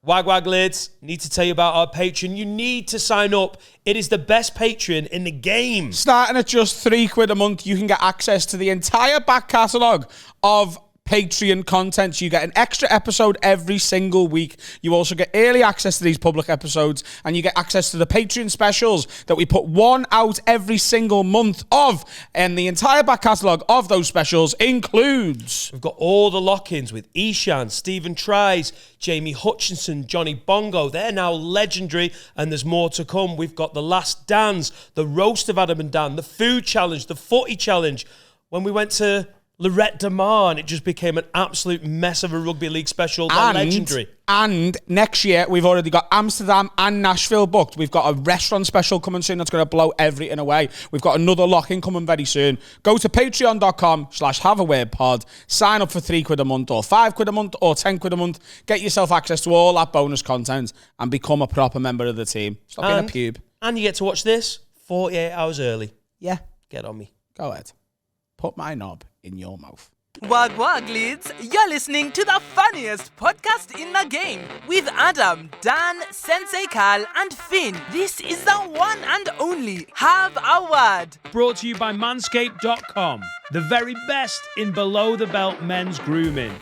Wag lids, need to tell you about our Patreon. You need to sign up. It is the best Patreon in the game. Starting at just £3 a month, you can get access to the entire back catalogue of Patreon content. You get an extra episode every single week. You also get early access to these public episodes, and you get access to the Patreon specials that we put one out every single month of. And the entire back catalogue of those specials includes... We've got all the lock-ins with Eshaan, Stephen Tries, Jamie Hutchinson, Johnny Bongo. They're now legendary, and there's more to come. We've got the Last Dance, the Roast of Adam and Dan, the Food Challenge, the Footy Challenge. When we went to Lorette de Mar, and it just became an absolute mess of a rugby league special. They're legendary. And next year, we've already got Amsterdam and Nashville booked. We've got a restaurant special coming soon that's going to blow everything away. We've got another lock-in coming very soon. Go to patreon.com/haveawordpod. Sign up for £3 a month or £5 a month or £10 a month. Get yourself access to all that bonus content and become a proper member of the team. Stop being a pube. And you get to watch this 48 hours early. Yeah. Get on me. Go ahead. Put my knob in your mouth. Wag leads, you're listening to the funniest podcast in the game with Adam, Dan, Sensei Cal, and Finn. This is the one and only Have a Word. Brought to you by Manscaped.com, the very best in below-the-belt men's grooming.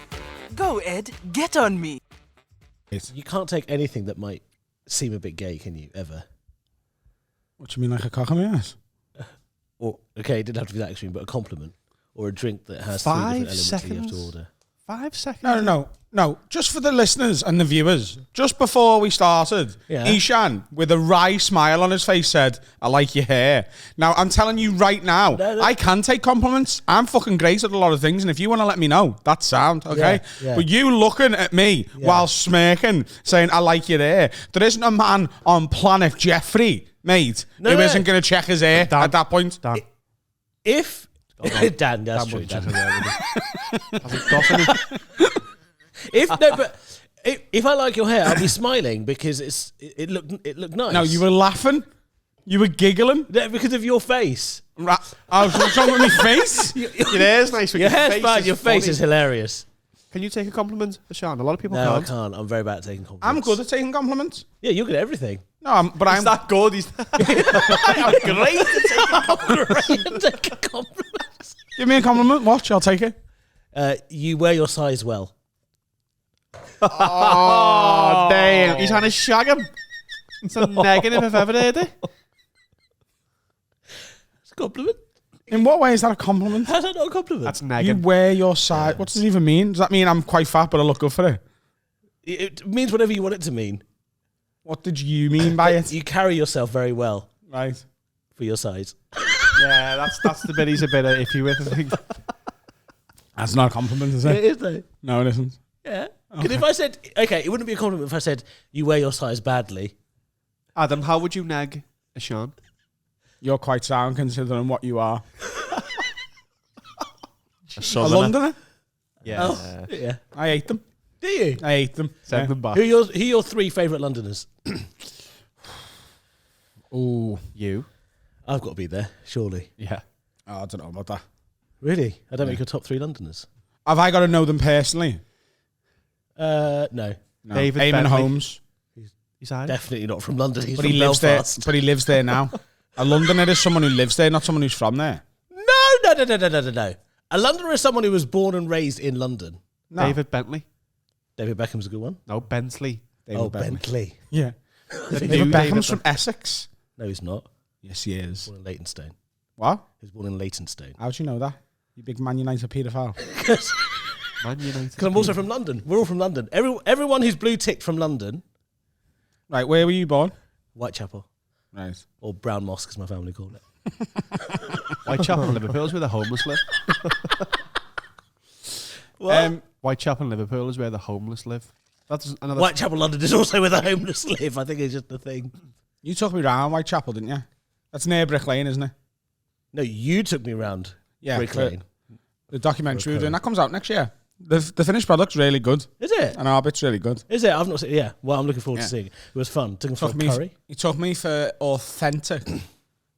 Go, Ed, get on me. You can't take anything that might seem a bit gay, can you, ever? What do you mean, like a cock in my ass? Or, okay, it didn't have to be that extreme, but a compliment. Or a drink that has 3 different elements that you have to order. 5 seconds? No. Just for the listeners and the viewers. Just before we started, Eshaan, with a wry smile on his face, said, "I like your hair." Now, I'm telling you right now, I can take compliments. I'm fucking great at a lot of things, and if you want to let me know, that's sound, okay? Yeah. But you looking at me while smirking, saying, "I like your hair." There isn't a man on planet Jeffrey, mate, who isn't going to check his hair at that point. If... Dan, that's true. If I like your hair, I'll be smiling because it looked nice. No, you were laughing. You were giggling. Yeah, because of your face. I was talking with my face. Your hair's nice. Your hair's fine. Your face is hilarious. Can you take a compliment, Eshaan? A lot of people No, can't. I can't. I'm very bad at taking compliments. I'm good at taking compliments. Yeah, you're good at everything. No, I'm that good. I'm great at taking compliments. Give me a compliment. Watch, I'll take it. You wear your size well. Oh, damn. He's trying to shag him. It's a negative if I've ever heard it. It's a compliment. In what way is that a compliment? How's that not a compliment? That's You negative. wear your size. What does it even mean? Does that mean I'm quite fat but I look good for it? It means whatever you want it to mean. What did you mean by it? You carry yourself very well Right. for your size. Yeah, that's the bit he's a bit iffy with, I think. That's not a compliment, is it? It is though. No, it isn't. Yeah. Because if I said, okay, it wouldn't be a compliment if I said, you wear your size badly. Adam, how would you nag Eshaan? You're quite sound considering what you are. A Londoner? Yeah. Oh, yeah. I hate them. Do you? I hate them. Send them back. Who are your 3 favourite Londoners? Ooh. You? I've got to be there, surely. Yeah. Oh, I don't know about that. Really? I don't make your top 3 Londoners. Have I got to know them personally? No. No. David Eamon Bentley. Holmes. He's Irish. Definitely not from London. He's But from he lives there. Belfast. But he lives there now. A Londoner is someone who lives there, not someone who's from there. No. A Londoner is someone who was born and raised in London. No. David Bentley. David Beckham's a good one. No, Bentley. David Bentley. Bentley. Yeah. The David new Beckham's from Essex. No, he's not. Yes, he is. Born in Leytonstone. What? He was born in Leytonstone. How'd you know that? You big Man United paedophile. Man United. Because I'm also from London. We're all from London. Everyone who's blue ticked from London. Right, where were you born? Whitechapel. Right. Or Brown Mosque, as my family call it. Whitechapel and Liverpool is where the homeless live. What? Whitechapel and Liverpool is where the homeless live. That's another. Whitechapel, London is also where the homeless live. I think it's just the thing. You took me round Whitechapel, didn't you? That's near Brick Lane, isn't it? No, you took me round Yeah. Brick Lane. The documentary we're doing. That comes out next year. The finished product's really good. Is it? And our bit's really good. Is it? I've not seen it. Yeah. Well, I'm looking forward to seeing it. It was fun. Took him for a curry. He took me for authentic,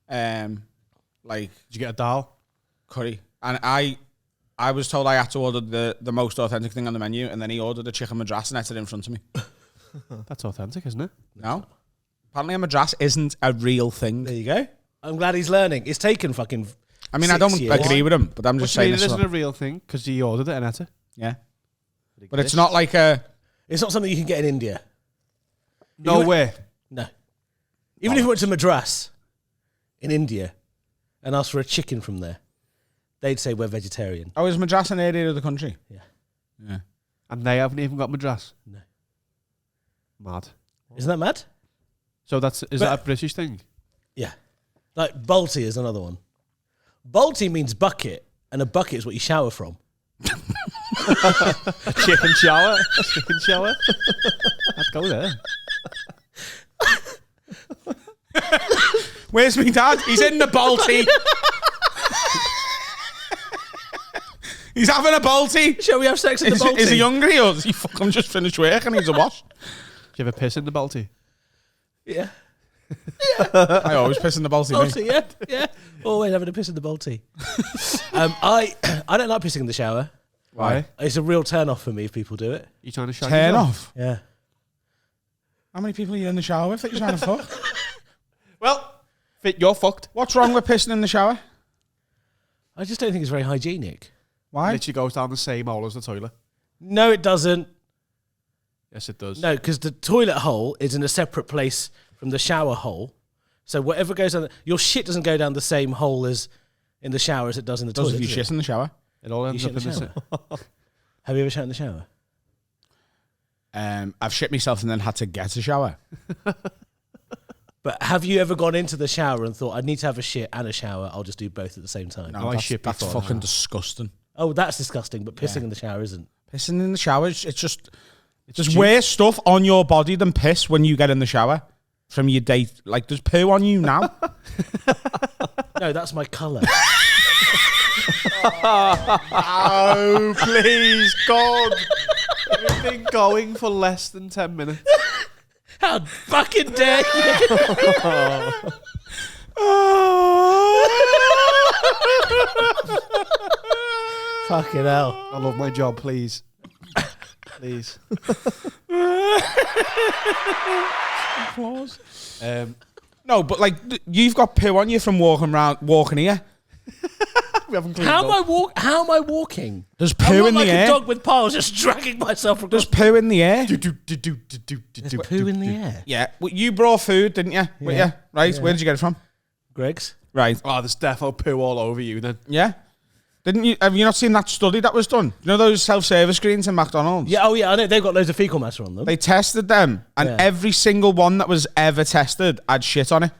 like, Did you get a dal? curry. And I was told I had to order the most authentic thing on the menu, and then he ordered a chicken madras and ate it in front of me. That's authentic, isn't it? No. Apparently a madras isn't a real thing. There you go. I'm glad he's learning. It's taken fucking. I mean, I don't agree with him, but I'm just saying it isn't a real thing because he ordered it and ate it. Yeah. But it's not like a... It's not something you can get in India. No way. No. Even if you went to Madras in India and asked for a chicken from there, they'd say we're vegetarian. Oh, is Madras an area of the country? Yeah. And they haven't even got Madras? No. Mad. Isn't that mad? So that a British thing? Yeah. Like Balti is another one. Balti means bucket, and a bucket is what you shower from. A chicken shower? A chicken shower? I'd go there. Where's me dad? He's in the Balti. He's having a Balti. Shall we have sex in the Balti? Is he hungry or is he fucking just finished work and needs a wash? Do you ever piss in the Balti? Yeah. I always piss in the Balti, mate. Balti, yeah. Always having a piss in the Balti. I don't like pissing in the shower. Why? It's a real turn off for me if people do it. You trying to shag Turn yourself? off? Yeah. How many people are you in the shower with that you're trying to fuck? Well, you're fucked. What's wrong with pissing in the shower? I just don't think it's very hygienic. Why? Literally goes down the same hole as the toilet. No, it doesn't. Yes, it does. No, because the toilet hole is in a separate place from the shower hole. So whatever goes down, your shit doesn't go down the same hole as in the shower as it does in the Does toilet. if you shit in the shower? It all ends You up in shit in the the shower? Have you ever shit in the shower? I've shit myself and then had to get a shower. But have you ever gone into the shower and thought, I need to have a shit and a shower, I'll just do both at the same time? No, I shit that's before fucking disgusting. Oh, that's disgusting, but pissing in the shower isn't. Pissing in the shower, it's just... There's worse stuff on your body than piss when you get in the shower from your date. Like, there's poo on you now. No, that's my colour. Oh, please, God. We've been going for less than 10 minutes. How fucking dare you? Fucking hell. I love my job, please. Please. Applause. No, but like, you've got poo on you from walking here. We haven't cleaned How up. am I walking? There's I'm poo not in like the a air. dog with piles just dragging myself across. There's poo in the air. There's poo in the air. Yeah, well, you brought food, didn't you? Yeah. Right, Yeah. where did you get it from? Greg's? Right. Oh, there's defo poo all over you then. Yeah. Didn't you? Have you not seen that study that was done? You know those self-service screens in McDonald's? Yeah, oh yeah, I know. They've got loads of fecal matter on them. They tested them, and Yeah. every single one that was ever tested had shit on it.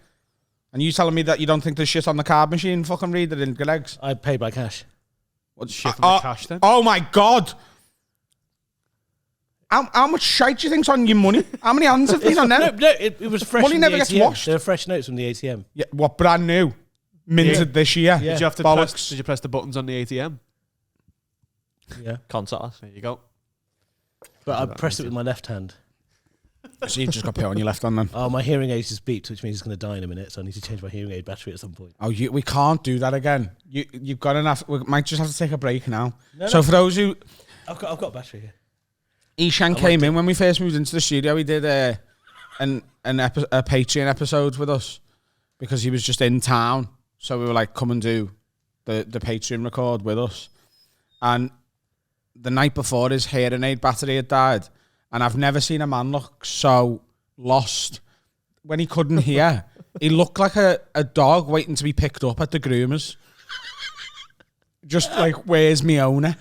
And you telling me that you don't think there's shit on the card machine? Fucking read it in Greg's. I pay by cash. What's shit on the cash then? Oh my God. How much shite do you think's on your money? How many hands have been on No, them? it was fresh Money from never the gets ATM. washed. There were fresh notes from the ATM. Yeah, what, brand new? Minted this year? Yeah. Did you have to Bollocks. did you press the buttons on the ATM? Yeah. Contactless. There you go. But I pressed it with my left hand. So you just got put on your left hand then? Oh, my hearing aid just beeped, which means it's going to die in a minute, so I need to change my hearing aid battery at some point. Oh, we can't do that again. You've got enough. We might just have to take a break now. So for those who... I've got a battery here. Eshaan came in when we first moved into the studio. He did a Patreon episode with us because he was just in town. So we were like, come and do the Patreon record with us. And the night before, his hearing aid battery had died. And I've never seen a man look so lost. When he couldn't hear, he looked like a dog waiting to be picked up at the groomers. Just like, where's me owner?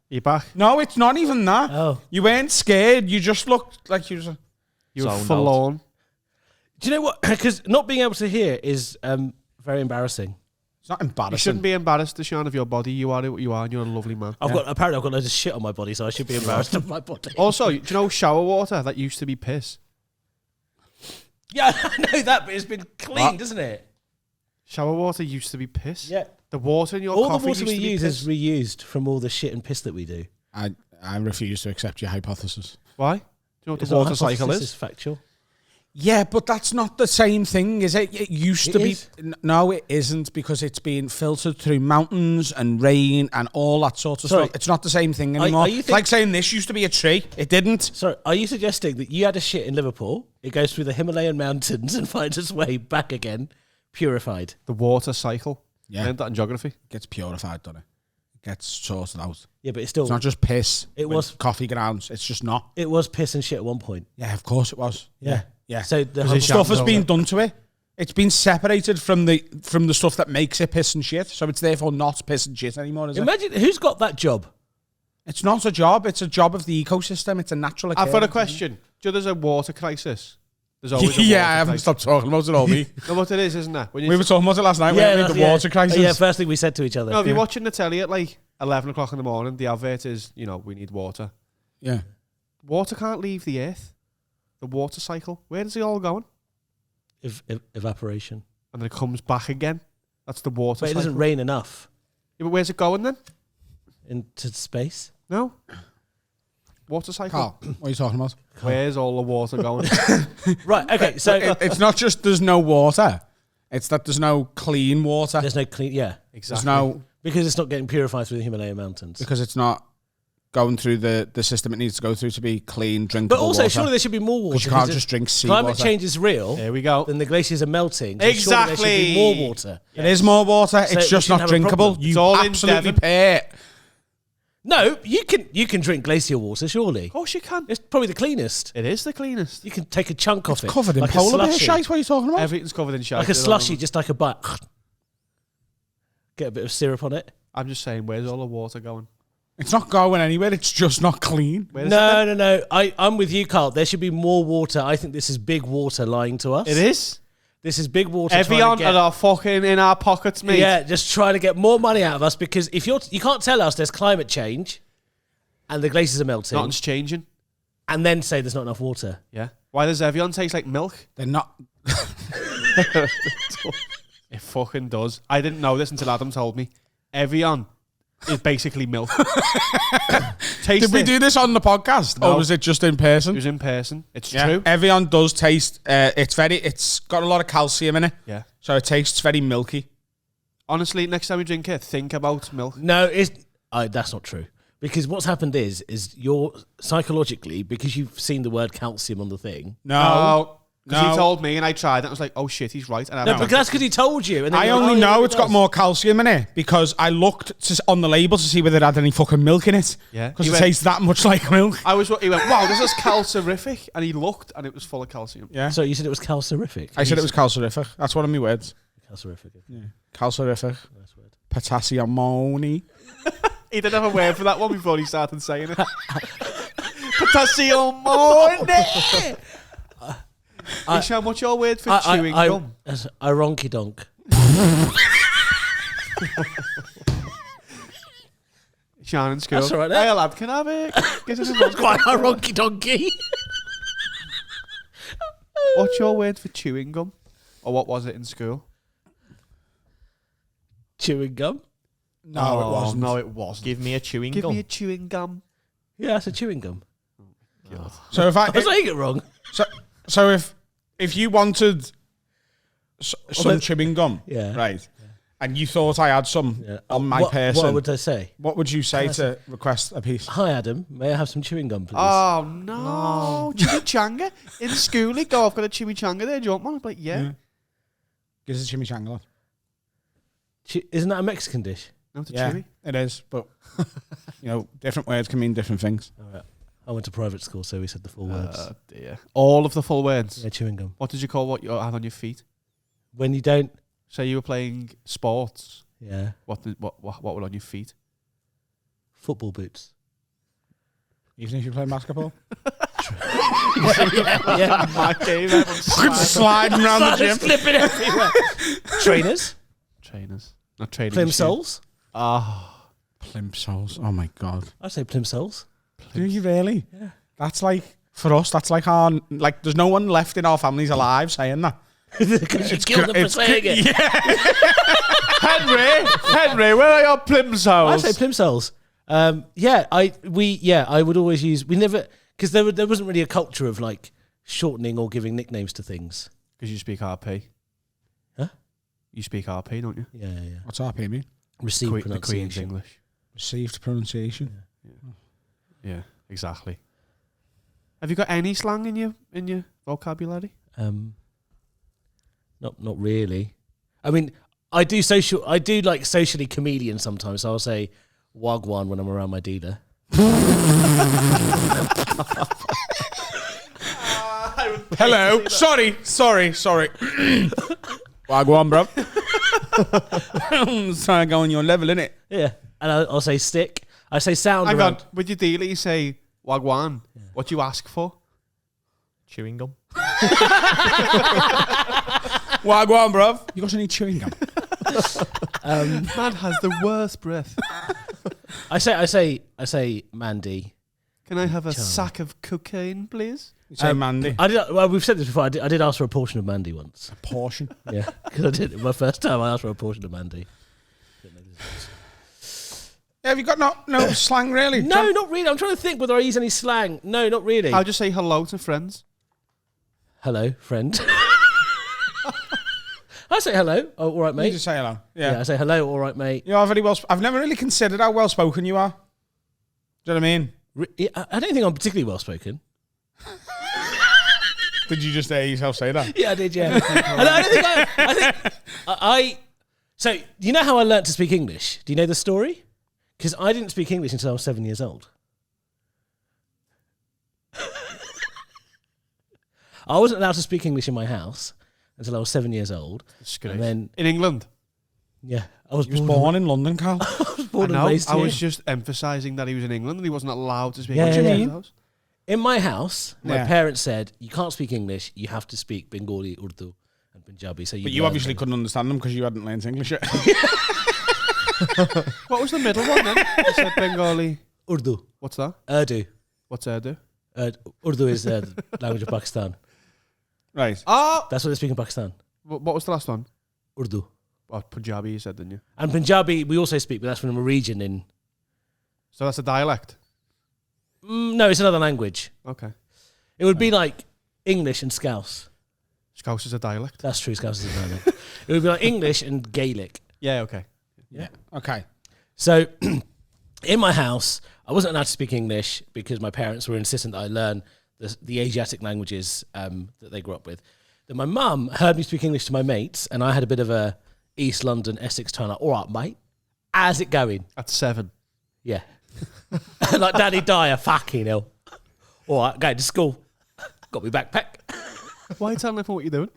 You back? No, it's not even that. Oh. You weren't scared. You just looked like you was... You were Zoned forlorn. Do you know what? Because not being able to hear is very embarrassing. It's not embarrassing. You shouldn't be embarrassed, Eshaan, of your body. You are what you are, and you're a lovely man. Apparently I've got loads of shit on my body, so I should be embarrassed of my body. Also, do you know shower water that used to be piss? Yeah, I know that, but it's been cleaned, isn't it? Shower water used to be piss. Yeah. The water in your All coffee the water used we to be use piss. is reused from all the shit and piss that we do. I refuse to accept your hypothesis. Why? Do you know what It's the not water cycle hypothesis, is? It's factual. Yeah, but that's not the same thing, is it? It used to be. is. No, it isn't, because it's being filtered through mountains and rain and all that sort of Sorry. stuff. It's not the same thing anymore. you It's like saying this used to be a tree. It didn't. So, are you suggesting that you had a shit in Liverpool, it goes through the Himalayan mountains and finds its way back again, purified? The water cycle. Yeah. Learned that in geography. It gets purified, doesn't it? It gets sorted out. Yeah, but it's still... It's not just piss. It with was- coffee grounds. It's just not. It was piss and shit at one point. Yeah, of course it was. Yeah. So the Because stuff has been done to it. It's been separated from the stuff that makes it piss and shit. So it's therefore not piss and shit anymore, is it? Imagine who's got that job. It's not a job. It's a job of the ecosystem. It's a natural I've got a occurrence. question. Do you know there's a water crisis? There's always a Yeah, water I haven't crisis. stopped talking about it all week. No, what it is, isn't it? When you We were talking about it last night, weren't we? that's- The water crisis. Yeah, first thing we said to each other. no, if you're watching the telly at like 11 o'clock in the morning, the advert is, we need water. Yeah. Water can't leave the earth. The water cycle. Where is it all going? Evaporation. And then it comes back again. That's the water But it cycle. doesn't rain enough Yeah, but where's it going then? into space. No. Water cycle. Carl, what are you talking about? Where's all the water going? Right, okay, so It's not just there's no water. It's that there's no clean water. there's no clean... Yeah, There's no... because it's not getting purified through the Himalayan mountains. Because it's not going through the system it needs to go through to be clean, drinkable But also, water. surely there should be more water. Because you can't 'cause just drink sea climate water. change is real. There we go. Then the glaciers are melting. So surely there should Exactly. be more water. It is more water. So it's we just shouldn't not have a drinkable. problem. You It's all in absolutely Devon. pay it. No, you can drink glacier water, surely. Of course you can. It's probably the cleanest. It is the cleanest. You can take a chunk off it. Covered in like a polar bear slushy. shite. What are you talking about? Everything's covered in shite. Like a slushy, just like a bite. Get a bit of syrup on it. I'm just saying, where's all the water going? It's not going anywhere. It's just not clean. Where is it then? No. I'm with you, Carl. There should be more water. I think this is big water lying to us. It is. This is big water. trying Evian to get, are fucking in our pockets, mate. yeah, just trying to get more money out of us because if you can't tell us there's climate change and the glaciers are melting Nothing's changing. and then say there's not enough water. Yeah. Why does Evian taste like milk? They're not. It fucking does. I didn't know this until Adam told me. Evian is basically milk. Taste Did we it. do this on the podcast, No. or was it just in It person? was in person. It's Yeah. true. Evian does taste. It's got a lot of calcium in it, Yeah. so it tastes very milky. Honestly, next time you drink it, think about milk. No, that's not true. Because what's happened is you're psychologically, because you've seen the word calcium on the thing. No. Because No. he told me and I tried it. I was like, oh shit, he's right. And I No, went, because that's because he told you. And then I you're like, only oh, yeah, know it it's got does. more calcium in it because I looked on the label to see whether it had any fucking milk in it. Yeah. Because He it went- tastes that much like milk. he went, wow, this is calcific. And he looked and it was full of calcium. Yeah. So you said it was calcific. I said it was calcific. That's one of my words. calcific. Calcific. Nice word. Potassiumony. He didn't have a word for that one before he started saying it. Potassium. Eshaan, what's your word for chewing gum? I ronky donk. Eshaan in school. That's all right, Hey, lad, can I have it? Get us a Quite a ronky donkey. What's your word for chewing gum? Or what was it in school? Chewing gum. No, it wasn't. No, it wasn't. Give me a chewing Give gum. me a chewing gum. Yeah, that's a chewing gum. So if I was saying it wrong. so if you wanted some then- chewing gum, Yeah. right, and you thought I had some on my person, What would I say? what would you say to request a piece? Hi, Adam. May I have some chewing gum, please? Oh, no. Chimichanga? In school, they go, I've got a chimichanga there. Do you want one? I'm like, yeah. Give us a chimichanga. lad. Isn't that a Mexican dish? No, it's a Yeah, chewy. it is, but different words can mean different things. All right. I went to private school, so we said the full words. Dear. All of the full words. Yeah, chewing gum. What did you call what you have on your feet? When you don't... Say you were playing sports. Yeah. What were on your feet? Football boots. Even if you play basketball, Yeah. My game. everyone's sliding around the gym. Flipping everywhere. Trainers. Trainers. Not training. Plimsolls. Plimsolls. Oh my god. I say plimsolls. Do you really? Yeah. That's like for us. That's like our like. There's no one left in our families alive saying that. Because you killed them for saying it. Henry, where are your plimsolls? I say plimsolls. I would always use. We never, because there wasn't really a culture of like shortening or giving nicknames to things. Because you speak RP. Huh? You speak RP, don't you? Yeah. What's RP mean? Received The Queen's pronunciation. English. Received pronunciation. Yeah, exactly. Have you got any slang in your vocabulary? Not really. I mean, I do like socially comedian sometimes. So I'll say wagwan when I'm around my dealer. Hello. Sorry. Wagwan, bro. I'm trying to go on your level, innit? Yeah, and I'll say stick. I say sound. Hang around. on, with your dealer, you say wagwan. Yeah. What do you ask for? Chewing gum. Wagwan, bro. You got any chewing gum? Man has the worst breath. I say Mandy. Can I have a sack of cocaine, please? You say Mandy. Well, we've said this before. I did ask for a portion of Mandy once. A portion? Yeah, because I did. My first time I asked for a portion of Mandy. Have you got no slang, really? No, not really. I'm trying to think whether I use any slang. No, not really. I'll just say hello to friends. Hello, friend. I say hello. Oh, all right, mate. You just say hello. Yeah, I say hello. All right, mate. You are very well. I've never really considered how well spoken you are. Do you know what I mean? I don't think I'm particularly well spoken. Did you just hear yourself say that? Yeah, I did. Yeah. I think So you know how I learnt to speak English? Do you know the story? Because I didn't speak English until I was 7 years old. I wasn't allowed to speak English in my house until I was 7 years old. And then in England? Yeah. I was born in London, Carl. I was born and raised I here. was just emphasising that he was in England and he wasn't allowed to speak Yeah, English yeah, in yeah. his house. In my house, my Yeah. parents said, you can't speak English, you have to speak Bengali, Urdu and Punjabi. So But you obviously couldn't understand them because you hadn't learned English yet. What was the middle one then? You said Bengali. Urdu. What's that? Urdu. What's Urdu? Urdu is the language of Pakistan. Right. Oh! That's what they speak in Pakistan. What was the last one? Urdu. Oh, Punjabi, you said, didn't you? And Punjabi, we also speak, but that's from a region in... So that's a dialect? No, it's another language. Okay. It would be like English and Scouse. Scouse is a dialect? That's true, Scouse is a dialect. It would be like English and Gaelic. Yeah, okay. Yeah. Okay. So, in my house, I wasn't allowed to speak English because my parents were insistent that I learn the Asiatic languages that they grew up with. Then my mum heard me speak English to my mates, and I had a bit of a East London, Essex tone. Like, all right, mate, how's it going? At 7. Yeah. Like Danny Dyer, fucking hell. All right, going to school. Got my backpack. Why are you telling everyone what you're doing?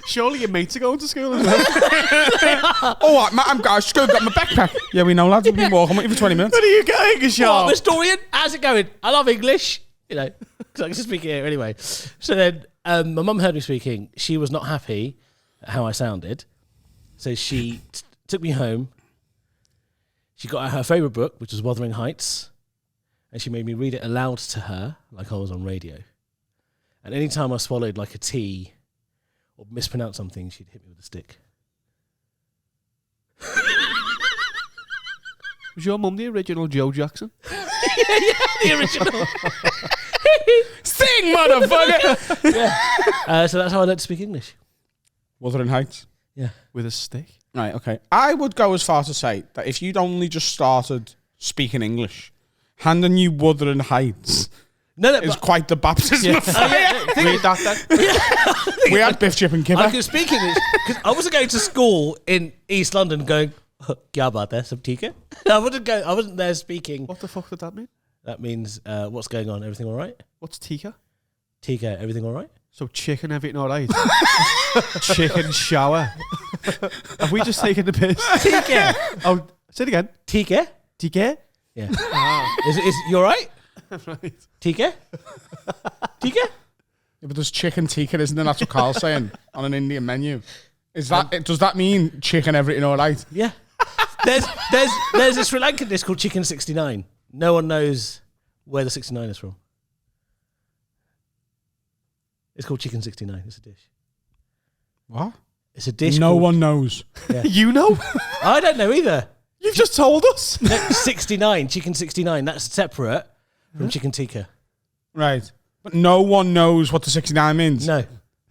Surely your mates are going to school as well. All right, mate, I'm going to school, got my backpack. Yeah, we know, lads. We've been walking with you for 20 minutes. Where are you going, Eshaan? What, Historian? How's it going? I love English. You know, because I can speak here anyway. So then my mum heard me speaking. She was not happy at how I sounded. So she took me home. She got out her favourite book, which was Wuthering Heights. And she made me read it aloud to her, like I was on radio. And any time I swallowed like a T or mispronounced something, she'd hit me with a stick. Was your mum the original Joe Jackson? Yeah, the original. Sing, motherfucker! Yeah. So that's how I learned to speak English. Wuthering Heights. Yeah. With a stick? Right, okay. I would go as far to say that if you'd only just started speaking English, handing you Wuthering Heights No, is quite the baptism of fire. Read that then. We had Biff, Chip and I Kipper. could speak English because I wasn't going to school in East London going, "Kya baat hai, sab theek hai?" I wasn't there speaking. What the fuck did that mean? That means what's going on? Everything all right? What's Tika? Tika, everything all right? So chicken, everything all right? Chicken shower. Have we just taken the piss? Tika, Oh, say it again. Tika, Tika? yeah. Is you all right? Right. Tika, Tika. Yeah, but there's chicken tikka, isn't there? That's what Carl's saying on an Indian menu. Is that does that mean chicken everything all right? Yeah. There's a Sri Lankan dish called Chicken 69. No one knows where the 69 is from. It's called Chicken 69. It's a dish. What? It's a dish. No called- one knows. You know? I don't know either. You've just told us. No, 69, Chicken 69. That's separate. from chicken tikka. Right. But no one knows what the 69 means. No.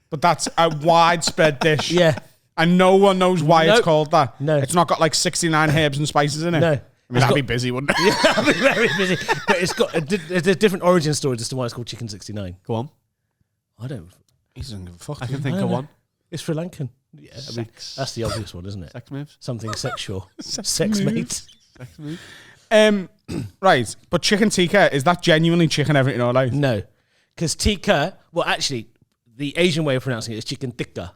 But that's a widespread dish. Yeah. And no one knows why it's Nope. called that. No. It's not got like 69 herbs and spices in it. No. I mean, that'd be busy, wouldn't it? Yeah, I'll be very busy. But it's got there's a different origin story as to why it's called chicken 69. Go on. I don't. He doesn't give a fuck. I can think I of don't know. one. It's Sri Lankan. Yeah, I mean, that's the obvious one, isn't it? Sex moves. Something sexual. Sex mate. Sex moves. Right. But chicken tikka, is that genuinely chicken everything in our life? No. Because tikka, well, actually, the Asian way of pronouncing it is chicken tikka.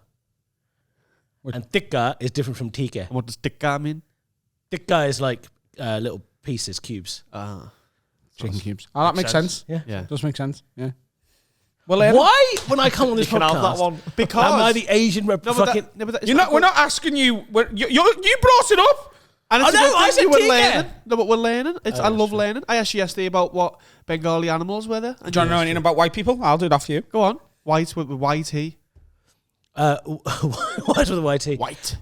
And tikka is different from tikka. And what does tikka mean? Tikka is like little pieces, cubes. Chicken cubes. Oh, that makes sense. Yeah. Yeah. Does make sense. Yeah. Well, Why, when I come on this can podcast, have that one. Because am I the Asian No, but fucking... that, no, but that, You're not. We're not asking you. You brought it up. And it's I a know, good I thing said we're tikka. learning. No, but we're learning. I love learning. I asked you yesterday about what Bengali animals were there. Do you know anything about white people? I'll do that for you. Go on. White with white tea. What's with the white tea? White.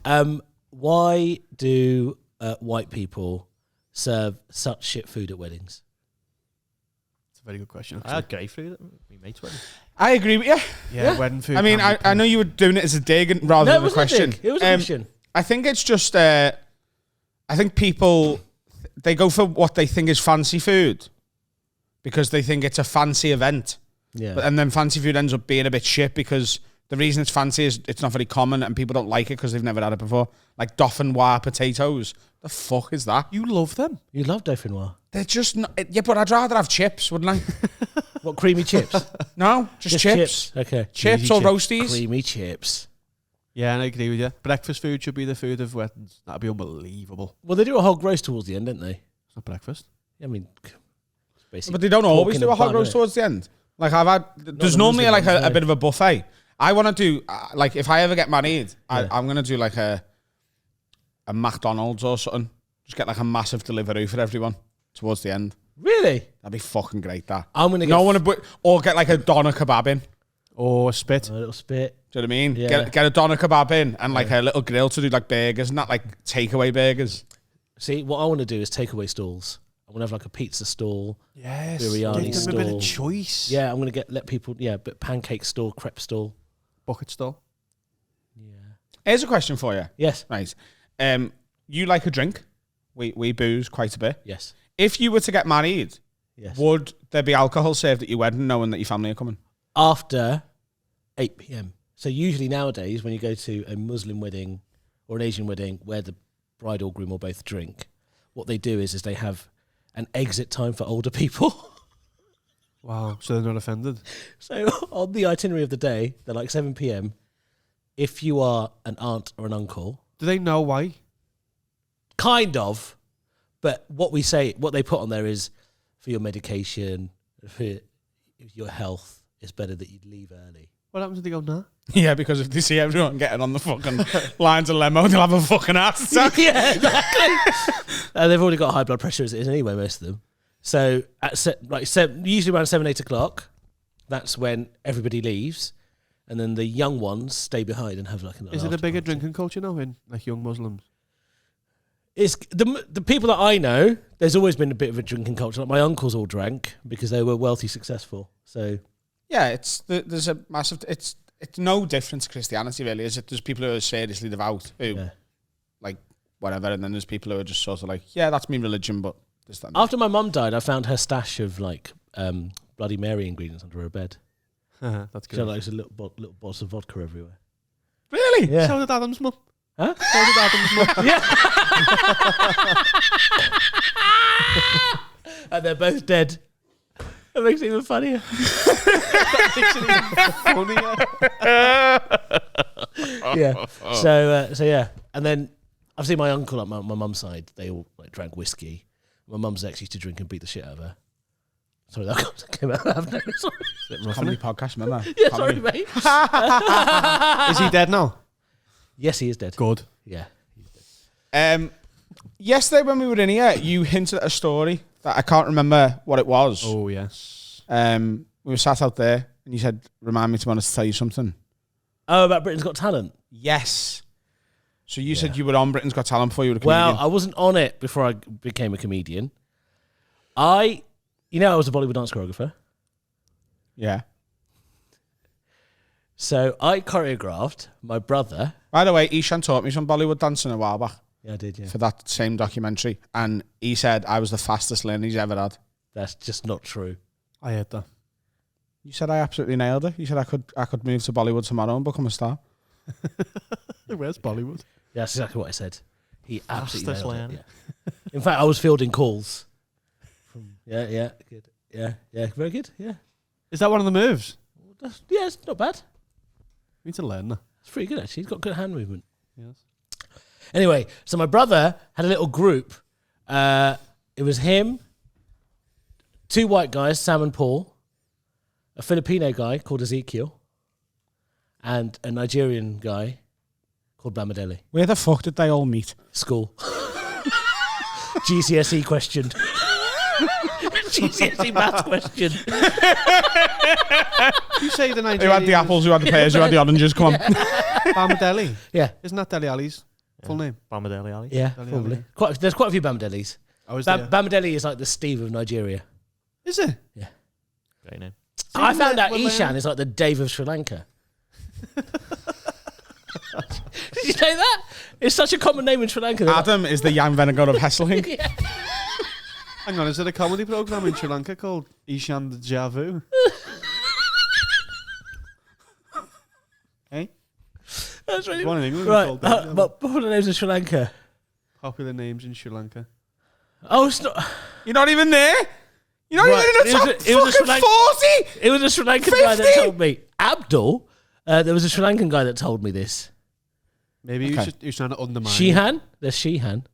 Why do white people serve such shit food at weddings? It's a very good question. I had great food at my mate's wedding. I agree with you. Yeah, wedding food. I mean, I know you were doing it as a dig rather No, it than a wasn't a question. dig. It was a question. I think it's just. I think people they go for what they think is fancy food because they think it's a fancy event, Yeah. and then fancy food ends up being a bit shit because the reason it's fancy is it's not very common and people don't like it because they've never had it before. Like dauphinoise potatoes. The fuck is that? You love them. You love dauphinoise. They're just not. Yeah, but I'd rather have chips, wouldn't I? What, creamy chips? No, just chips. Okay. Chips Cheesy or chips. roasties. Creamy chips. Yeah, and I agree with you. Breakfast food should be the food of weddings. That'd be unbelievable. Well, they do a hog roast towards the end, don't they? It's not breakfast. I mean, it's basically. But they don't pork always in do a hog bun, roast innit? towards the end. Like I've had, there's the normally Muslim like ones, a no. bit of a buffet. I want to do like if I ever get married, Yeah. I'm gonna do like a McDonald's or something. Just get like a massive delivery for everyone towards the end. Really? That'd be fucking great. That I'm gonna get no one or get like a doner kebab in. Or spit. a little spit. Do you know what I mean? Yeah. Get a doner kebab in and like a little grill to do like burgers, not like takeaway burgers. See, what I want to do is takeaway stalls. I want to have like a pizza stall. Yes. Biryani Give them a bit stall. of choice. Yeah, I'm gonna let people. Yeah, but pancake stall, crepe stall. Bucket stall. Yeah. Here's a question for you. Yes. Right. You like a drink? We booze quite a bit. Yes. If you were to get married, Yes. would there be alcohol served at your wedding knowing that your family are coming? After 8 p.m. So usually nowadays, when you go to a Muslim wedding or an Asian wedding where the bride or groom will both drink, what they do is they have an exit time for older people. Wow. So they're not offended. So on the itinerary of the day, they're like 7 p.m. If you are an aunt or an uncle, Do they know why? kind of, but what they put on there is for your medication, for your health, it's better that you leave early. What happens if they go, nah? Yeah, because if they see everyone getting on the fucking lines of limo, they'll have a fucking heart attack. Yeah, exactly. They've already got high blood pressure as it is anyway, most of them. So at usually around 7, 8 o'clock, that's when everybody leaves, and then the young ones stay behind and have like an. Is it a after bigger party. drinking culture now in like young Muslims? It's the people that I know. There's always been a bit of a drinking culture. Like my uncles all drank because they were wealthy, successful. So Yeah, there's a massive. It's no different to Christianity, really, is it? There's people who are seriously devout, who yeah. like whatever, and then there's people who are just sort of like, yeah, that's me religion, but this, that, and that. After my mum died, I found her stash of like Bloody Mary ingredients under her bed. That's She had like a little bottles of vodka everywhere. Really? Yeah. So did Adam's mum. Huh? So did Adam's mum. Yeah. And they're both dead. That makes it even funnier. Yeah. So yeah. And then I've seen my uncle on my mum's side. They all like drank whiskey. My mum's ex used to drink and beat the shit out of her. Sorry, that came out. I've no, sorry. Comedy podcast, remember? Yeah, sorry, mate. Is he dead now? Yes, he is dead. Good. Yeah. Yesterday when we were in here, you hinted at a story that I can't remember what it was. Oh, yes. We were sat out there, and you said, "Remind me tomorrow to tell you something." Oh, about Britain's Got Talent. Yes. So you said you were on Britain's Got Talent before you were a comedian. Well, I wasn't on it before I became a comedian. I You know I was a Bollywood dance choreographer. Yeah. So I choreographed my brother. By the way, Eshaan taught me some Bollywood dancing a while back Yeah, I did, yeah. for that same documentary. And he said I was the fastest learner he's ever had. That's just not true. I heard that. You said I absolutely nailed it. You said I could move to Bollywood tomorrow and become a star. Where's Bollywood? Yeah, that's exactly what I said. He absolutely Fastest nailed it. learner. Yeah. In fact, I was fielding calls. Yeah, good. Yeah, very good. Yeah, Is that one of the moves? yeah, it's not bad. We need to learn that. It's pretty good actually. He's got good hand movement. Yes. Anyway, so my brother had a little group. It was him, 2 white guys, Sam and Paul, a Filipino guy called Ezekiel, and a Nigerian guy called Bamadeli. Where the fuck did they all meet? School. GCSE question. GCSE math question. You say the Nigerian. Who had the apples, who had the pears, who had the oranges? Come on. Bamadeli. Yeah. Isn't that Deli Ali's full name? Bamadeli Ali. Yeah, Deli probably. Ali. There's quite a few Bamadelis. Oh, is there? Bamadeli is like the Steve of Nigeria. Is it? Yeah. Great name. I found out we're Eshaan learning. is like the Dave of Sri Lanka. Did you know that? It's such a common name in Sri Lanka. They're like, Adam is the Jan Venegar of Hesselink. Hang on, is there a comedy program in Sri Lanka called Eshaan the Javu? Hey? that's really One in England right. called that. What are the names of Sri Lanka? Popular names in Sri Lanka. Oh, it's not. You're not even there? You're not Right, even in the top it was a Sri fucking Lank- 40? It was a Sri Lankan guy that 50? told me. Abdul. There was a Sri Lankan guy that told me this. Maybe Okay. he was trying to undermine you. Shihan. There's Shihan.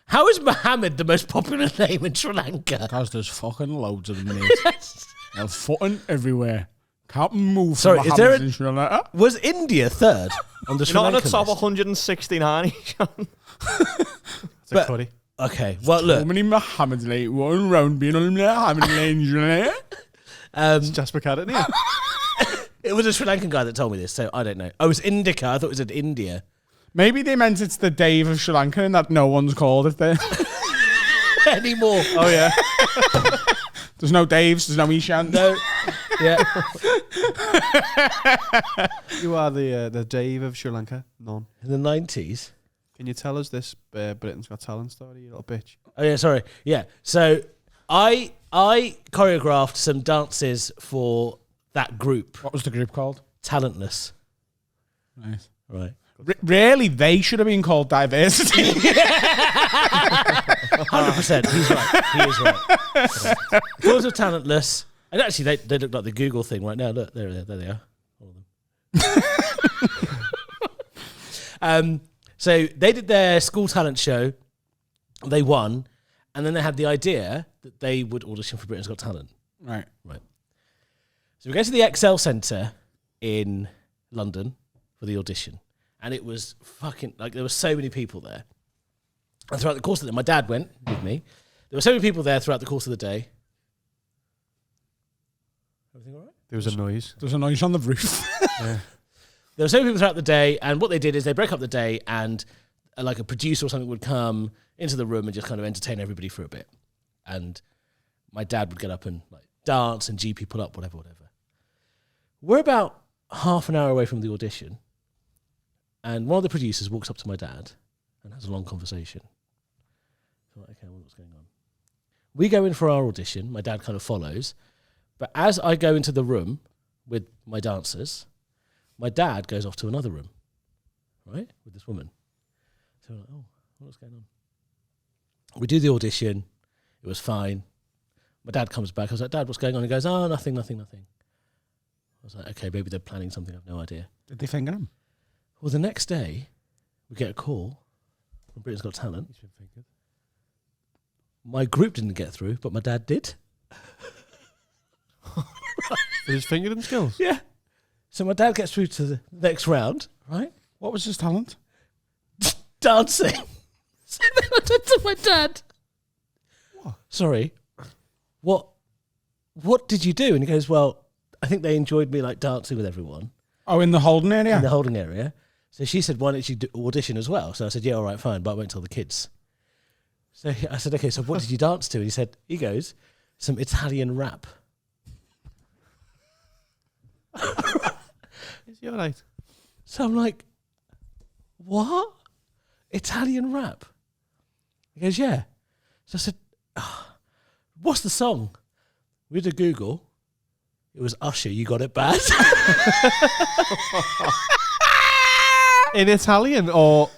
How is Mohammed the most popular name in Sri Lanka? Because there's fucking loads of them, mate. They're fucking everywhere. Can't move. Sorry, from is there Mohammed a- in Sri Lanka. Was India third on the Sri You're not on Lankan the top list? 169, Sean. It's a But- curry. Okay, well How look. many Mohammeds like one round being on Mohammed lane in Sri Lanka? It's Jasper Cadden here. It was a Sri Lankan guy that told me this, so I don't know. Oh, it was Indica. I thought it was in India. Maybe they meant it's the Dave of Sri Lanka and that no one's called it there. Anymore. Oh, yeah. There's no Daves, there's no Eshaan. No. Yeah. You are the Dave of Sri Lanka. None. In the 90s. Can you tell us this Britain's Got Talent story, you little bitch? Oh yeah, sorry. Yeah. So I choreographed some dances for that group, What was the group called? Talentless. Nice. Right. Really, they should have been called Diversity. 100%. He's right. He is right. Girls of Talentless. And actually, they look like the Google thing right now. Look, there they are. All of them. So they did their school talent show. They won. And then they had the idea that they would audition for Britain's Got Talent. Right. So we go to the Excel Centre in London for the audition. And it was fucking, like, there were so many people there. And throughout the course of the day, my dad went with me. There were so many people there throughout the course of the day. Everything all right? There was a noise. There's a noise on the roof. There were so many people throughout the day, and what they did is they broke up the day, and like a producer or something would come into the room and just kind of entertain everybody for a bit. And my dad would get up and like dance and GP pull up, whatever. We're about half an hour away from the audition, and one of the producers walks up to my dad and has a long conversation. So I'm like, okay, what's going on? We go in for our audition. My dad kind of follows. But as I go into the room with my dancers, my dad goes off to another room, right, with this woman. So we're like, oh, what's going on? We do the audition. It was fine. My dad comes back. I was like, Dad, what's going on? He goes, oh, nothing. I was like, okay, maybe they're planning something. I have no idea. Did they finger him? Well, the next day, we get a call from Britain's Got Talent. My group didn't get through, but my dad did. For his fingering skills? Yeah. So my dad gets through to the next round, right? What was his talent? Dancing. So then I said to my dad, What? Sorry, what did you do? And he goes, well, I think they enjoyed me like dancing with everyone Oh, in the holding area? in the holding area. So she said, why don't you audition as well? So I said, yeah, all right, fine, but I won't tell the kids. So I said, okay, so what did you dance to? And he goes, some Italian rap. Is he all right? So I'm like, what? Italian rap? He goes, yeah. So I said, what's the song? We did a Google. It was Usher, You Got It Bad. In Italian or...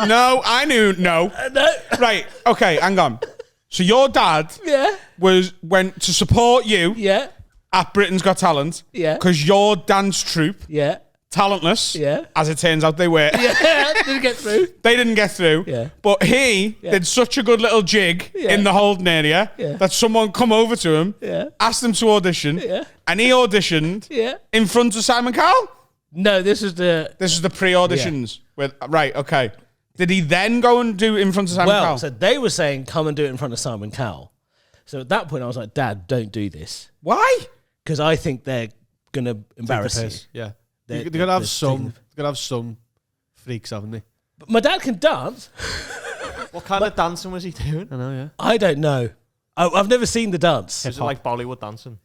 No, I knew. No. No. Right. Okay. Hang on. So your dad Yeah. went to support you Yeah. at Britain's Got Talent. Yeah. Because your dance troupe, Yeah. talentless. Yeah. As it turns out, they were. Yeah. Didn't get through. They didn't get through. Yeah. But he did such a good little jig Yeah. in the holding area that someone come over to him, asked him to audition, and he auditioned in front of Simon Cowell. No, this is the... This is the pre-auditions. Right, okay. Did he then go and do it in front of Simon Cowell? Well, so they were saying, come and do it in front of Simon Cowell. So at that point, I was like, Dad, don't do this. Why? Because I think they're going to embarrass you. Yeah. They're They're gonna have taking some. They're gonna have some freaks, haven't they? But my dad can dance. What kind of dancing was he doing? I know. Yeah. I don't know. I've never seen the dance. Was it like Bollywood dancing?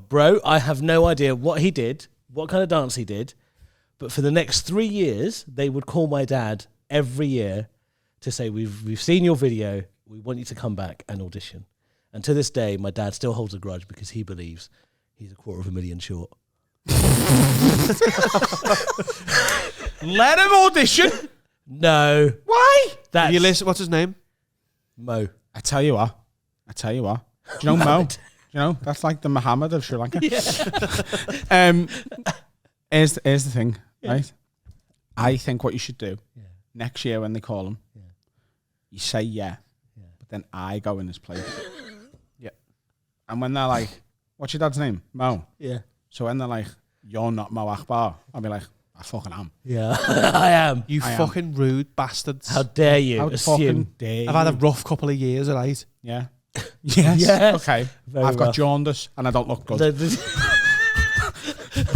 Bro, I have no idea what he did, what kind of dance he did. But for the next 3 years, they would call my dad every year to say, we've seen your video. We want you to come back and audition. And to this day, my dad still holds a grudge because he believes he's $250,000 short. Let him audition. No. Why? That's You listen. What's his name? Mo. I tell you what. Do you know Mo? Do you know? That's like the Muhammad of Sri Lanka. Here's the thing, right? I think what you should do next year when they call him, you say but then I go in his place. And when they're like, what's your dad's name? Mo. Yeah. So when they're like, you're not Mo Akbar, I'll be like, I fucking am. Yeah, I am. You I fucking rude bastards. How dare you How assume? fucking dare I've had a rough couple of years, right? Yeah. Yes. Yes. Okay. Very I've got rough. jaundice and I don't look good.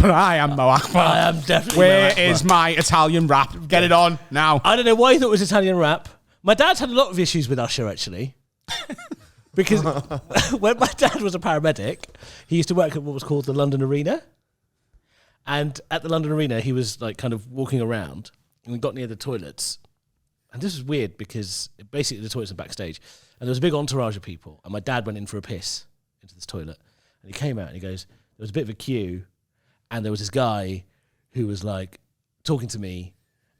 But I am Mo Akbar. I am definitely Where Mo Akbar. is my Italian rap? Get it on now. I don't know why he thought it was Italian rap. My dad's had a lot of issues with Usher, actually. Because when my dad was a paramedic, he used to work at what was called the London Arena. And at the London Arena, he was like kind of walking around and we got near the toilets. And this was weird because basically the toilets are backstage. And there was a big entourage of people. And my dad went in for a piss into this toilet. And he came out and he goes, there was a bit of a queue. And there was this guy who was like talking to me.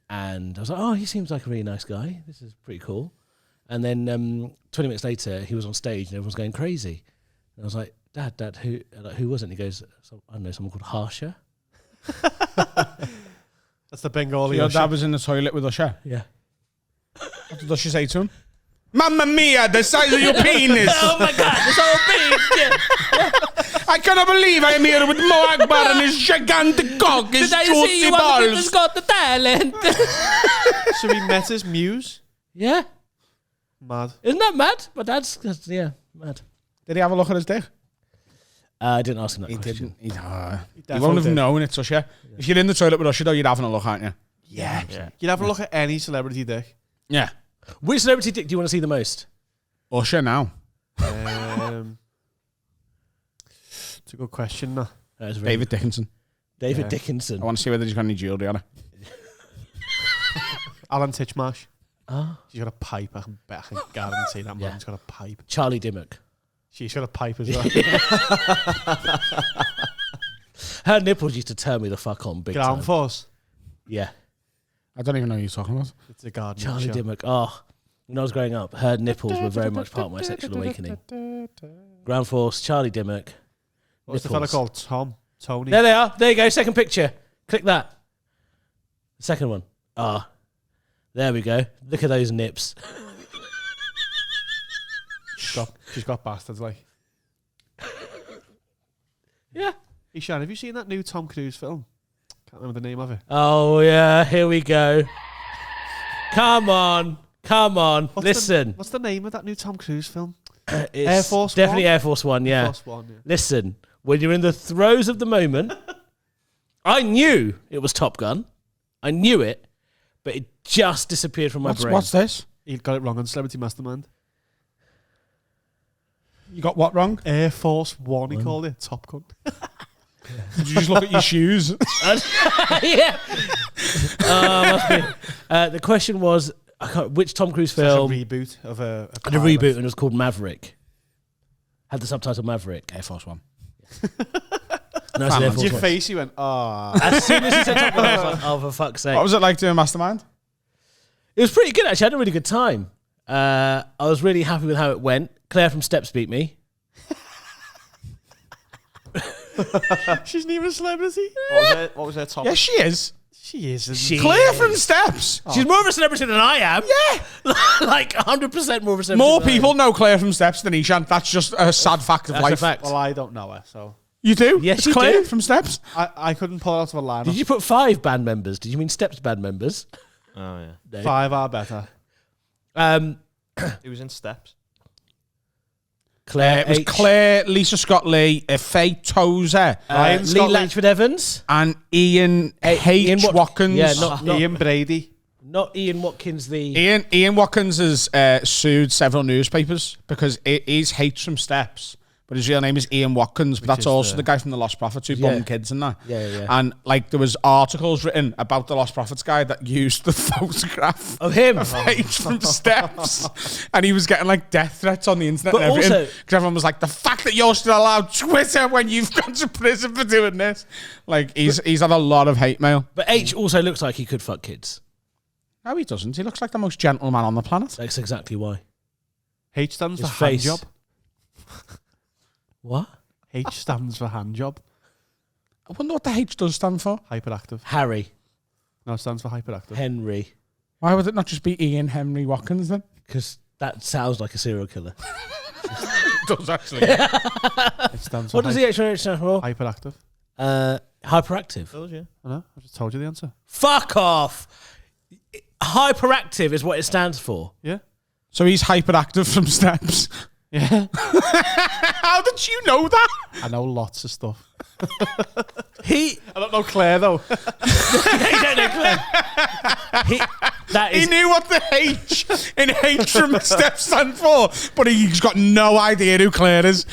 And I was like, oh, he seems like a really nice guy. This is pretty cool. And then 20 minutes later, he was on stage and everyone was going crazy. And I was like, Dad, who was it? And he goes, I don't know, someone called Harsha. That's the Bengali. Your Usher. dad was in the toilet with Usher. Yeah. What did Usher say to him? Mamma mia, the size of your penis. Oh my God, this whole thing. Yeah. I cannot believe I am here with Mo Akbar and his gigantic cock, his juicy balls. got the talent. So he met his muse. Yeah. Mad. Isn't that mad? My dad's, mad. Did he have a look at his dick? I didn't ask him that question. He Definitely won't have did. known it's Usher. If you're in the toilet with Usher, though, you'd have a look, aren't you? Yeah. You'd have a look at any celebrity dick. Yeah. Which celebrity dick do you want to see the most? Usher now. It's a good question. Nah. David Dickinson. David Yeah. Dickinson. I want to see whether he's got any jewellery on it. Alan Titchmarsh. Ah. She's got a pipe. I can guarantee that Yeah. man's got a pipe. Charlie Dimmock. She's got a pipe as well. Her nipples used to turn me the fuck on big Ground time. Force. Yeah. I don't even know who you're talking about. It's a garden. Charlie Dimmock. Oh, when I was growing up, her nipples were very much part of my sexual awakening. Ground Force, Charlie Dimmock. What's the fella nipples. called? Tom? Tony? There they are. There you go. Second picture. Click that. The second one. Ah. There we go. Look at those nips. She's got bastards like. Yeah. Eshaan, have you seen that new Tom Cruise film? Can't remember the name of it. Oh, yeah. Here we go. Come on. Listen. What's the name of that new Tom Cruise film? It's Air Force definitely One? Air Force One, yeah. First one, yeah. Listen, when you're in the throes of the moment, I knew it was Top Gun. I knew it, but it just disappeared from my brain. What's this? He got it wrong on Celebrity Mastermind. You got what wrong? Air Force One, he called it. Top Gun. Did you just look at your shoes? Yeah. Must be. The question was, which Tom Cruise film? A reboot of a And a reboot, and it was called Maverick. Had the subtitle Maverick. Air Force One. No, it's an Air Force Your One. face, you went, ah. As soon as he said Top Gun, I was like, oh, for fuck's sake. What was it like doing Mastermind? It was pretty good, actually. I had a really good time. I was really happy with how it went. Claire from Steps beat me. She's not even a celebrity. What was her top? Yes, she is. She is. Claire from Steps. She's more of a celebrity than I am. Yeah. Like 100% more of a celebrity. More than I am. people know Claire from Steps than Eshaan. That's just a sad fact of That's life. a fact. Well, I don't know her, so. You do? Yes, It's you Claire do. from Steps. I couldn't pull it out of a line. Did you put 5 band members? Did you mean Steps band members? Oh yeah. 5 are better. He was in Steps. Claire It was H. Claire, Lisa Scott Lee, Faye Tozer, Ryan Lee Scott Lee. Latchford Evans. and Ian Ian H. Watkins. Yeah, not Ian Brady. not Ian Watkins. The Ian Watkins has sued several newspapers because he's hates from Steps, but his real name is Ian Watkins. But that's is also the guy from the Lost Prophets who bummed kids and that. Yeah. And like there was articles written about the Lost Prophets guy that used the photograph of him. of H from Steps, and he was getting like death threats on the internet But and everything. also- Because everyone was like, the fact that you're still allowed Twitter when you've gone to prison for doing this. Like he's had a lot of hate mail. But H also looks like he could fuck kids. No, he doesn't. He looks like the most gentle man on the planet. That's exactly why. H stands His for hand face. job. What? H stands for hand job. I wonder what the H does stand for. Hyperactive. Harry. No, it stands for hyperactive. Henry. Why would it not just be Ian Henry Watkins then? Because that sounds like a serial killer. It does actually. It stands for What does the actual H stand for? hyperactive. Hyperactive. Those, yeah. I know. I just told you the answer. Fuck off. Hyperactive is what it stands for. Yeah. So he's hyperactive from Steps. Yeah. How did you know that? I know lots of stuff. He. I don't know Claire though. You don't know Claire. That He is. knew what the H in H from Steps stand for, but he's got no idea who Claire is.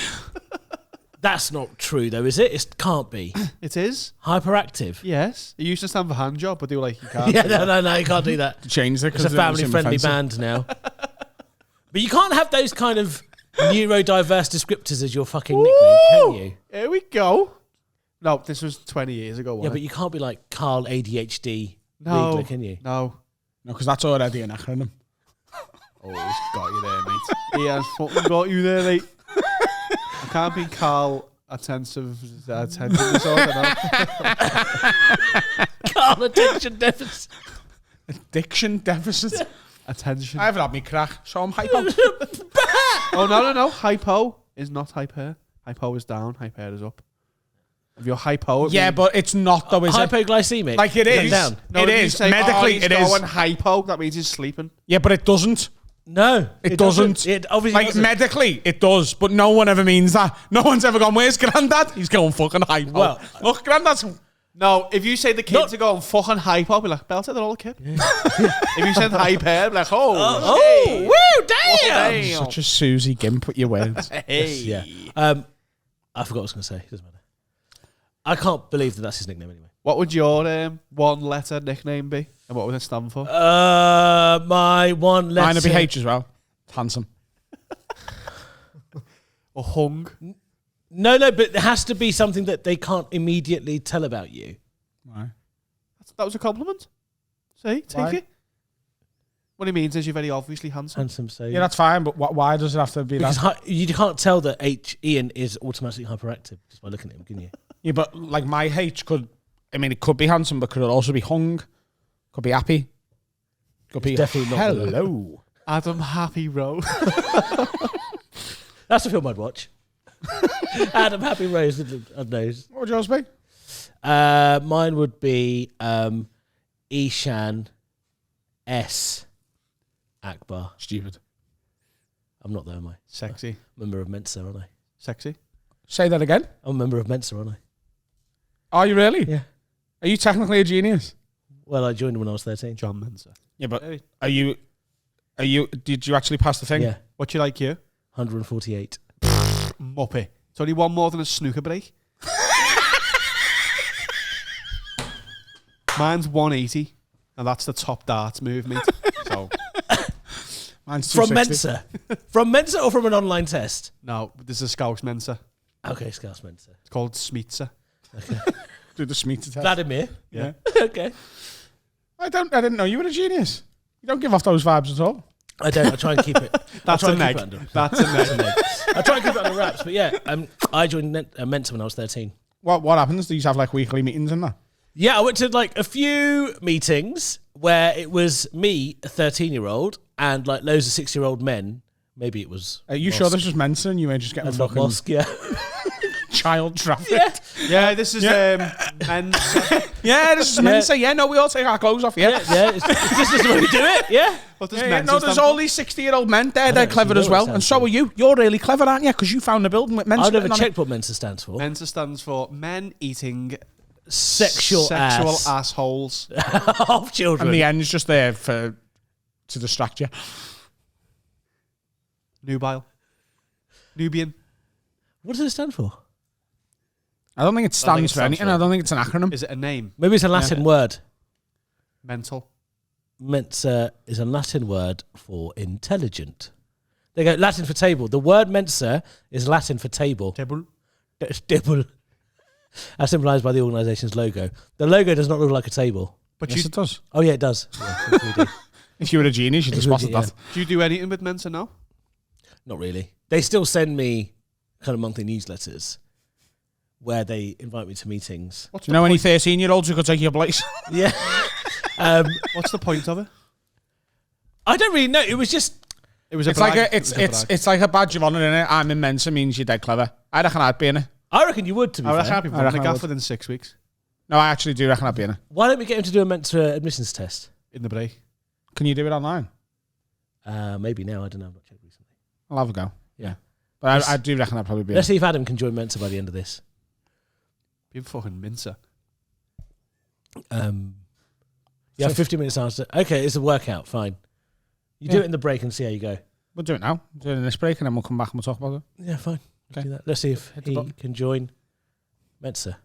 That's not true though, is it? It can't be. It is. Hyperactive. Yes. It used to stand for hand job, but they were like, you can't. Yeah, do that. no, you can't do that. Change it. It's a family-friendly band now. But you can't have those kind of neurodiverse descriptors as your fucking nickname, can you? Here we go. No, this was 20 years ago. Yeah, wasn't but it? you can't be like Carl ADHD No. Wiegler, can you? No. No, because that's already an acronym. Oh, he's got you there, mate. He has fucking got you there, mate. I can't be Carl attention disorder, no. Carl attention deficit. Addiction deficit. Attention. I haven't had me crack, so I'm hypo. Oh, no. Hypo is not hyper. Hypo is down, hyper is up. If you're hypo, Yeah, but it's not though, is it? Hypoglycemic. Like it is. Down. It if you is. say, Medically, he's it is. going hypo, that means he's sleeping. Yeah, but it doesn't. No, It doesn't. It obviously Like doesn't. medically, it does, but no one ever means that. No one's ever gone, where's Grandad? He's going fucking hypo. Well- Look, Grandad's... No, if you say the kids are going fucking hypo, I'll be like, belt it, they're all a kid. If you said hyper, I'll be like, Oh, woo, damn! Such a Susie Gimp with your words. hey. Yeah. I forgot what I was going to say. Doesn't matter. I can't believe that that's his nickname anyway. What would your one-letter nickname be? And what would it stand for? My one letter. Mine would be H as well. Handsome. Or hung? No, but it has to be something that they can't immediately tell about you. Right. That was a compliment. See, take Why? it. What he means is you're very obviously handsome. Handsome, so Yeah, that's fine, but why does it have to be because that? you can't tell that Ian is automatically hyperactive just by looking at him, can you? Yeah, but like my H could... I mean, it could be handsome, but could it also be hung? Could be happy. Could be definitely not the- hello. Adam Happy Rowe. That's a film I'd watch. Adam Happy Rose with the nose. What would yours be? Mine would be Eshaan S. Akbar. Stupid. I'm not there, am I? Sexy. Member of Mensa, aren't I? Sexy. Say that again. I'm a member of Mensa, aren't I? Are you really? Yeah. Are you technically a genius? Well, I joined when I was 13. John Mensa. Yeah, but Hey. are you... Did you actually pass the thing? Yeah. What you like, you? 148. muppet. It's only one more than a snooker break. Mine's 180, and that's the top darts move, mate. So Mine's From 260. Mensa. From Mensa or from an online test? no, there's a Scouse Mensa. Okay, Scouse Mensa. It's called Smeetsa. Do the Smeeta test. Vladimir. Yeah. Okay. I didn't know you were a genius. You don't give off those vibes at all. I don't. I try and keep it. That's I a try and neg. keep it under. That's a neg. I try and keep it under wraps. But yeah, I joined Mensa when I was 13. What happens? Do you have like weekly meetings and that? Yeah, I went to like a few meetings where it was me, a 13-year-old, and like loads of 6-year-old men. Maybe it was. Are you sure this was Mensa and you were just getting and not fucking mosque? Yeah. child trafficked? Yeah. Yeah, this is Mensa. Yeah, this is Mensa. Yeah, no, we all take our clothes off. Yeah. Yeah. It's just the way we do it. Yeah. What does Yeah, Mensa no, there's stand all for? these 60-year-old men there. They're don't clever actually as know what it well. stands And so for. are you. You're really clever, aren't you? Because you found a building with Mensa. I've never written on checked what Mensa stands for. Mensa stands for men eating Sexual ass. assholes. Of it. children. And the end's just there to distract you. Nubile. Nubian. What does it stand for? I don't think it stands for stands anything. for- I don't think it's an acronym. Is it a name? Maybe it's a Latin word. Mental. Mensa is a Latin word for intelligent. They go Latin for table. The word mensa is Latin for table. Table. Table. As symbolised by the organisation's logo. The logo does not look like a table. But Yes, you, it does. Oh yeah, it does. Yeah, it's 3D. If you were a genius, you'd have If you were a spotted genius, that. do you do anything with Mensa now? Not really. They still send me kind of monthly newsletters where they invite me to meetings. What's Do you know any 13-year-olds who could take your place? Yeah. What's the point of it? I don't really know. It was just It was a It's brag. like It was a brag. it's like a badge of honour, innit? I'm in Mensa means you're dead clever. I reckon I'd be in it. I reckon you would, to be I reckon fair. I'd be I running reckon a I gaff would. within 6 weeks No, I actually do reckon I'd be in it. Why don't we get him to do a Mensa admissions test? in the break. Can you do it online? Maybe now. I don't know. I've not checked recently. I'll have a go. Yeah. But I do reckon I'd probably be in Let's it. see if Adam can join Mensa by the end of this. Be fucking Mensa. Yeah, 50 minutes after. Okay, it's a workout. Fine. You do Yeah. it in the break and see how you go. We'll do it now. We'll do it in this break and then we'll come back and we'll talk about it. Yeah, fine. Let's Okay. do that. Let's see if Hit the he button. can join Mensa.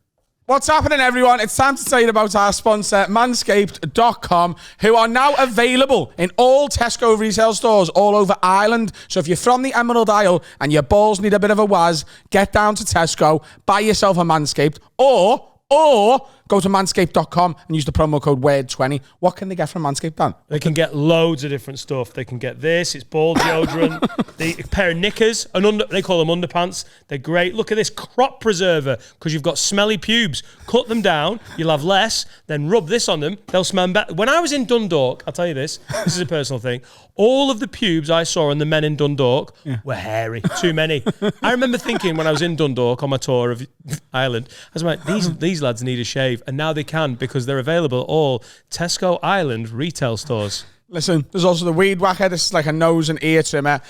What's happening, everyone? It's time to tell you about our sponsor, Manscaped.com, who are now available in all Tesco retail stores all over Ireland. So if you're from the Emerald Isle and your balls need a bit of a waz, get down to Tesco, buy yourself a Manscaped, or go to Manscaped.com and use the promo code WORD20. What can they get from Manscaped, Dan? They can get loads of different stuff. They can get this. It's ball deodorant. A pair of knickers. They call them underpants. They're great. Look at this crop preserver because you've got smelly pubes. Cut them down. You'll have less. Then rub this on them. They'll smell better. When I was in Dundalk, I'll tell you this. This is a personal thing. All of the pubes I saw on the men in Dundalk were hairy. Too many. I remember thinking when I was in Dundalk on my tour of Ireland, I was like, these lads need a shave. And now they can because they're available at all Tesco Ireland retail stores. Listen, there's also the Weed Whacker. This is like a nose and ear trimmer.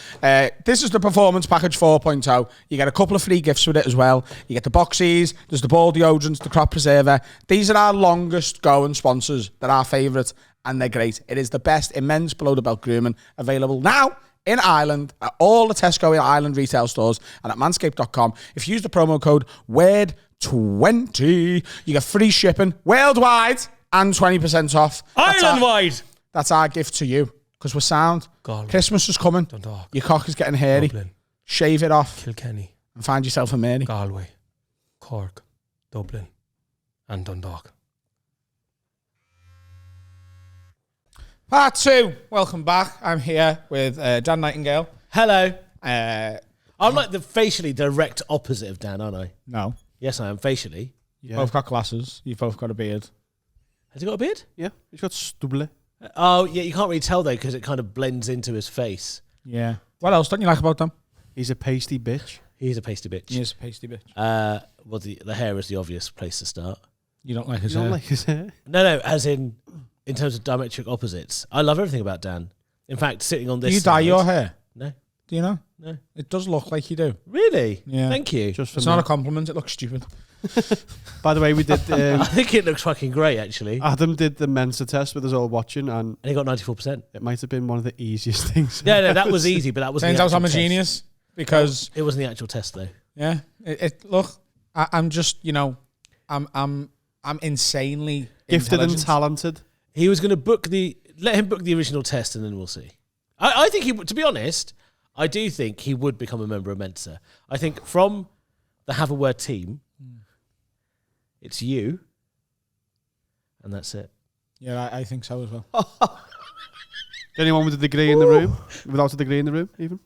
This is the Performance Package 4.0. You get a couple of free gifts with it as well. You get the boxies, there's the ball deodorants, the crop preserver. These are our longest going sponsors. They're our favourites and they're great. It is the best in men's below-the-belt grooming available now in Ireland at all the Tesco Ireland retail stores and at manscaped.com. If you use the promo code WORD20, you get free shipping worldwide and 20% off. That's our- Ireland-wide. That's our gift to you because we're sound. Galway. Christmas is coming. Dundalk. Your cock is getting hairy. Dublin. Shave it off Kilkenny. and find yourself a Mary. Galway. Cork. Dublin. And Dundalk. Part 2. Welcome back. I'm here with Dan Nightingale. Hello. I'm I'm like the facially direct opposite of Dan, aren't I? No. Yes, I am facially. You've both got glasses. You've both got a beard. Has he got a beard? Yeah, he's got stubble. Oh, yeah, you can't really tell though because it kind of blends into his face. Yeah. What else don't you like about them? He's a pasty bitch. He's a pasty bitch. He is a pasty bitch. Well, the hair is the obvious place to start. You don't like his You don't hair. like his hair? No, as in terms of diametric opposites. I love everything about Dan. In fact, sitting on this Do you dye side- your hair? No. Do you know? No. It does look like you do. Really? Yeah. Thank you. Just for It's me. not a compliment. It looks stupid. By the way, we did. I think it looks fucking great, actually. Adam did the Mensa test with us all watching, and And he got 94%. it might have been one of the easiest things. Yeah, no, that was easy, but that was Turns out I'm a genius. because It wasn't the actual test though. yeah, look, I'm just I'm insanely Gifted and intelligent. talented. He was going to let him book the original test, and then we'll see. I think he would. To be honest, I do think he would become a member of Mensa. I think from the Have a Word team, it's you, and that's it. Yeah, I think so as well. Anyone with a degree in the room? Without a degree in the room, even?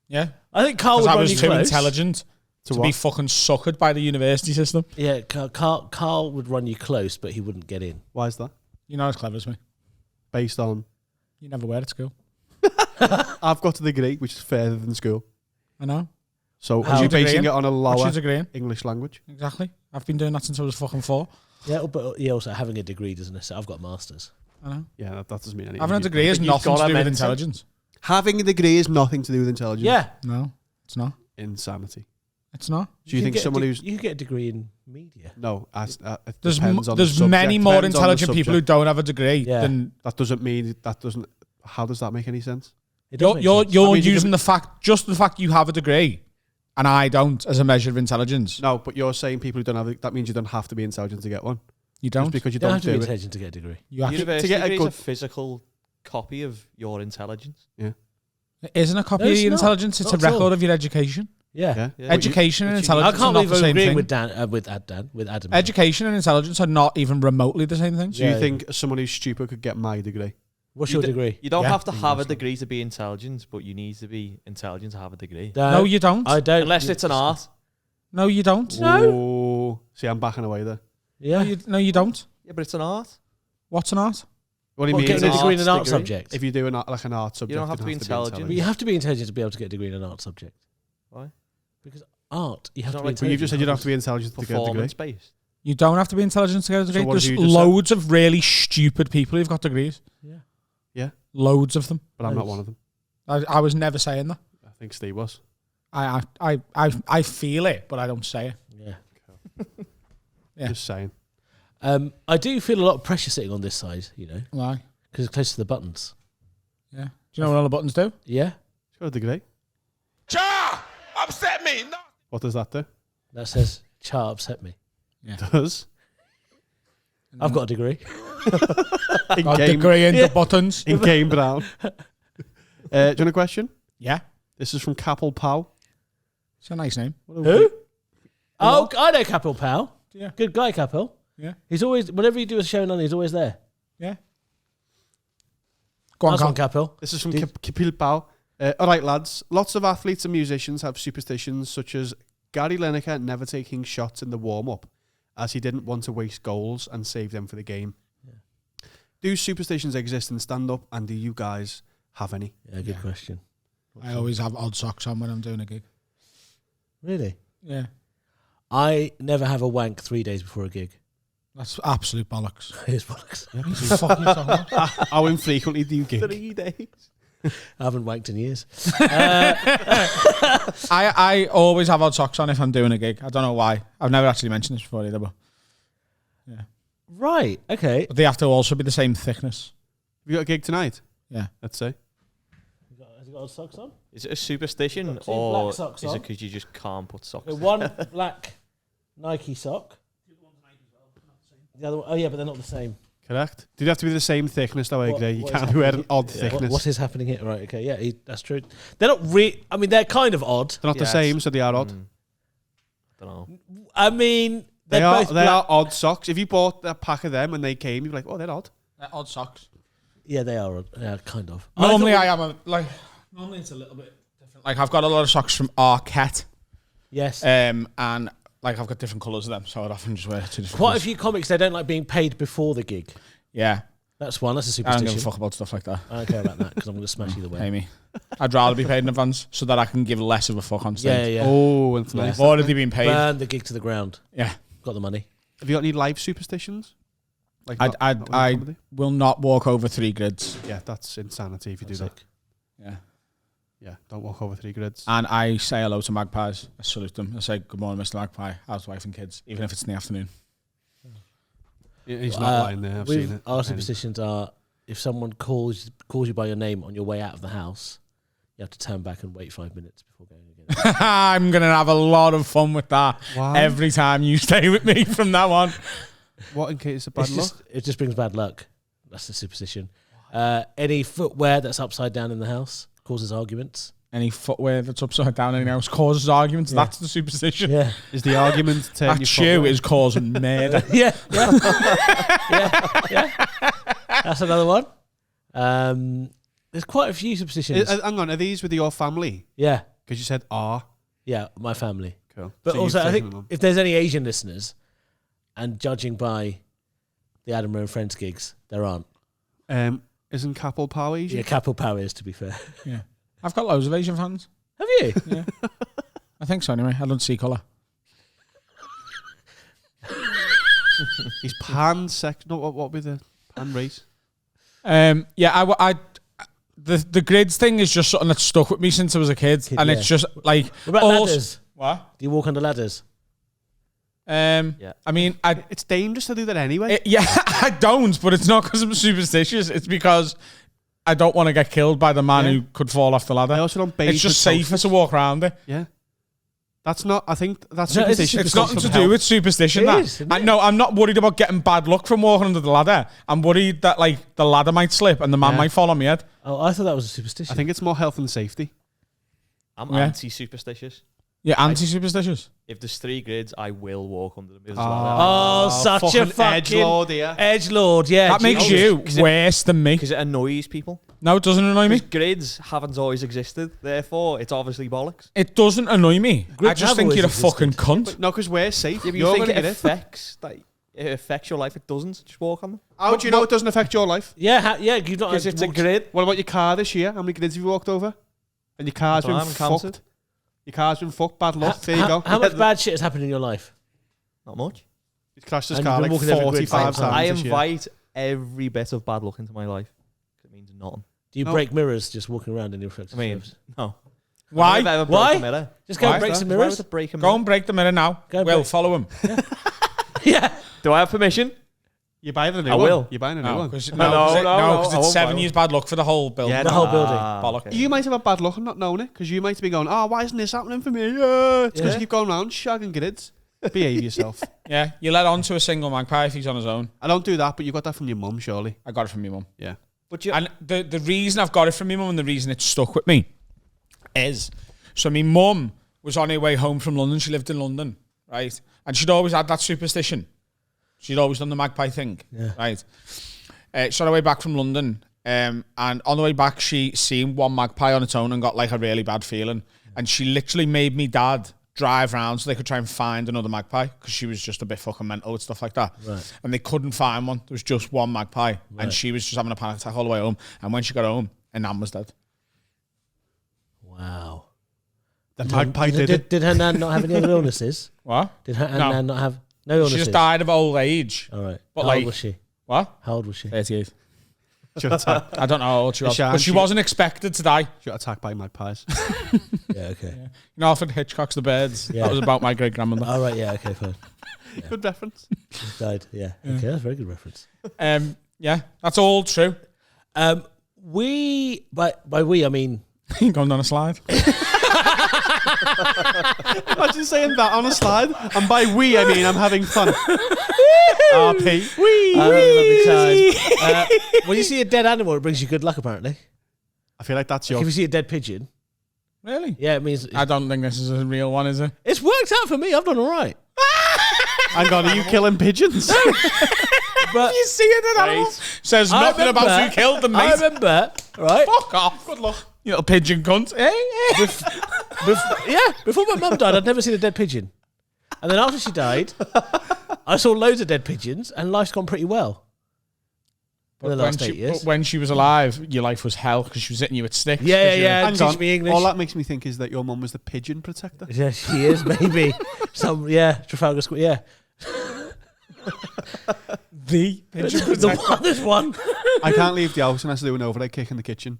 Yeah, I think Carl because would I run was you too close. intelligent to be what? fucking suckered by the university system. Yeah, Carl would run you close, but he wouldn't get in. Why is that? You're not as clever as me. Based on... You never were at school. I've got a degree, which is further than school. I know. So How's are you your degree basing in? it on a What's lower your degree in? English language? Exactly. I've been doing that since I was fucking 4. Yeah, but yeah, also having a degree doesn't necessarily. I've got a master's. I know. Yeah, that doesn't mean anything. Having a degree has you've nothing got to a do with mentor. intelligence. Having a degree is nothing to do with intelligence. Yeah. No, it's not. Insanity. It's not. Do you think someone who's... You could get a degree in media. No, it There's depends on the there's subject, many more depends on the intelligent people who subject. don't have a degree Yeah. than That doesn't mean... That doesn't... How does that make any sense? It does you're. make You're, sense. you're I mean, you using the fact you have a degree, and I don't as a measure of intelligence. No, but you're saying people who don't have it, that means you don't have to be intelligent to get one. You Just don't. because you You don't don't have to be do it. intelligent to get a degree. You have to, University get a degree is good- a physical copy of your intelligence. it isn't a copy No, of it's your not. intelligence. It's Not a at all. record of your education. Yeah. Yeah. Yeah. Education and but you- I intelligence are can't not believe the I'm same agreeing thing. with Adam. Education and intelligence are not even remotely the same thing. Do you Yeah. think someone who's stupid could get my degree? What's You your d- degree? You don't Yeah. have to have a Exactly. degree to be intelligent, but you need to be intelligent to have a degree. No, you don't. I don't. Unless it's an art. No, you don't. No. See, I'm backing away there. Yeah. No, you don't. Yeah, but it's an art. What's an art? What do you Well, mean? getting a an degree in an arts art degree. subject. If you do like an art subject, don't have to be intelligent. But you have to be intelligent to be able to get a degree in an art subject. Why? Because art, you have It's to not be like But you just said you don't have to be intelligent. intelligent to get a degree. Performance based. You don't have to be intelligent to get a degree. what There's did you just say? loads of really stupid people who've got degrees. Yeah. Yeah. Loads of them. But I'm not Nice. one of them. I was never saying that. I think Steve was. I feel it, but I don't say it. Yeah. Yeah. Just saying. I do feel a lot of pressure sitting on this side, Why? because it's close to the buttons. Yeah. Do you know what all the buttons do? Yeah. He's got a degree. Upset me. No. What does that do? That says, "Char upset me." Does. I've got a degree. In Got a game, degree in the buttons. in game Brown. Do you want a question? Yeah. This is from Capel Pow. It's a nice name. Who? Oh, I know Capel Pal. Yeah. Good guy, Capel. Yeah. He's always, whenever you do a show on, he's always there. Yeah. Go on, Nice Carl. one, Capel. This is from Steve? Capel Pow. All right, lads. Lots of athletes and musicians have superstitions, such as Gary Lineker never taking shots in the warm-up, as he didn't want to waste goals and save them for the game. Yeah. Do superstitions exist in stand-up, and do you guys have any? Yeah, good question. I always have odd socks on when I'm doing a gig. Really? Yeah. I never have a wank 3 days before a gig. That's absolute bollocks. Here's bollocks. Fuck you talking about? How infrequently do you gig? 3 days. I haven't wanked in years. I always have odd socks on if I'm doing a gig. I don't know why. I've never actually mentioned this before either, but Right, okay. they have to also be the same thickness. Have you got a gig tonight? Yeah. Let's say. Has he got odd socks on? Is it a superstition Got two or black socks is on. it because you just can't put socks? One black Nike sock. The other one, oh yeah, but they're not the same. Correct. Do they have to be the same thickness though? I What- agree. You what is can't wear an happening? odd What, thickness. what is happening here? Right, okay, yeah, that's true. They're not I mean, they're kind of odd. They're not the Yes. same, so they are odd. Don't know. I mean, They they're are. both They black. are odd socks. If you bought a pack of them and they came, you'd be like, "Oh, they're odd." They're odd socks. Yeah, they are odd. Yeah, kind of. Normally thought I am normally it's a little bit different. Like I've got a lot of socks from Arquette. Yes. And like I've got different colours of them, so I'd often just wear two different Quite a colours. few comics, they don't like being paid before the gig. Yeah. That's one. That's a I don't superstition. give a fuck about stuff like that. I don't care about that because I'm going to smash either way. Pay me. I'd rather be paid in advance so that I can give less of a fuck on Yeah, stage. yeah. Oh, it's nice. I've already been paid. Burn the gig to the ground. Yeah. Got the money. Have you got any life superstitions? Like not I in comedy? will not walk over 3 grids. Yeah, that's insanity if you do That's that. sick. Yeah. Yeah, don't walk over 3 grids. And I say hello to magpies. I salute them. I say, good morning, Mr. Magpie. How's wife and kids? Even if it's in the afternoon. He's not lying there. I've seen it. Our superstitions are if someone calls you by your name on your way out of the house, You have to turn back and wait 5 minutes before going again. I'm going to have a lot of fun with that every time you stay with me from now on. What in case of bad luck? It just brings bad luck. That's the superstition. Any footwear that's upside down in the house causes arguments. Any footwear that's upside down in the house causes arguments. Yeah. That's the superstition. Yeah. Is the argument to turn that your shoe is causing murder. Yeah. That's another one. There's quite a few superstitions. Hang on, are these with your family? Yeah. Because you said Yeah, my family. Cool. But So also, you've I taken think them. if there's any Asian listeners, and judging by the Adam and Friends gigs, there aren't. Isn't Capel Power Asian? Yeah, Capel Power is, to be fair. Yeah. I've got loads of Asian fans. Have you? Yeah. I think so anyway. I don't see colour. He's pan sex. No, what would be the pan race? Yeah, the grids thing is just something that's stuck with me since I was a kid. And it's just like... What about ladders? What? Do you walk under ladders? I mean... It's dangerous to do that anyway. I don't, but it's not because I'm superstitious. It's because I don't want to get killed by the man who could fall off the ladder. I also don't bathe. It's just safer to walk around it. Yeah. That's not... I think that's No, it's superstition. It's nothing to do with superstition. No, I'm not worried about getting bad luck from walking under the ladder. I'm worried that like the ladder might slip and the man might fall on my head. Oh, I thought that was a superstition. I think it's more health and safety. I'm anti-superstitious. Yeah, anti-superstitious. If there's 3 grids, I will walk under them. Such a fucking edgelord, yeah. Edgelord, yeah. That makes you worse than me. Because it annoys people. No, it doesn't annoy me. Because grids haven't always existed. Therefore, it's obviously bollocks. It doesn't annoy me. I just have think you're a always fucking cunt. But no, because we're safe. Yeah, but You're you think gonna it get affects, like, it affects your life. It doesn't. Just walk on them. How do you know it doesn't affect your life? Yeah, you've not... Because it's a grid. What about your car this year? How many grids have you walked over? And your car's I been haven't counted. fucked. Your car's been fucked. Bad luck. There you go. How much bad shit has happened in your life? Not much. He's crashed his And car you've been like walking every grid 45 5 times. I this year. invite every bit of bad luck into my life. It means nothing. Do you break mirrors just walking around in your reflective I mean, surface? no. Why? I've never broke Why? a mirror. Just go Why and break is some that? Why mirrors. would I break a Go mirror? and break the mirror now. Go and Will, break- follow him. Yeah. Do I have permission? You're buying a new I one. will. You're buying a new No, one. because No, it's I won't 7 buy years bad luck for the whole building. The whole building. Bollock. okay. You might have a bad luck and not knowing it, because you might be going, oh, why isn't this happening for me? It's because you keep going around shagging grids. Behave yourself. Yeah, you let on to a single magpie if he's on his own. I don't do that, but you got that from your mum, surely. I got it from my mum. Yeah. But you, And the reason I've got it from my mum and the reason it's stuck with me is, so my mum was on her way home from London. She lived in London, right? And she'd always had that superstition. She'd always done the magpie thing, right? So on her way back from London, and on the way back, she seen one magpie on its own and got like a really bad feeling. And she literally made me dad drive around so they could try and find another magpie because she was just a bit fucking mental and stuff like that. Right. And they couldn't find one. There was just one magpie. And she was just having a panic attack all the way home. And when she got home, her nan was dead. Wow. The magpie did it. Did her nan not have any other illnesses? What? Did her No. nan not have no illnesses? She just died of old age. All right. But How like- old was she? What? How old was she? 38. She got attacked, I don't know how old she was. Eshaan, But she wasn't expected to die. she got attacked by magpies. Yeah, okay. You know, Alfred Hitchcock's The Birds. Yeah. That was about my great-grandmother. All right, yeah, okay, fine. Good reference. She died, yeah. Okay, that's a very good reference. Yeah, that's all true. We, by we, I mean... Going down a slide. Imagine saying that on a slide. And by we, I mean I'm having fun. RP. lovely time. When you see a dead animal, it brings you good luck, apparently. I feel like that's Like your... if you see a dead pigeon, Really? yeah, it means... I don't think this is a real one, is it? It's worked out for me. I've done all right. Hang on, are you killing pigeons? But You see it, that animal? Says I nothing about remember- who killed them, I mate. remember, right? Fuck off. Good luck. You little pigeon cunt. Before my mum died, I'd never seen a dead pigeon. And then after she died, I saw loads of dead pigeons, and life's gone pretty well. For the last 8 years. But when she was alive, your life was hell because she was hitting you with sticks. Yeah, 'cause yeah. Hang Teach on. me English. All that makes me think is that your mum was the pigeon protector. Yeah, she is, maybe. Trafalgar Square, yeah. The pigeon There's one. I can't leave the house unless I do an overhead kick in the kitchen.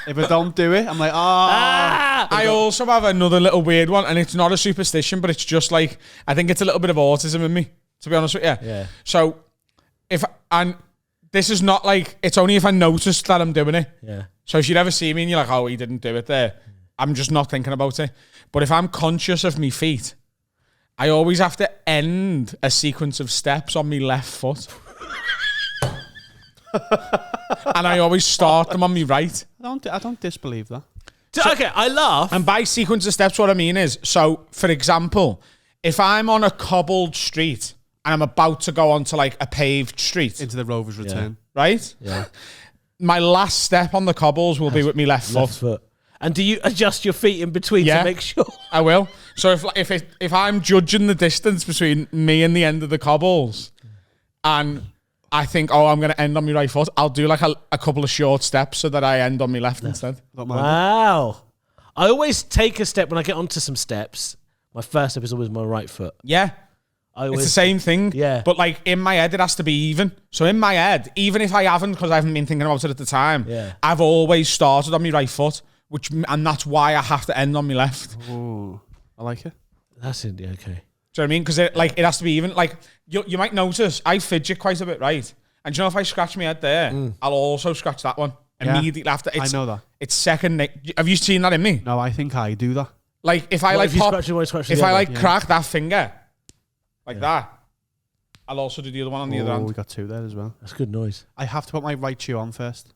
If I don't do it, I'm like, I also have another little weird one, and it's not a superstition, but it's just like, I think it's a little bit of autism in me, to be honest with you. Yeah. So, this is not like, it's only if I notice that I'm doing it. Yeah. So if you'd ever see me and you're like, oh, he didn't do it there, I'm just not thinking about it. But if I'm conscious of my feet, I always have to end a sequence of steps on my left foot. And I always start them on my right. I don't disbelieve that. Okay, I laugh. And by sequence of steps, what I mean is, so for example, if I'm on a cobbled street and I'm about to go onto like a paved street, Into the Rovers' return. right? Yeah. My last step on the cobbles will be with my left foot. Left foot. And do you adjust your feet in between Yeah. to make sure? I will. So if I'm judging the distance between me and the end of the cobbles, and I think, oh, I'm going to end on my right foot, I'll do like a couple of short steps so that I end on my left instead. Don't mind. Wow. I always take a step when I get onto some steps. My first step is always my right foot. Yeah. I always, It's the same thing. Yeah. But like in my head, it has to be even. So in my head, even if I haven't, because I haven't been thinking about it at the time, I've always started on my right foot, and that's why I have to end on my left. Ooh, I like it. That's it. Yeah, okay. Do you know what I mean? Because it has to be even. Like you might notice, I fidget quite a bit, right? And do you know, if I scratch my head there, I'll also scratch that one immediately after. I know that. It's second. Have you seen that in me? No, I think I do that. Like if I What like if you pop, scratch your one, scratch if the I other? like crack that finger, like that, I'll also do the other one on the other Oh, hand. we got two there as well. That's good noise. I have to put my right shoe on first.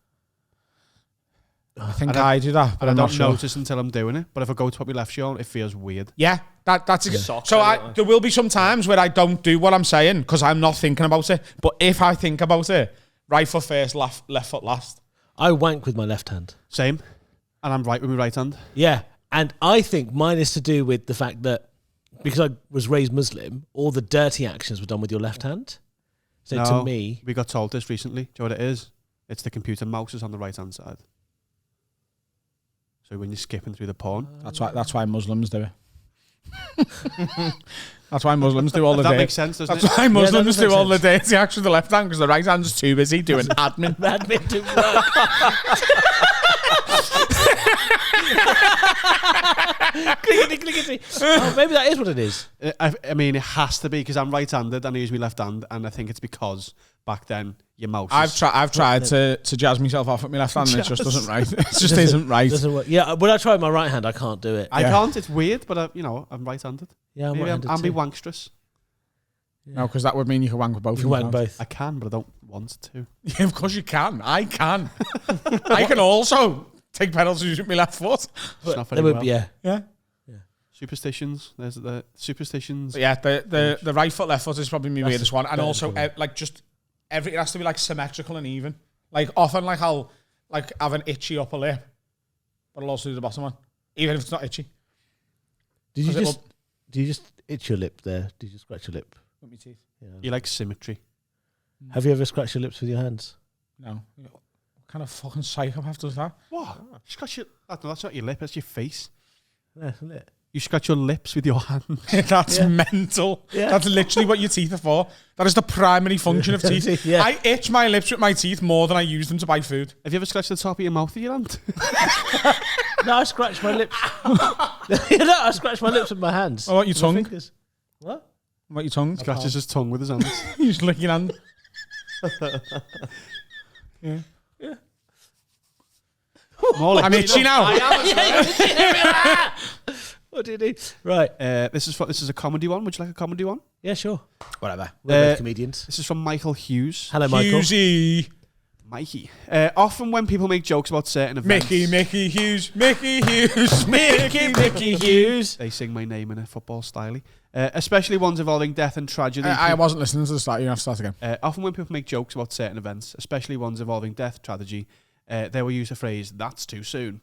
I think I do that, but I I'm don't not sure. notice until I'm doing it. But if I go to put my left shoe on, it feels weird. Yeah, that's it. Socks, So I don't like. there will be some times where I don't do what I'm saying because I'm not thinking about it. But if I think about it, right foot first, left foot last. I wank with my left hand. Same. And I'm right with my right hand. Yeah. And I think mine is to do with the fact that because I was raised Muslim, all the dirty actions were done with your left hand. So No, to me, we got told this recently. Do you know what it is? It's the computer mouse is on the right hand side. So when you're skipping through the porn, That's why Muslims do it. That's why Muslims do all the that day. makes sense, doesn't That's it? why Muslims does do make all the sense. dirty action with the left hand because the right hand's too busy doing admin. badminton work. Clickety, clickety. Oh, maybe that is what it is. I mean, it has to be because I'm right-handed and I use my left hand, and I think it's because back then your mouse. I've tried to jazz myself off with my left hand and it just doesn't right. It just isn't right. Doesn't work. Yeah, when I try with my right hand, I can't do it. I can't. It's weird, but I'm right-handed. Yeah, I'm Maybe right-handed I'm be too. wankstrous. No, because that would mean you can wank with both. You can wank both. I can, but I don't want to. Yeah, of course you can. I can. I can also take penalties with my left foot. It's not very There would well. be, yeah. Yeah. Superstitions. There's the superstitions. But yeah, the right foot, left foot is probably my weirdest one. And better also, one. like, just it has to be like symmetrical and even. Like, often, like, I'll like have an itchy upper lip, but I'll also do the bottom one, even if it's not itchy. Did you 'Cause it just do you just itch your lip there? Did you just scratch your lip? With my teeth. You like symmetry. Have you ever scratched your lips with your hands? No. What kind of fucking psychopath does that? What? Scratch your. That's not your lip. That's your face. Yeah, isn't it? You scratch your lips with your hand. That's mental. Yeah. That's literally what your teeth are for. That is the primary function of teeth. Yeah. I itch my lips with my teeth more than I use them to buy food. Have you ever scratched the top of your mouth with your hand? No, I scratch my lips. I scratch my lips with my hands. What about your My tongue? fingers. What? What about your tongue? Scratches his tongue with his hands. You just lick your hand. More like I'm itchy now. What do you need? Right. This is a comedy one. Would you like a comedy one? Yeah, sure. Whatever. We're both comedians. This is from Michael Hughes. Hello, Michael. Hughesy. Mikey. Often when people make jokes about certain events, Mickey Hughes. Mickey Hughes. Mickey Hughes. they sing my name in a football style. Especially ones involving death and tragedy. I wasn't listening to the start. You have to start again. Often when people make jokes about certain events, especially ones involving death, tragedy, they will use the phrase, "that's too soon."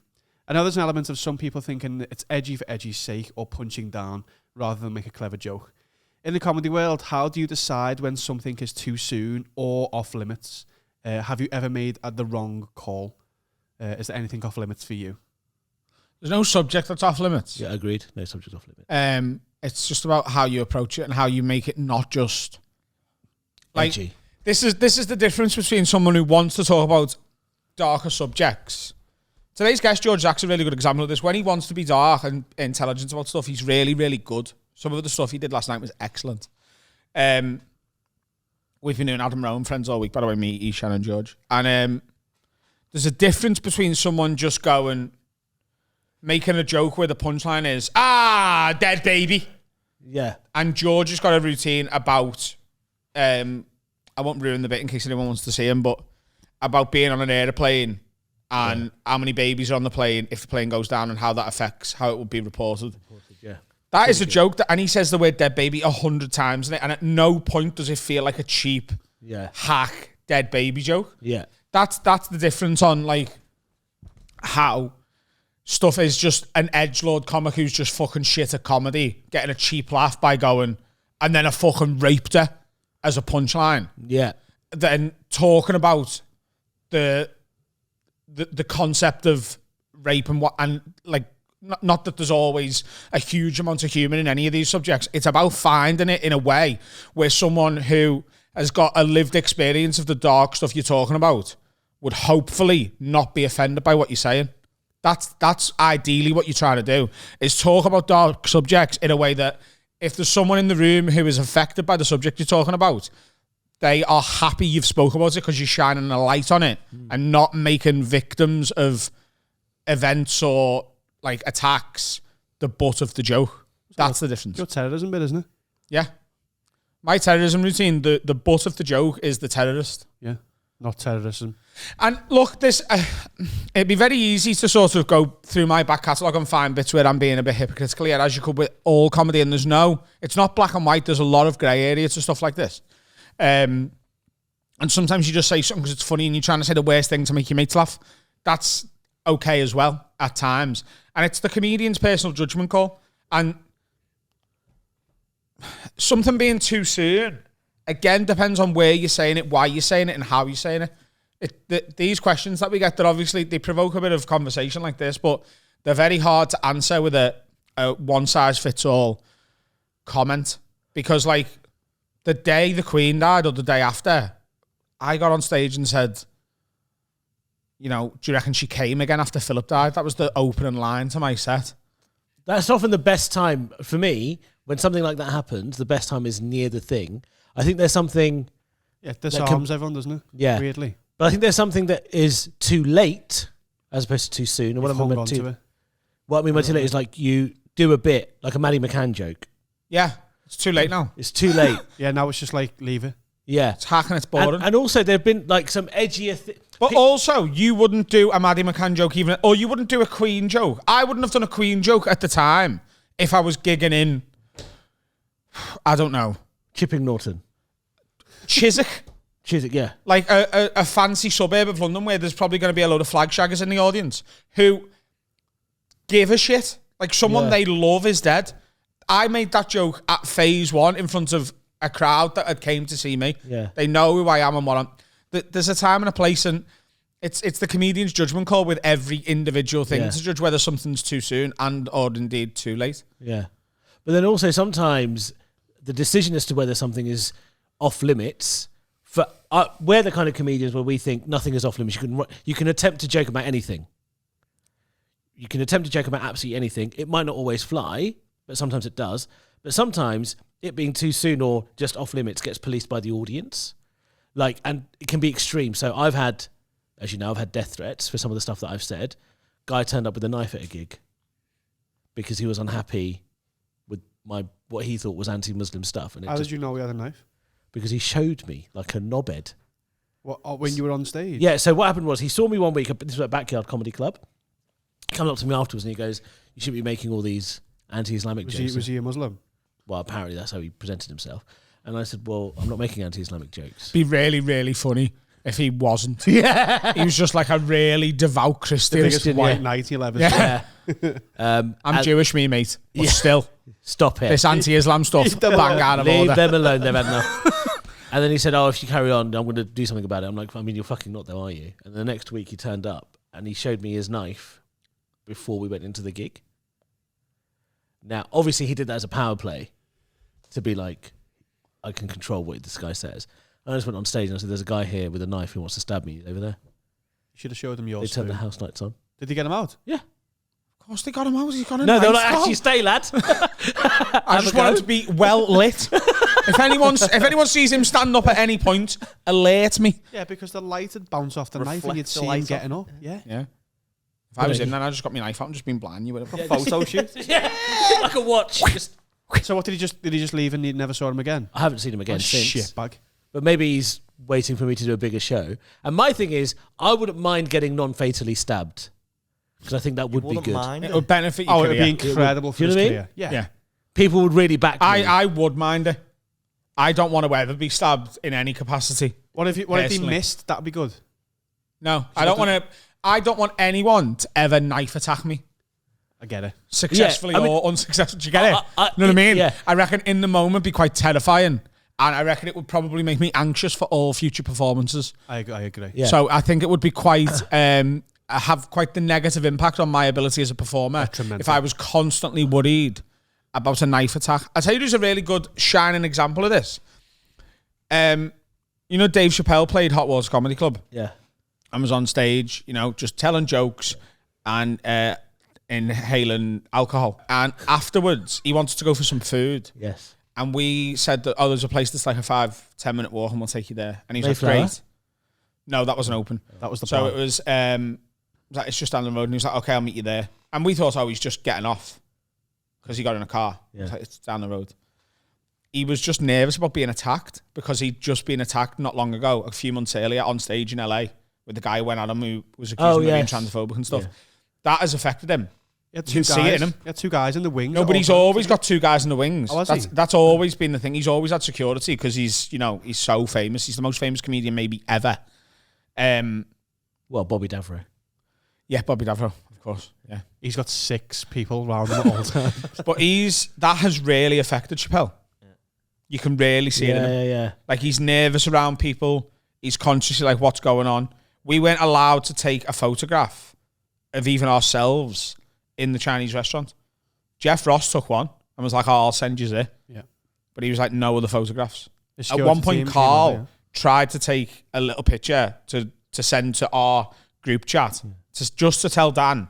I know there's an element of some people thinking it's edgy for edgy's sake or punching down rather than make a clever joke. In the comedy world, how do you decide when something is too soon or off limits? Have you ever made the wrong call? Is there anything off limits for you? There's no subject that's off limits. Yeah, agreed. No subject off limit. It's just about how you approach it and how you make it not just like Edgy. this is the difference between someone who wants to talk about darker subjects. Today's guest, George Zach's a really good example of this. When he wants to be dark and intelligent about stuff, he's really, really good. Some of the stuff he did last night was excellent. And we've been doing Adam Rowe and Friends all week, by the way, me, Eshaan and George. And there's a difference between someone just making a joke where the punchline is, dead baby. Yeah. And George has got a routine about, I won't ruin the bit in case anyone wants to see him, but about being on an airplane and how many babies are on the plane if the plane goes down and how that affects how it would be reported. Yeah. That is a joke, and he says the word dead baby 100 times in it, and at no point does it feel like a cheap hack dead baby joke. Yeah. That's the difference on like how stuff is just an edgelord comic who's just fucking shit at comedy, getting a cheap laugh by going, and then I fucking raped her as a punchline. Yeah. Then talking about the concept of rape and what, and like, not that there's always a huge amount of humour in any of these subjects. It's about finding it in a way where someone who has got a lived experience of the dark stuff you're talking about would hopefully not be offended by what you're saying. That's ideally what you're trying to do, is talk about dark subjects in a way that if there's someone in the room who is affected by the subject you're talking about, they are happy you've spoken about it because you're shining a light on it and not making victims of events or like attacks the butt of the joke. That's the difference. Your terrorism bit, isn't it? Yeah. My terrorism routine, the butt of the joke is the terrorist. Yeah. Not terrorism. And look, it'd be very easy to sort of go through my back catalogue and find bits where I'm being a bit hypocritical, as you could with all comedy, and it's not black and white. There's a lot of grey area to stuff like this. And sometimes you just say something because it's funny and you're trying to say the worst thing to make your mates laugh. That's okay as well at times. And it's the comedian's personal judgment call. And something being too soon, again, depends on where you're saying it, why you're saying it, and how you're saying it. These questions that we get, that obviously they provoke a bit of conversation like this, but they're very hard to answer with a one-size-fits-all comment. Because, like, the day the Queen died or the day after, I got on stage and said, you know, do you reckon she came again after Philip died? That was the opening line to my set. That's often the best time for me when something like that happens. The best time is near the thing. I think there's something. Yeah, it disarms everyone, doesn't it? Yeah. Weirdly. But I think there's something that is too late as opposed to too soon. And what I mean by too late is like you do a bit, like a Maddie McCann joke. Yeah, it's too late now. It's too late. Yeah, now it's just like, leave it. Yeah. It's hacking, it's boring. And also there have been like some edgier But also, you wouldn't do a Maddie McCann joke even, or you wouldn't do a Queen joke. I wouldn't have done a Queen joke at the time if I was gigging in, I don't know, Chipping Norton. Chiswick. Chiswick, yeah. Like a fancy suburb of London where there's probably going to be a load of flag shaggers in the audience who give a shit. Like someone they love is dead. I made that joke at phase 1 in front of a crowd that had came to see me. Yeah. They know who I am and what I'm. There's a time and a place, and it's the comedian's judgment call with every individual thing to judge whether something's too soon and or indeed too late. Yeah. But then also sometimes the decision as to whether something is off limits, for we're the kind of comedians where we think nothing is off limits. You can attempt to joke about anything. You can attempt to joke about absolutely anything. It might not always fly, but sometimes it does. But sometimes it being too soon or just off limits gets policed by the audience. Like, and it can be extreme. So I've had, as you know, I've had death threats for some of the stuff that I've said. Guy turned up with a knife at a gig because he was unhappy with what he thought was anti-Muslim stuff. And how did you know he had a knife? Because he showed me like a knobhead. What, when you were on stage? Yeah, so what happened was he saw me one week, this was at Backyard Comedy Club. He comes up to me afterwards and he goes, you shouldn't be making all these anti-Islamic jokes. Was he a Muslim? Well, apparently that's how he presented himself. And I said, well, I'm not making anti-Islamic jokes. Be really, really funny if he wasn't. Yeah. He was just like a really devout Christian. The biggest white knight you'll ever see. I'm Jewish, me, mate. But still. Stop it. This anti-Islam stuff, bang out of order. Leave them alone, they've had enough. And then he said, oh, if you carry on, I'm going to do something about it. I'm like, I mean, you're fucking not though, are you? And the next week he turned up and he showed me his knife before we went into the gig. Now, obviously he did that as a power play to be like, I can control what this guy says. And I just went on stage and I said, there's a guy here with a knife who wants to stab me over there. You should have showed them yours. They turned the house lights on. Did they get him out? Yeah. Of course they got him out. He's got a No, knife. they're like, actually stay, lad. I just want him to be well lit. If anyone sees him stand up at any point, alert me. Yeah, because the light would bounce off the knife and Reflect you'd the see him light getting up. Yeah. Yeah. If I was in there, I just got my knife out and just been blind you with a Photo shoot. Yeah, like a watch. Just, So what did he just leave and you never saw him again? I haven't seen him again since. Shitbag. But maybe he's waiting for me to do a bigger show. And my thing is, I wouldn't mind getting non-fatally stabbed. Because I think that would be Wouldn't good. mind It it. would benefit your Oh, career. it'd be incredible for Do you his know what I mean? career. Yeah. Yeah. People would really back me. I would mind it. I don't want to ever be stabbed in any capacity. What if he Personally. missed? That'd be good. No, I don't want to. I don't want anyone to ever knife attack me, I get it. successfully Yeah, I mean- or unsuccessfully. Do you get it? I- You know what I mean? yeah. I reckon in the moment be quite terrifying, and I reckon it would probably make me anxious for all future performances. I agree. Yeah. So I think it would be quite have quite the negative impact on my ability as a performer Detrimental. if I was constantly worried about a knife attack. I'll tell you who's a really good shining example of this. You know, Dave Chappelle played Hot Water Comedy Club Yeah. and was on stage, you know, just telling jokes and inhaling alcohol. And afterwards, he wanted to go for some food. Yes. And we said that, there's a place that's like a 5-10 minute walk and we'll take you there. And he was Mayflower? like, great. No, that wasn't open. That was the So plan. it was like, it's just down the road. And he was like, okay, I'll meet you there. And we thought, he's just getting off because he got in a car. Yeah. It's like, it's down the road. He was just nervous about being attacked because he'd just been attacked not long ago, a few months earlier, on stage in LA with the guy who went at him who was accused of being transphobic and stuff. Yeah. That has affected him. He had You can see it in him. He had two guys in the wings. No, but he's always got two guys in the wings. Oh, has he? That's always been the thing. He's always had security because he's so famous. He's the most famous comedian maybe ever. Well, Bobby Davro. Yeah, Bobby Davro, of course. Yeah. He's got 6 people around him at all times. But that has really affected Chappelle. You can really see it in him. Yeah. Like, he's nervous around people. He's consciously like, what's going on? We weren't allowed to take a photograph of even ourselves in the Chinese restaurant. Jeff Ross took one and was like, I'll send you there. Yeah. But he was like, no other photographs. The At security one team point, came Carl over, tried to take a little picture to send to our group chat, just to tell Dan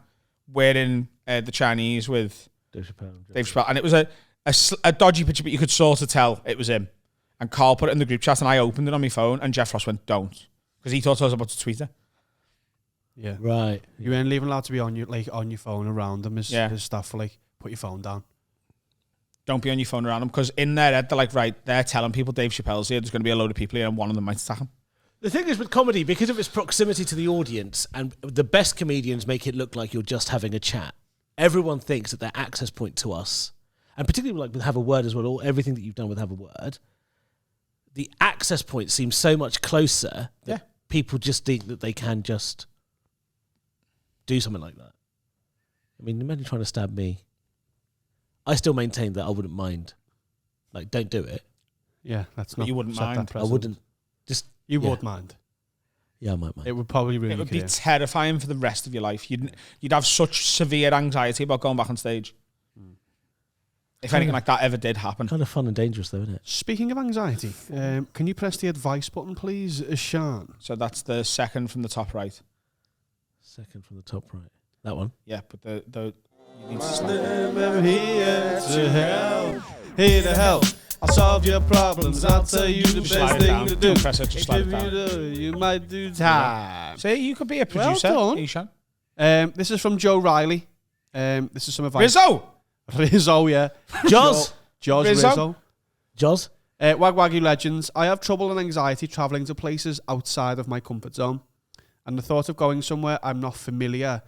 we're in the Chinese with Dave Dave Chappelle. And it was a dodgy picture, but you could sort of tell it was him. And Carl put it in the group chat, and I opened it on my phone, and Jeff Ross went, don't. Because he thought I was about to tweet it. Yeah. Right. You weren't even allowed to be on your phone around them as Yeah. stuff for like, put your phone down. Don't be on your phone around him, because in their head, they're like, right, they're telling people Dave Chappelle's here, there's going to be a load of people here, and one of them might attack him. The thing is with comedy, because of its proximity to the audience, and the best comedians make it look like you're just having a chat, everyone thinks that their access point to us, and particularly like with Have a Word as well, or everything that you've done with Have a Word, the access point seems so much closer that people just think that they can just do something like that. I mean, imagine trying to stab me. I still maintain that I wouldn't mind. Like, don't do it. Yeah, that's But not. you wouldn't set that mind. I precedent. wouldn't. Just You yeah. would mind. Yeah, I might mind. It would probably ruin It your would be career. terrifying for the rest of your life. You'd have such severe anxiety about going back on stage. If anything like that ever did happen. Kind of fun and dangerous, though, isn't it? Speaking of anxiety, can you press the advice button, please, Eshaan? So that's the second from the top right. Second from the top right. That one. Yeah, but the you need to stop. I'm here to help. Here to help. I'll solve your problems. I'll tell you the Slide best it thing down. to do. Don't press it, just slide it down. You might do time. See, you could be a producer, Well done. Eshaan. This is from Joe Riley. This is some advice. Rizzo! Yeah. Jaws. Jaws Rizzo. Rizzo. Jaws. Wagwaggy Legends. I have trouble and anxiety travelling to places outside of my comfort zone. And the thought of going somewhere I'm not familiar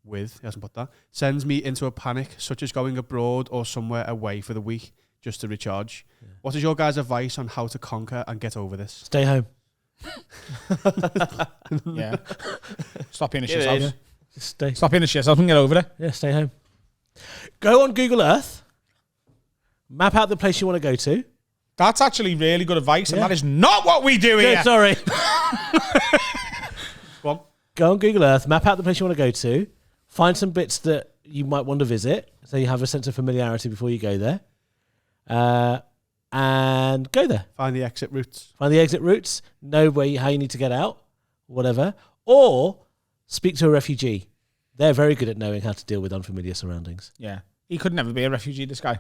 with, he hasn't put that, sends me into a panic, such as going abroad or somewhere away for the week just to recharge. Yeah. What is your guys' advice on how to conquer and get over this? Stay home. Yeah. Stop being a It shit is. house. Just stay. Stop being a shit house and get over it. Yeah, stay home. Go on Google Earth. Map out the place you want to go to. That's actually really good advice, and Yeah. that is not what we do here. Good, sorry. Go on. Go on Google Earth. Map out the place you want to go to. Find some bits that you might want to visit, so you have a sense of familiarity before you go there. And go there. Find the exit routes. Find the exit routes. Know how you need to get out. Whatever. Or speak to a refugee. They're very good at knowing how to deal with unfamiliar surroundings. Yeah. He could never be a refugee, this guy.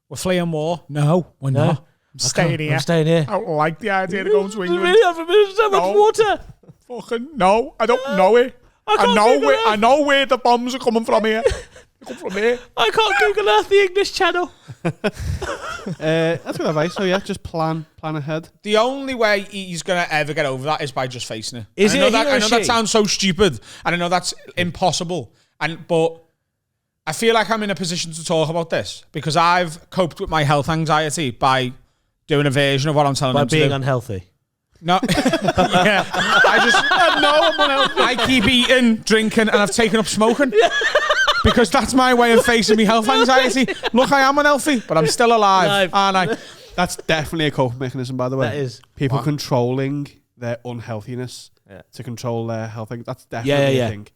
We're fleeing war. No, we're No. not. staying here. I'm staying here. I don't like the idea of going to England. Really, so much water. Fucking no, I don't know it. I know where the bombs are coming from here. They come from here. I can't Google Earth the English Channel. That's good advice. So yeah, just plan ahead. The only way he's gonna ever get over that is by just facing it. Is I know it that, he or I know that she? sounds so stupid, and I know that's impossible. But I feel like I'm in a position to talk about this because I've coped with my health anxiety by doing a version of what I'm telling By them to being do. unhealthy. No, yeah. I keep eating, drinking, and I've taken up smoking because that's my way of facing my health anxiety. Look, I am unhealthy, but I'm still alive, aren't I? That's definitely a coping mechanism, by the way. That is. People controlling their unhealthiness to control their health. That's definitely a thing.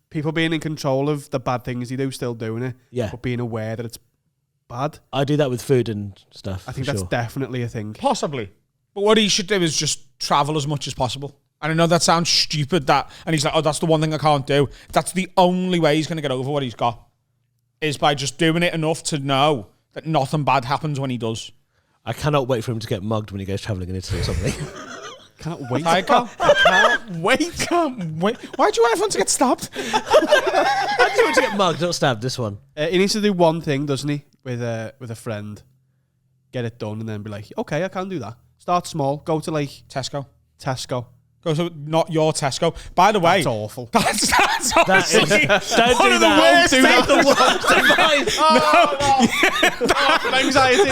People being in control of the bad things you do, still doing it, but being aware that it's bad. I do that with food and stuff. I think that's definitely a thing. Possibly. But what he should do is just travel as much as possible. And I know that sounds stupid, and he's like, oh, that's the one thing I can't do. That's the only way he's going to get over what he's got, is by just doing it enough to know that nothing bad happens when he does. I cannot wait for him to get mugged when he goes travelling in Italy or something. Can't wait. I can't wait. Why do you want everyone to get stabbed? How do you want to get mugged, not stabbed, this one? He needs to do one thing, doesn't he, with a friend. Get it done and then be like, okay, I can do that. Start small. Go to like Tesco. Go to not your Tesco. By the way, that's awful. That's honestly don't one do of that. the worst things. Anxiety.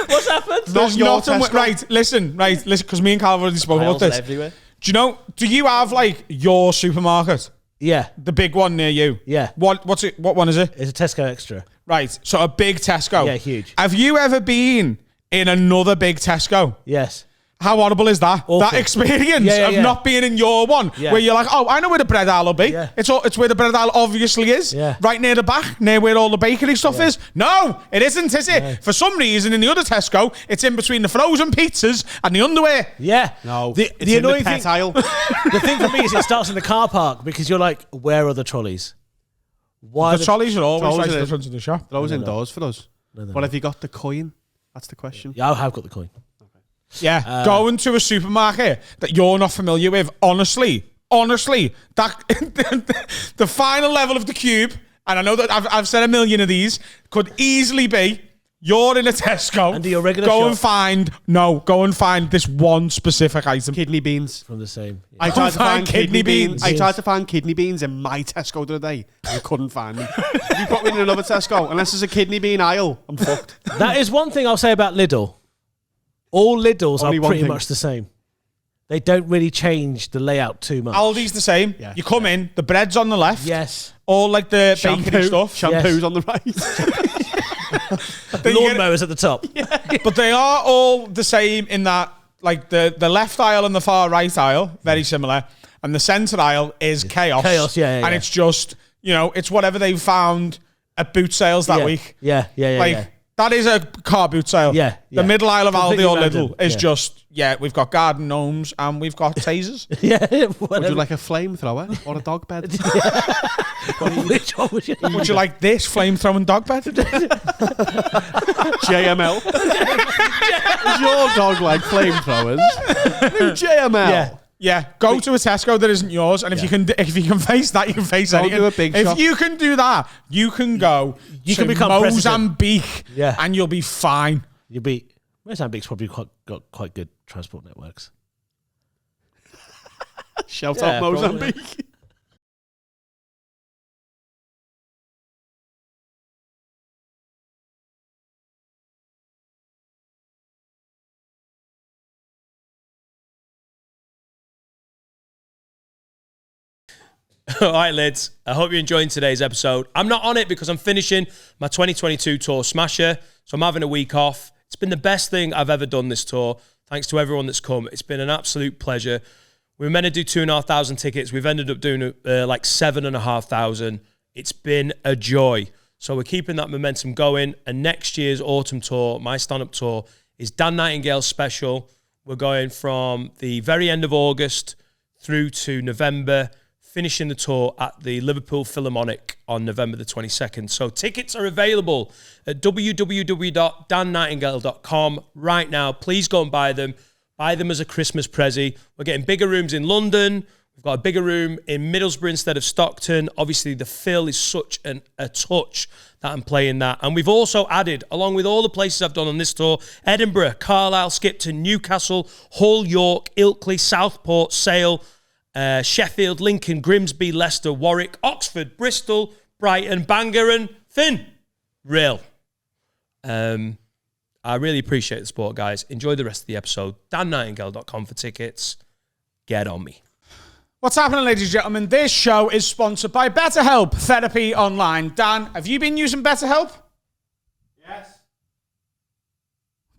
What's happened? There's your nothing. Tesco. Right, listen, because me and Carl have already spoke about this. Everywhere. Do you have like your supermarket? Yeah. The big one near you? Yeah. What's it? What one is it? It's a Tesco Extra. Right, so a big Tesco. Yeah, huge. Have you ever been in another big Tesco? Yes. How horrible is that? Awful. That experience of not being in your one, where you're like, oh, I know where the bread aisle will be. Yeah. It's where the bread aisle obviously is. Yeah. Right near the back, near where all the bakery stuff is. No, it isn't, is it? No. For some reason, in the other Tesco, it's in between the frozen pizzas and the underwear. Yeah. No, The it's in annoying the pet thing, aisle. the thing for me is it starts in the car park because you're like, where are the trolleys? Why The trolleys are always Trolleys right are to the in- front of the shop. They're always indoors for us. No, But have you got the coin? That's the question. Yeah, I have got the coin. Yeah, going to a supermarket that you're not familiar with, honestly, that the final level of the cube, and I know that I've said a million of these, could easily be you're in a Tesco. And do your regular go shop. Go and find this one specific item. Kidney beans. From the same. I tried to find kidney beans. I Yes. tried to find kidney beans in my Tesco the other day. I couldn't find them. If you put me in another Tesco, unless there's a kidney bean aisle, I'm fucked. That is one thing I'll say about Lidl. All Lidls Only are one pretty thing. much the same. They don't really change the layout too much. Aldi's the same. Yeah. You come in, the bread's on the left. Yes. All like the bakery stuff. Shampoo's Yes. on the right. Then you get- Lawnmowers at the top. But they are all the same in that, like the left aisle and the far right aisle, very similar, and the centre aisle is chaos. Chaos, yeah. And it's just, it's whatever they found at boot sales that week. Yeah. Like that is a car boot sale. Yeah, The yeah. middle aisle of Completely Aldi or random, Lidl is yeah. just we've got garden gnomes and we've got tasers. Yeah. Would Whatever. you like a flamethrower or a dog bed? Which one would you like? Would you like this flamethrowing dog bed? JML. Is your dog like flamethrowers? JML. Yeah. Yeah, go to a Tesco that isn't yours, and if you can face that, you can face Don't anything. do a big if shop. you can do that, you can go. You to can become president. Mozambique, and you'll be fine. You'll be. Mozambique's probably got quite good transport networks. Shout Yeah, out Mozambique. All right, lads. I hope you're enjoying today's episode. I'm not on it because I'm finishing my 2022 tour Smasher, so I'm having a week off. It's been the best thing I've ever done this tour. Thanks to everyone that's come. It's been an absolute pleasure. We were meant to do 2,500 tickets. We've ended up doing like 7,500. It's been a joy. So we're keeping that momentum going. And next year's autumn tour, my stand-up tour, is Dan Nightingale special. We're going from the very end of August through to November. finishing the tour at the Liverpool Philharmonic on November the 22nd. So tickets are available at www.dannightingale.com right now. Please go and buy them. Buy them as a Christmas present. We're getting bigger rooms in London. We've got a bigger room in Middlesbrough instead of Stockton. Obviously, the Phil is such a touch that I'm playing that. And we've also added, along with all the places I've done on this tour, Edinburgh, Carlisle, Skipton, Newcastle, Hull, York, Ilkley, Southport, Sale, Sheffield, Lincoln, Grimsby, Leicester, Warwick, Oxford, Bristol, Brighton, Bangor, and Finn. Real. I really appreciate the support, guys. Enjoy the rest of the episode. DanNightingale.com for tickets. Get on me. What's happening, ladies and gentlemen? This show is sponsored by BetterHelp Therapy Online. Dan, have you been using BetterHelp? Yes.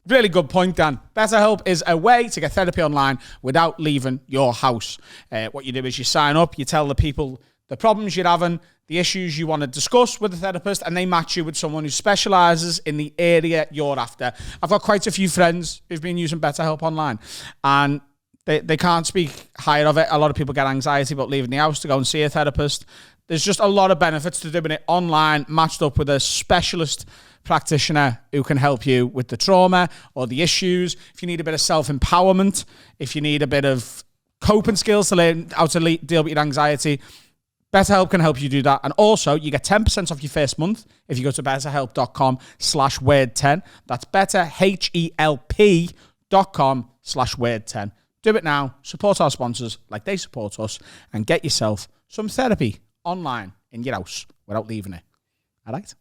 Really good point, Dan. BetterHelp is a way to get therapy online without leaving your house. What you do is you sign up, you tell the people the problems you're having, the issues you want to discuss with the therapist, and they match you with someone who specialises in the area you're after. I've got quite a few friends who've been using BetterHelp online, and they can't speak higher of it. A lot of people get anxiety about leaving the house to go and see a therapist. There's just a lot of benefits to doing it online, matched up with a specialist practitioner who can help you with the trauma or the issues. If you need a bit of self-empowerment, if you need a bit of coping skills to learn how to deal with your anxiety, BetterHelp can help you do that. And also, you get 10% off your first month if you go to betterhelp.com/word10. That's betterhelp.com/word10. Do it now. Support our sponsors like they support us and get yourself some therapy online in your house without leaving it. All right?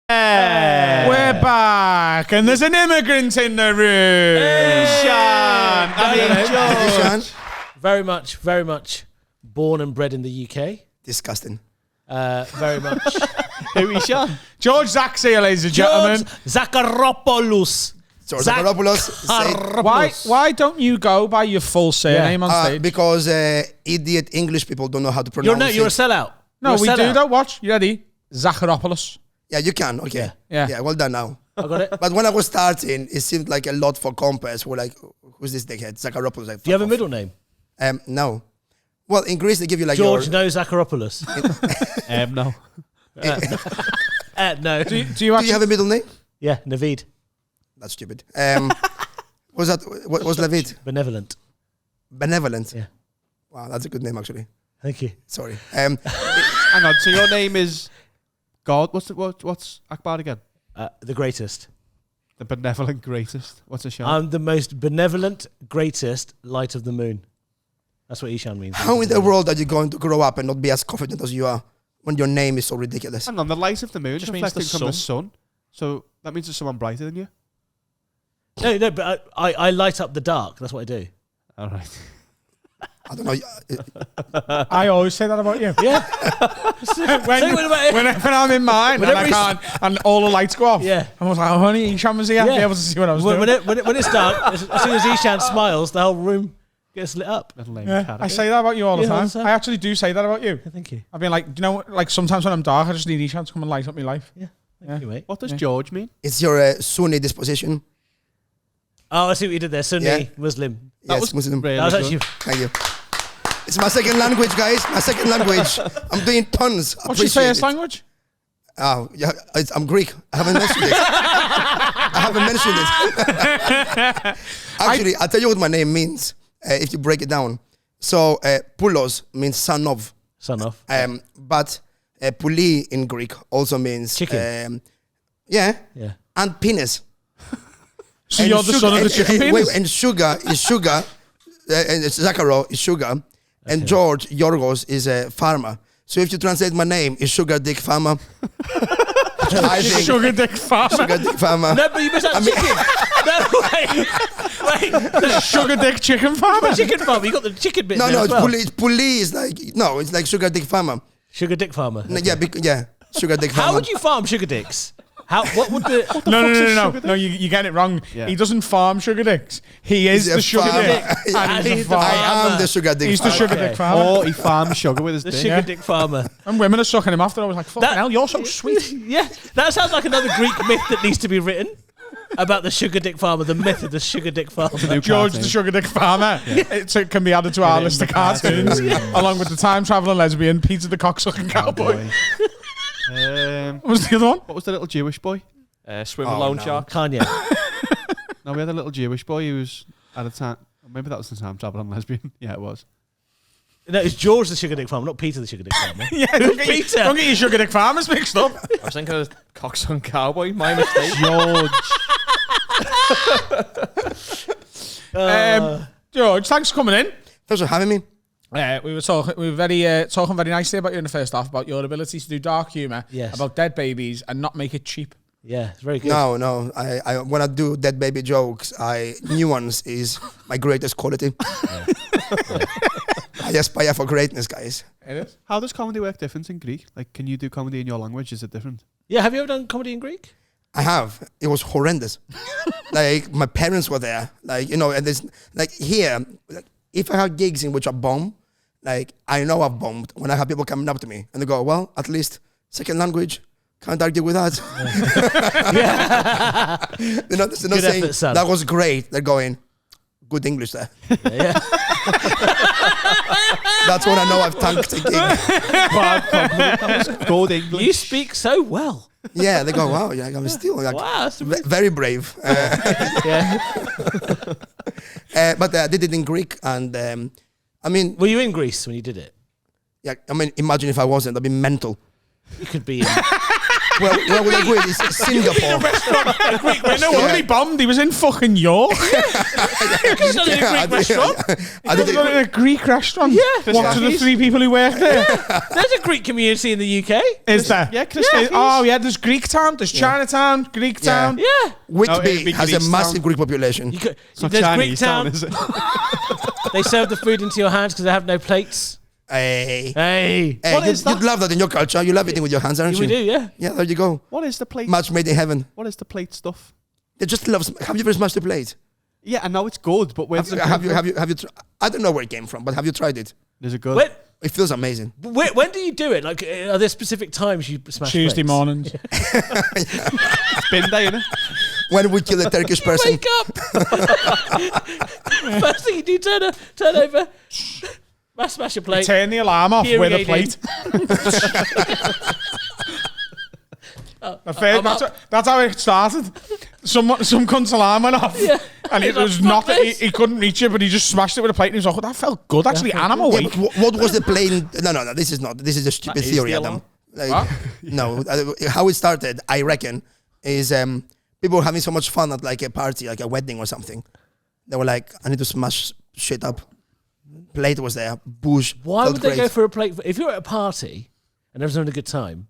We're back, and there's an immigrant in the room. Eshaan. Eshaan. Very much born and bred in the UK. Disgusting. Very much. Who is Eshaan? George Zach's here, ladies and gentlemen. Zacharopoulos. George Zacharopoulos. Why don't you go by your full surname on stage? Because idiot English people don't know how to pronounce it. You're a sellout. No, we do that. Watch. You ready? Zacharopoulos. Yeah, you can. Okay. Yeah. Well done now. I got it. But when I was starting, it seemed like a lot for Compass. We're like, who's this dickhead? Zacharopoulos. Like, Do you have a middle name? No. Well, in Greece, they give you like George, no Zacharopoulos. No. No. Do you Do you have a middle name? Yeah, Naveed. That's stupid. What was Naveed? Benevolent. Benevolent. Yeah. Wow, that's a good name actually. Thank you. Sorry. Hang on. So your name is God. What's Akbar again? The greatest. The benevolent greatest. What's Eshaan? I'm the most benevolent, greatest light of the moon. That's what Eshaan means. How in the world are you going to grow up and not be as confident as you are when your name is so ridiculous? Hang on. The light of the moon Just means reflecting the from the sun. So that means there's someone brighter than you. No, but I light up the dark. That's what I do. All right. I don't know. I always say that about you. Yeah. when I'm in mine and I can't, and all the lights go off. Yeah. I was like, oh, honey, Eshaan was here. I'd be able to see what I was doing. When it's dark, as soon as Eshaan smiles, the whole room gets lit up. I say that about you all the Yeah, all time. the time. I actually do say that about you. Thank you. I've been like, you know, like sometimes when I'm dark, I just need Eshaan to come and light up my life. Yeah. Thank you, mate. What does George mean? It's your Sunni disposition. Oh, I see what you did there. Sunni, Yeah. Muslim. Yes, Muslim. really That was good. actually... Thank you. It's my second language, guys. My second language. I'm doing tons. What's your first language? Oh, yeah, I'm Greek. I haven't mentioned it. Actually, I'll tell you what my name means if you break it down. So, Poulos means son of. Son of. But Pouli in Greek also means Chicken. Yeah. And penis. So you're the son of the chicken penis? And sugar is sugar. And Zacharo is sugar. And George, Yorgos, is a farmer. So if you translate my name, is sugar dick farmer. I think Sugar dick farmer. sugar dick farmer. No, but you missed out chicken. No, wait. Sugar dick chicken farmer. Chicken farmer. You got the chicken bit No, there as well. Pouli is like, no, it's like sugar dick farmer. Sugar dick farmer. No, yeah, sugar dick farmer. How would you farm sugar dicks? What would the... No, you get it wrong. Yeah. He doesn't farm sugar dicks. He is He's a the sugar farmer. dick. Yeah. And he's He's a the farmer. I am the sugar dick He's the farmer. sugar dick farmer. Or he farms sugar with his The dick. sugar dick farmer. And women are sucking him after. I was like, fucking hell, you're so sweet. Yeah, that sounds like another Greek myth that needs to be written. about the sugar dick farmer, the myth of the sugar dick farmer. George the Sugar Dick Farmer. It can be added to our list of cartoons, along with the time traveling lesbian, Peter the cocksucking cowboy. What was the other one? What was the little Jewish boy? Swim alone no. shark. Kanye. No, we had a little Jewish boy who was at a time. Maybe that was the time traveling lesbian. Yeah, it was. No, it's George the sugar dick farmer, not Peter the sugar dick farmer. Yeah, don't get your Sugar Dick Farmers mixed up. I was thinking of coxswain cowboy. My mistake. George, thanks for coming in. Thanks for having me. We were talking very nicely about you in the first half, about your ability to do dark humour, Yes. about dead babies and not make it cheap. Yeah, it's very good. No. I when I do dead baby jokes, nuance is my greatest quality. I aspire for greatness, guys. It is. How does comedy work different in Greek? Like, can you do comedy in your language? Is it different? Yeah, have you ever done comedy in Greek? I have. It was horrendous. Like, my parents were there. Like, you know, and there's, like, here, like, if I have gigs in which I bomb, like, I know I've bombed when I have people coming up to me and they go, well, at least second language, can't argue with that. They're not saying, effort, son. that was great. They're going, good English there. Yeah. That's when I know I've tanked a gig. That was good English. You speak so well. Yeah, they go, wow, yeah, I'm still like, Wow, that's very brave. yeah. But I did it in Greek, and I mean, Were you in Greece when you did it? yeah, I mean, imagine if I wasn't, I'd be mental. You could be in. Well, with a Greek, it's Singapore. Wait, no wonder he bombed. He was in fucking York. He's not in a Greek restaurant. I did He was in it. a Greek restaurant. Yeah. What, to the 3 people who work there? There's a Greek community in the UK. Is there? Yeah, Chris. Oh, yeah, there's Greek Town, there's Chinatown, Greek Town. Yeah. No, it'd Whitby be has a Greece massive town. Greek population. You could, It's not there's Chinese Greek Town. is it? They serve the food into your hands because they have no plates. Hey, Hey. What is you'd that? love that in your culture. You love eating with your hands, aren't We you? do, yeah. Yeah, there you go. What is the plate? Match made in heaven. What is the plate stuff? They just love. Have you ever smashed a plate? Yeah, I know it's good, but where's Have you? I don't know where it came from, but have you tried it? Is it good? When, It feels amazing. when do you do it? Like, are there specific times you smash Tuesday plates? mornings. It's bin day, innit? When we kill a Turkish person. Wake up! First thing you do, turn over, smash a plate. Turn the alarm off with a plate. That's how it started. Some cunt's alarm went off, and it He's was like, not "Fuck that this." he couldn't reach it, but he just smashed it with a plate. And he was like, oh, "That felt good, actually." Animal Yeah, week. but what was the plane? No. This is not. This is a stupid That is theory, the Adam. alarm. Like, no, how it started, I reckon, is people were having so much fun at like a party, like a wedding or something. They were like, I need to smash shit up. Plate was there, booze. Why felt would they great. go for a plate? If you're at a party and everyone's having a good time,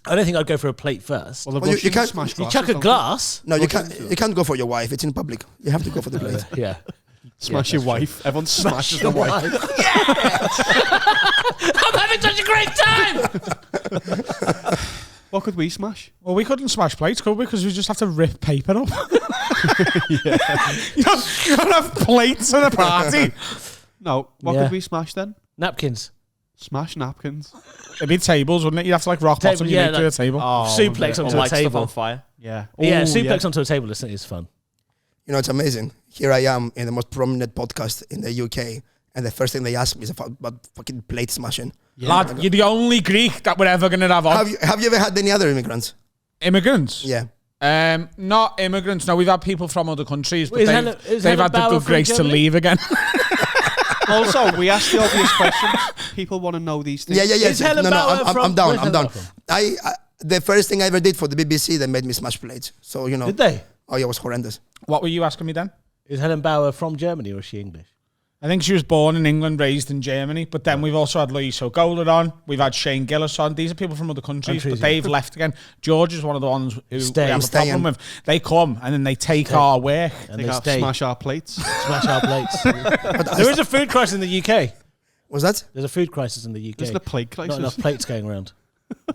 I don't think I'd go for a plate first. Well, the Well, you Russians can't- smash You glasses, chuck a don't glass. No, you can't go for your wife. It's in public. You have to go for the plate. Yeah. they? Smash your wife. Everyone smashes the Your wife. I'm having such a great time. What could we smash? Well, we couldn't smash plates, could we? Because we just have to rip paper up. You don't have plates at a party. No. What Yeah. could we smash then? Napkins. Smash napkins. It'd be tables, wouldn't it? You'd have to like rock Table, bottom yeah, your way to a table. Suplex Or onto a light stuff table. on fire. Yeah. Yeah, Ooh, suplex onto a table is fun. You know, it's amazing. Here I am in the most prominent podcast in the UK, and the first thing they ask me is about fucking plate smashing. Lad, you're the only Greek that we're ever going to have on. Have you ever had any other immigrants? Immigrants? Yeah. Not immigrants. No, we've had people from other countries, but Is they've Helen had the Bauer good from grace to Germany? leave again. Also, we ask the obvious questions. People want to know these things. Yeah. Is Helen No, Bauer I'm from- down. where's I'm Helen down. Bauer from? I the first thing I ever did for the BBC, they made me smash plates. So you know. Did they? Oh yeah, it was horrendous. What were you asking me then? Is Helen Bauer from Germany or is she English? I think she was born in England, raised in Germany. But then we've also had Loiso Gola on. We've had Shane Gillis on. These are people from other countries, but they've left again. George is one of the ones who we have a problem with. They come and then they take our work. And They they have stay. smash our plates. Smash our plates. There is a food crisis in the UK. Was that? There's a food crisis in the UK. There's a plate crisis. Not enough plates going around.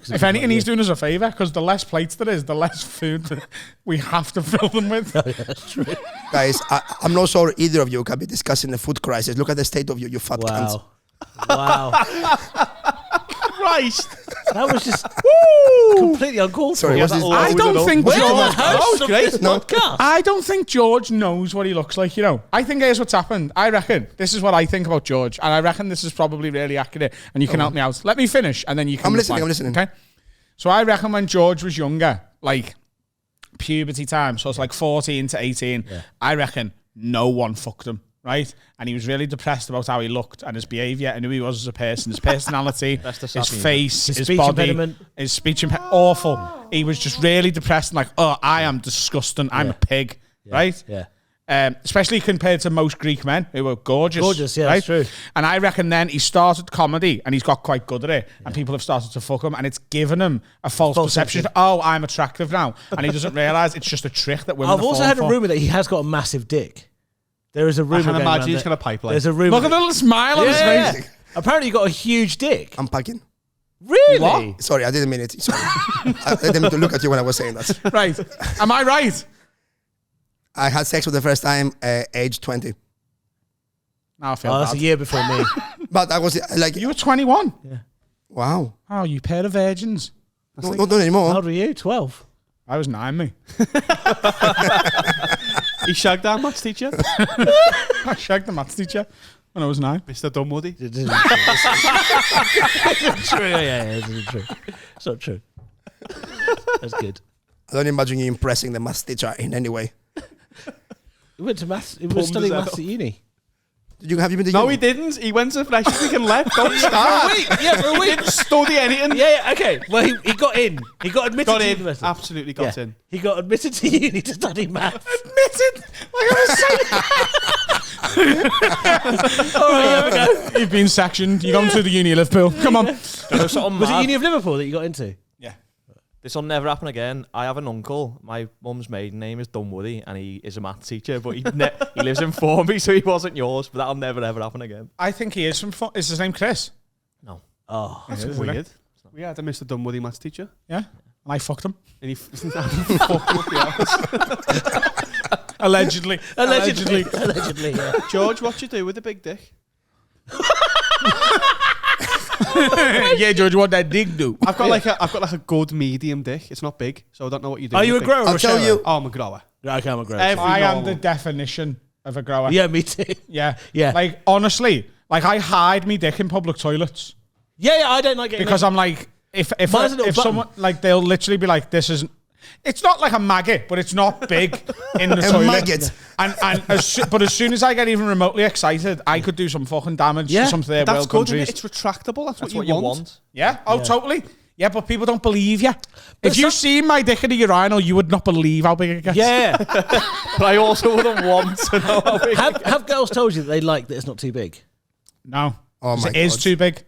If anything, he's doing us a favour because the less plates there is, the less food that we have to fill them with. That's true. Guys, I'm not sure either of you can be discussing the food crisis. Look at the state of you fat cunts. Wow. Wow. Christ. That was just completely uncalled for. Sorry, what's this? I don't think We're the George. hosts of this No. podcast. I don't think George knows what he looks like, you know. I think here's what's happened. I reckon, this is what I think about George, and I reckon this is probably really accurate, and you can help me out. Let me finish, and then you can I'm reply. listening. Okay? So I reckon when George was younger, like puberty time, so it's like 14 to 18, I reckon no one fucked him, right? And he was really depressed about how he looked and his behaviour and who he was as a person, his personality, his face, his speech body, impediment. his speech impediment. Awful. He was just really depressed and like, oh, I am disgusting. I'm a pig, right? Yeah. Especially compared to most Greek men who were gorgeous. Gorgeous, yeah, right? that's true. And I reckon then he started comedy and he's got quite good at it. And people have started to fuck him and it's given him a false perception. perception. Oh, I'm attractive now. And he doesn't realise it's just a trick that women I've also fallen heard a for. rumour that he has got a massive dick. There is a rumour. I can going imagine around he's that- got a pipeline. There's a rumour. Look at the little smile on his yeah, face. yeah. Apparently, you got a huge dick. I'm packing. Really? Sorry, I didn't mean it. Sorry. I didn't mean to look at you when I was saying that. Right. Am I right? I had sex for the first time age 20. No, I feel Oh, that's a bad. year before me. But I was like, You were 21. wow. Oh, you pair of virgins. No, not How anymore. old were you? 12. I was 9, me. He shagged our maths teacher, I shagged the maths teacher when I was 9. Mr. Dunwoody. It isn't true. Yeah, it isn't true. It's not true. That's good. I don't imagine you impressing the maths teacher in any way. He went to maths. He was Bummed studying his head maths at uni. Have you been to No, uni? he didn't. He went to Freshers Week and left. Don't start. Yeah, for a He week. didn't study anything. Yeah, okay. Well, he got in. He got admitted Got to in. university. Absolutely got Yeah. in. He got admitted to uni to study maths. Admitted. Like I was saying. All right, here we go. You've been sectioned. You've gone to the uni of Liverpool. Come on. Was it Uni of Liverpool that you got into? Yeah. This will never happen again. I have an uncle. My mum's maiden name is Dunwoody, and he is a maths teacher, but he lives in Formby, so he wasn't yours. But that'll never ever happen again. I think he is from... Is his name Chris? No. Oh. That's It is, weird. isn't We had a Mr. Dunwoody maths teacher, Yeah. And I fucked him. and he fucked up the hours. Allegedly. Allegedly, yeah. George, what you do with a big dick? Yeah, George, what that dick do? I've got like a good medium dick. It's not big, so I don't know what you do. Are with you a big- grower? or I'll tell shower? you. Oh, I'm a grower. Okay, I'm a grower. Every I am normal. the definition of a grower. Yeah, me too. Yeah. Yeah. Like, honestly, like I hide me dick in public toilets Yeah, I don't like getting because I'm like, if Mine's a little button. someone, like, they'll literally be like, this isn't, it's not like a maggot, but it's not big in the A toilet. maggot. And but as soon as I get even remotely excited, I could do some fucking damage Yeah. to some third That's world good. Isn't countries. it? It's retractable. That's, That's what you want. Yeah. Oh, totally. Yeah, but people don't believe you. If it's you not- see my dick in a urinal, you would not believe how big it gets. Yeah. But I also wouldn't want to know how big. have girls told you that they like that it's not too big? No. Oh 'Cause my it is God. too big.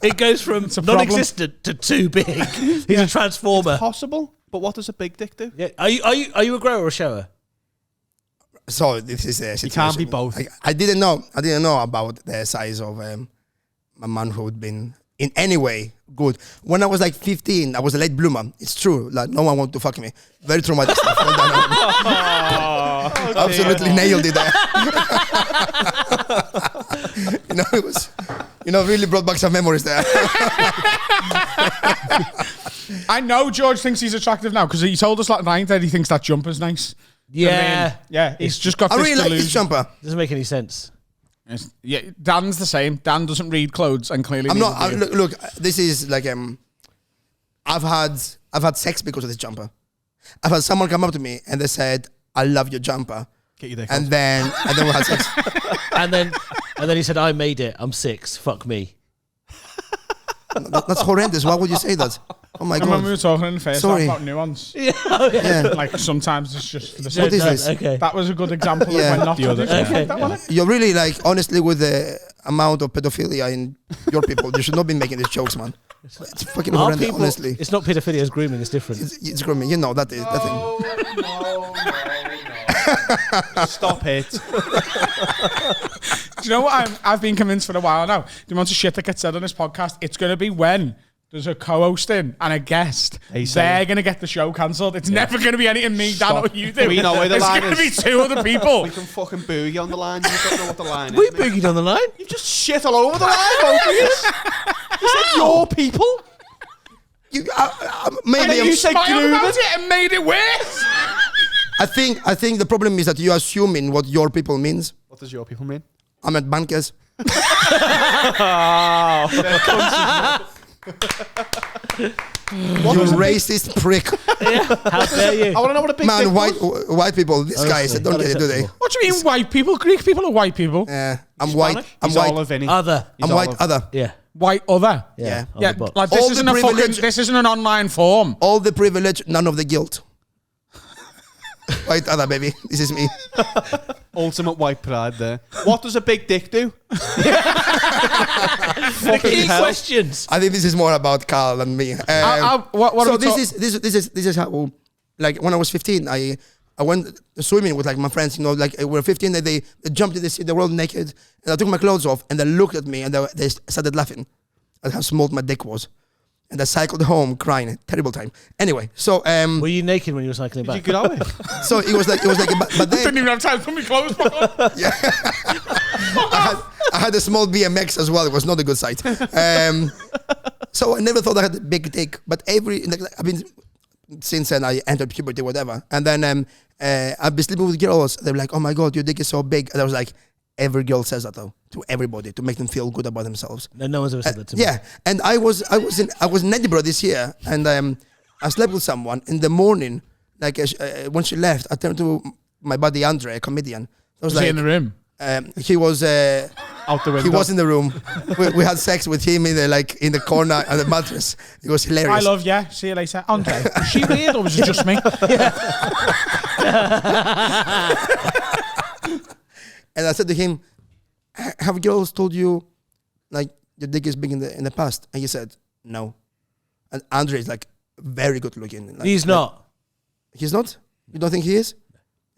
It goes from a problem. non-existent to too big. He's a transformer. Possible, but what does a big dick do? Yeah. Are you a grower or a shower? So this is a situation. can't be both. I didn't know about the size of my manhood being in any way good. When I was like 15, I was a late bloomer. It's true. Like no one wanted to fuck me. Very traumatic stuff. Absolutely nailed it there. It was, really brought back some memories there. I know George thinks he's attractive now because he told us last night that he thinks that jumper's nice. Yeah. Yeah, he's just got I this really like this delusion. jumper. Doesn't make any sense. Yeah, Dan's the same. Dan doesn't read clothes and clearly I'm neither not. do you. Look, this is like I've had sex because of this jumper. I've had someone come up to me and they said, "I love your jumper," Get your dick and out. then we had sex. And then he said, "I made it. I'm 6. Fuck me." That's horrendous. Why would you say that? Oh my I remember we god. were talking in the first half Sorry. about nuance. Yeah. Like sometimes it's just for the What sake. is this? Okay. That was a good example Yeah. of when not The to other- do something Okay. like that, wasn't it? You're really like honestly with the amount of pedophilia in your people, you should not be making these jokes, man. It's fucking Our horrendous. people, Honestly, it's not pedophilia, it's grooming. It's different. it's grooming. You know that is that thing. Stop it. Do you know what I've been convinced for a while now? The amount of shit that gets said on this podcast, it's going to be when there's a co-host in and a guest, they're going to get the show cancelled. It's never going to be anything me, Dan, or you do. We know where the line is. It's is. going to be 2 other people. We can fucking boogie on the line. You don't know what the line is. We boogied on the line. You just shit all over the line, both of you. You said your people. Maybe you said Smiled about it and made it worse. I think the problem is that you're assuming what your people means. What does your people mean? I'm at bankers. You racist prick. How dare you? I want to know what a big Man, dick was. white people, these guys, don't get it, do they? What do you mean white people? Greek people or white people? I'm white. I'm He's white. Olive, innit? Other. I'm white other. Yeah. White other? Yeah. Yeah, Other, but- like this All isn't the a fucking, privilege- this isn't an online form. All the privilege, none of the guilt. White other, baby. This is me. Ultimate white pride there. What does a big dick do? Key questions. I think this is more about Carl than me. What So are we this is how, like, when I was 15, I went swimming with like my friends. You know, like we were 15. They jumped in the sea. They were all naked, and I took my clothes off, and they looked at me, and they started laughing at how small my dick was. And I cycled home crying. Terrible time. Anyway, so Were you naked when you were cycling Did you back? get out of it? so it was like but I then didn't even have time to put my clothes back on. I had a small BMX as well. It was not a good sight. So I never thought I had a big dick. But I've been, since then I entered puberty, whatever. And then I've been sleeping with girls. They were like, "Oh my God, your dick is so big." And I was like, every girl says that though, to everybody, to make them feel good about themselves. No one's ever said that to me. Yeah, and I was in Edinburgh this year, and I slept with someone in the morning. Like when she left, I turned to my buddy Andre, a comedian. I was Was he in the room? He was Out the window. he was in the room. we had sex with him in the corner on the mattress. It was hilarious. I love you. See you later. Andre, was she weird or was it just me? And I said to him, "Have girls told you like your dick is big in the past?" And he said, "No." And Andre is like very good looking. Like, He's not. He's not? You don't think he is?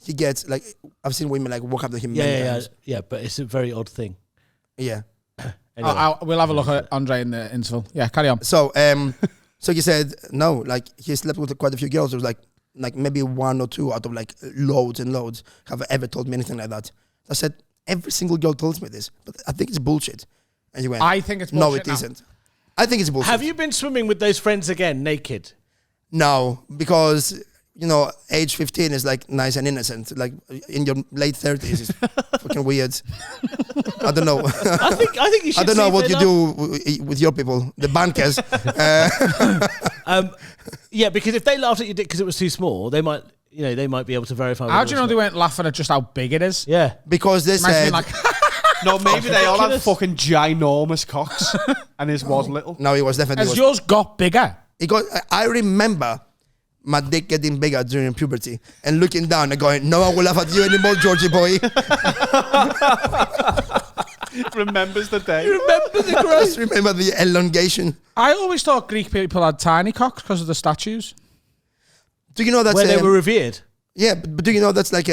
He gets like, I've seen women like walk up to him many times. Yeah, but it's a very odd thing. Yeah. Anyway. We'll have a look at Andre in the interval. Yeah, carry on. So so he said no, like he slept with quite a few girls. It was like maybe 1 or 2 out of like loads and loads have ever told me anything like that. I said, every single girl tells me this, but I think it's bullshit. And he went, I think it's no, bullshit it now. isn't. I think it's bullshit. Have you been swimming with those friends again, naked? No, because you know, age 15 is like nice and innocent. Like in your late 30s, it's fucking weird. I don't know. I think you should. I don't see know if what they you do with your people, the bankers. Yeah, because if they laughed at your dick because it was too small, they might be able to verify. How do you know they weren't laughing at just how big it is? Yeah, Because they Imagine said, being like, No, maybe they all had ridiculous. fucking ginormous cocks, and his was little. no, it was definitely. has yours got bigger? I remember my dick getting bigger during puberty and looking down and going, "No one will laugh at you anymore, Georgie boy." Remembers the day. remember the growth. Just remember the elongation. I always thought Greek people had tiny cocks because of the statues. Do you know that's Where they were revered. yeah? But do you know that's like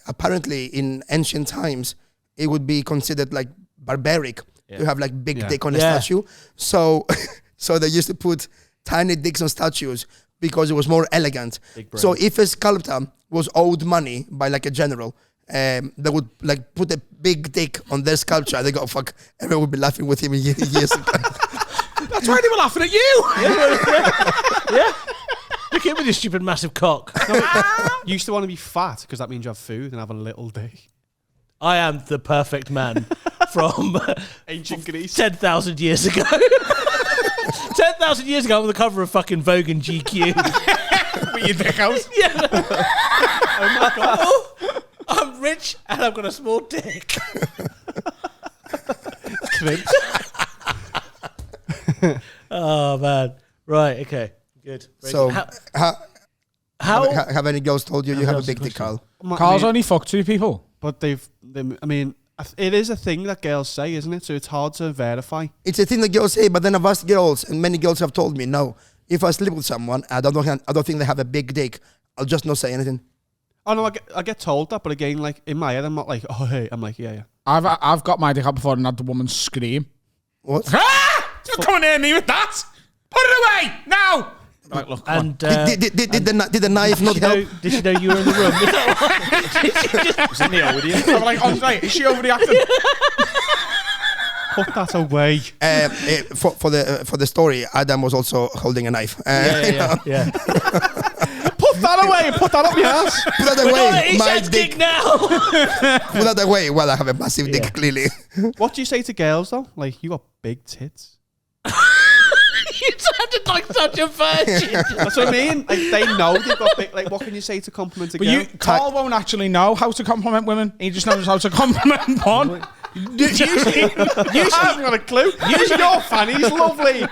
apparently in ancient times it would be considered like barbaric to have like big dick on a Yeah. statue. So so they used to put tiny dicks on statues because it was more elegant. So if a sculptor was owed money by like a general, they would like put a big dick on their sculpture. They go, "Fuck!" Everyone would be laughing with him years ago. That's why they were laughing at you. Yeah. Look at him with his stupid massive cock. You used to want to be fat because that means you have food and have a little dick. I am the perfect man from Ancient Greece. 10,000 years ago. 10,000 years ago, I'm on the cover of fucking Vogue and GQ. With your dick out. Yeah. Oh my god. Oh, I'm rich and I've got a small dick. Oh man. Right. Okay. Good. Very So good. how how have any girls told you you have a big dick, Carl? Carl's only fucked 2 people. But I mean, it is a thing that girls say, isn't it? So it's hard to verify. It's a thing that girls say, but then I've asked girls, and many girls have told me, no, if I sleep with someone, I don't think they have a big dick, I'll just not say anything. Oh no, I get told that, but again, like in my head, I'm not like, oh hey, I'm like, yeah. I've got my dick out before and had the woman scream. What? Ah! Don't come near me with that. Put it away now. Like, look, And Did the knife not help? did she know you were in the room? Is that why? Was in the audience. I'm like, Andre, is she overreacting? Put that away. For the story, Adam was also holding a knife. Yeah. Put that away. Put that up your ass. Put that away, my Eshaan's dick. dick now. Put that away. Well, I have a massive dick, clearly. What do you say to girls though? Like, you got big tits. You sounded like such a virgin. That's what I mean. Like, they know they've got big. Like, what can you say to compliment a But girl? Carl won't actually know how to compliment women. He just knows how to compliment one. Usually, I haven't got a clue. Usually, your fanny's lovely.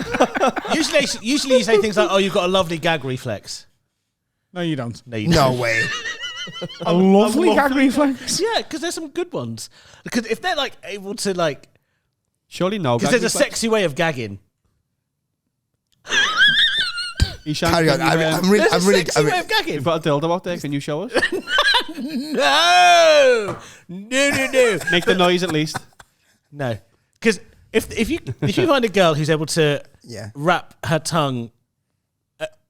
Usually you say things like, "Oh, you've got a lovely gag reflex." No, you don't. No, you No don't. way. A lovely gag reflex. Yeah, because there's some good ones. Because if they're like able to like, Surely no. because there's a sexy way of gagging. Eshaan, Carry on. can you, I'm really. There's I'm a really. sexy way of gagging. you've got a dildo out there. Can you show us? No. Make the noise at least. No, because if you find a girl who's able to Yeah. wrap her tongue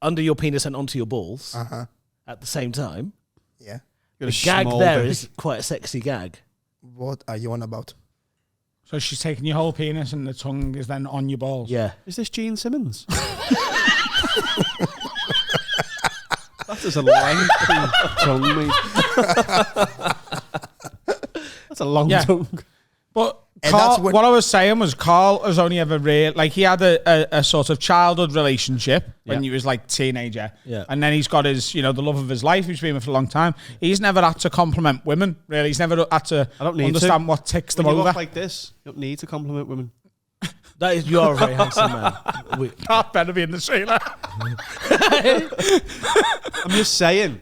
under your penis and onto your balls Uh-huh. at the same time, Yeah. Got a the gag small there dick. is quite a sexy gag. What are you on about? So she's taking your whole penis and the tongue is then on your balls. Yeah. Is this Gene Simmons? That is a lengthy tongue, mate. That's a long Yeah. tongue. But And Carl, that's what I was saying was Carl has only ever he had a sort of childhood relationship when he was like teenager. Yeah. And then he's got his, the love of his life, he's been with for a long time. He's never had to compliment women, really. He's never had to I don't need understand what ticks them When you over. look like this, you don't need to compliment women. That is, you are a very handsome man. That better be in the trailer. I'm just saying.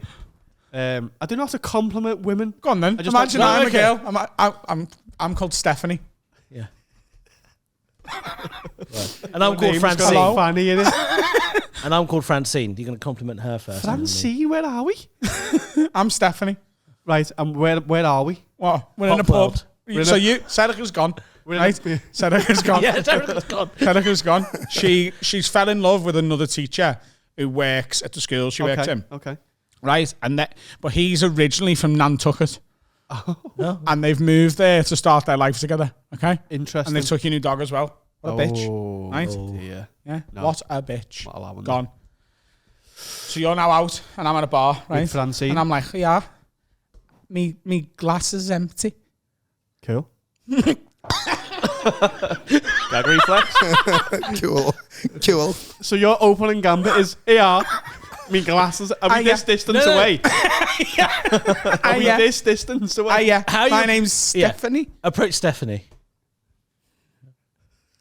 I do not have to compliment women. Go on then. I just Imagine don't- I'm a okay. girl. I'm called Stephanie. Yeah. And I'm called Name's got a Francine. fanny in it. And I'm called Francine. You're going to compliment her first. Francine, where are we? I'm Stephanie. Right, and where are we? What? We're in a Pop world. pub. So Serica's gone. Right? Serica's gone. Yeah, Erica's gone. Serica's gone. She's fell in love with another teacher who works at the school she works in. Okay. Right? But he's originally from Nantucket. And they've moved there to start their life together. Okay? Interesting. And they took your new dog as well. What a bitch. Right? Yeah. Yeah. No. What a bitch. Not allowing Gone. So you're now out and I'm at a bar, right? With Francine. And I'm like, yeah. Me glass is empty. Cool. Gag reflex. Cool. So your opening gambit is, yeah, me glasses. Are we this distance No. away? Are we this distance away? Yeah. How My you- name's Yeah. Stephanie. Approach Stephanie.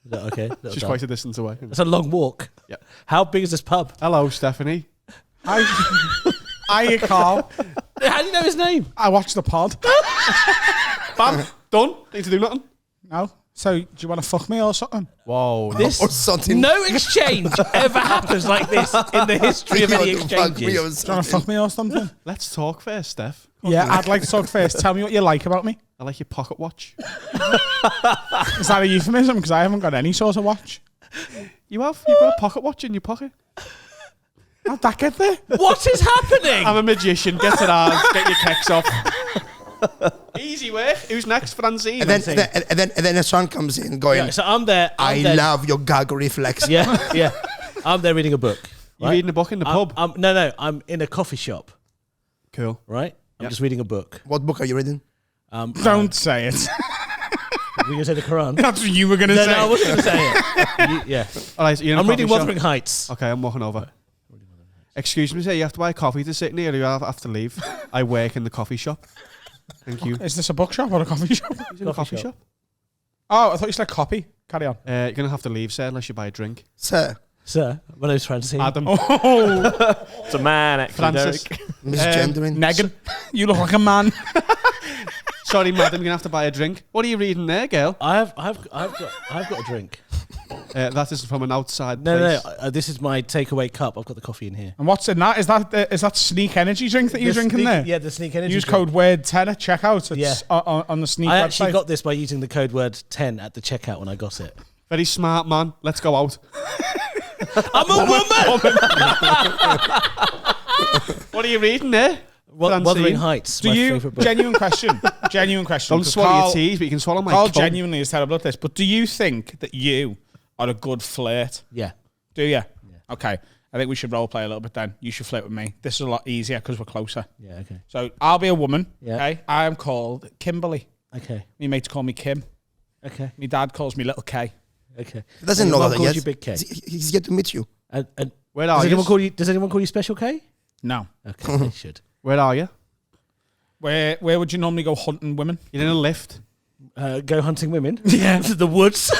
Is that okay? She's quite a distance away. It's a long walk. Yeah. How big is this pub? Hello, Stephanie. Hiya, Carl. How do you know his name? I watched the pod. Bam. Done. Need to do nothing. No. So, do you want to fuck me or something? Whoa. This Or something. no exchange ever happens like this in the history of any exchanges. Do you want to fuck me or something? Let's talk first, Steph. Yeah, I'd like to talk first. Tell me what you like about me. I like your pocket watch. Is that a euphemism? Because I haven't got any sort of watch. You have? You've got a pocket watch in your pocket? How'd that get there? What is happening? I'm a magician. Get it out. Get your kecks off. Easy work. Who's next, Francine? And then Eshaan comes in going, Yeah, so I'm there. I love your gag reflex. Yeah. I'm there reading a book. You right? reading a book in the pub? No. I'm in a coffee shop. Cool. Right. I'm just reading a book. What book are you reading? Don't say it. Were you gonna say the Quran? That's what you were going to No, say. I wasn't gonna say it. Yeah. All right, so you're in a I'm reading coffee shop. Wuthering Heights. Okay, I'm walking over. Excuse me, sir, you have to buy coffee to sit in here or you have to leave. I work in the coffee shop. Thank you. Is this a bookshop or a coffee shop? He's in a coffee shop. Oh, I thought you said copy. Carry on. You're going to have to leave, sir, unless you buy a drink. Sir, Sir, my name's Francine. Adam. It's a man, actually, Francis. Derek. misgendering. Negan, you look like a man. Sorry, madam, you're going to have to buy a drink. What are you reading there, girl? I've got a drink. That is from an outside No, place. this is my takeaway cup. I've got the coffee in here. And what's in that? Is that Sneak Energy drink that you're The drinking Sneak- there? Yeah, the Sneak Energy. Use drink. code word 10 at checkout. It's Yeah. on the Sneak I website. actually got this by using the code word 10 at the checkout when I got it. Very smart, man. Let's go out. I'm a woman. What are you reading there? Wuthering Heights. Do my you, favourite book. genuine question, Genuine question. Don't 'cause swallow Carl- your teas, but you can swallow my Carl cum. genuinely is terrible at this, but do you think that you are a good flirt? Yeah. Do you? Yeah. Okay. I think we should role play a little bit then. You should flirt with me. This is a lot easier because we're closer. Yeah. Okay. So I'll be a woman. Yeah. Okay. I am called Kimberly. Okay. My mates call me Kim. Okay. My dad calls me Little K. Okay. He doesn't And your know mum that calls yet. you Big K. He's yet to meet you. And Where does are anyone you? call you? Does anyone call you Special K? No. Okay. They should. Where are you? Where would you normally go hunting women? You're in a lift. Go hunting women. Yeah. To the woods.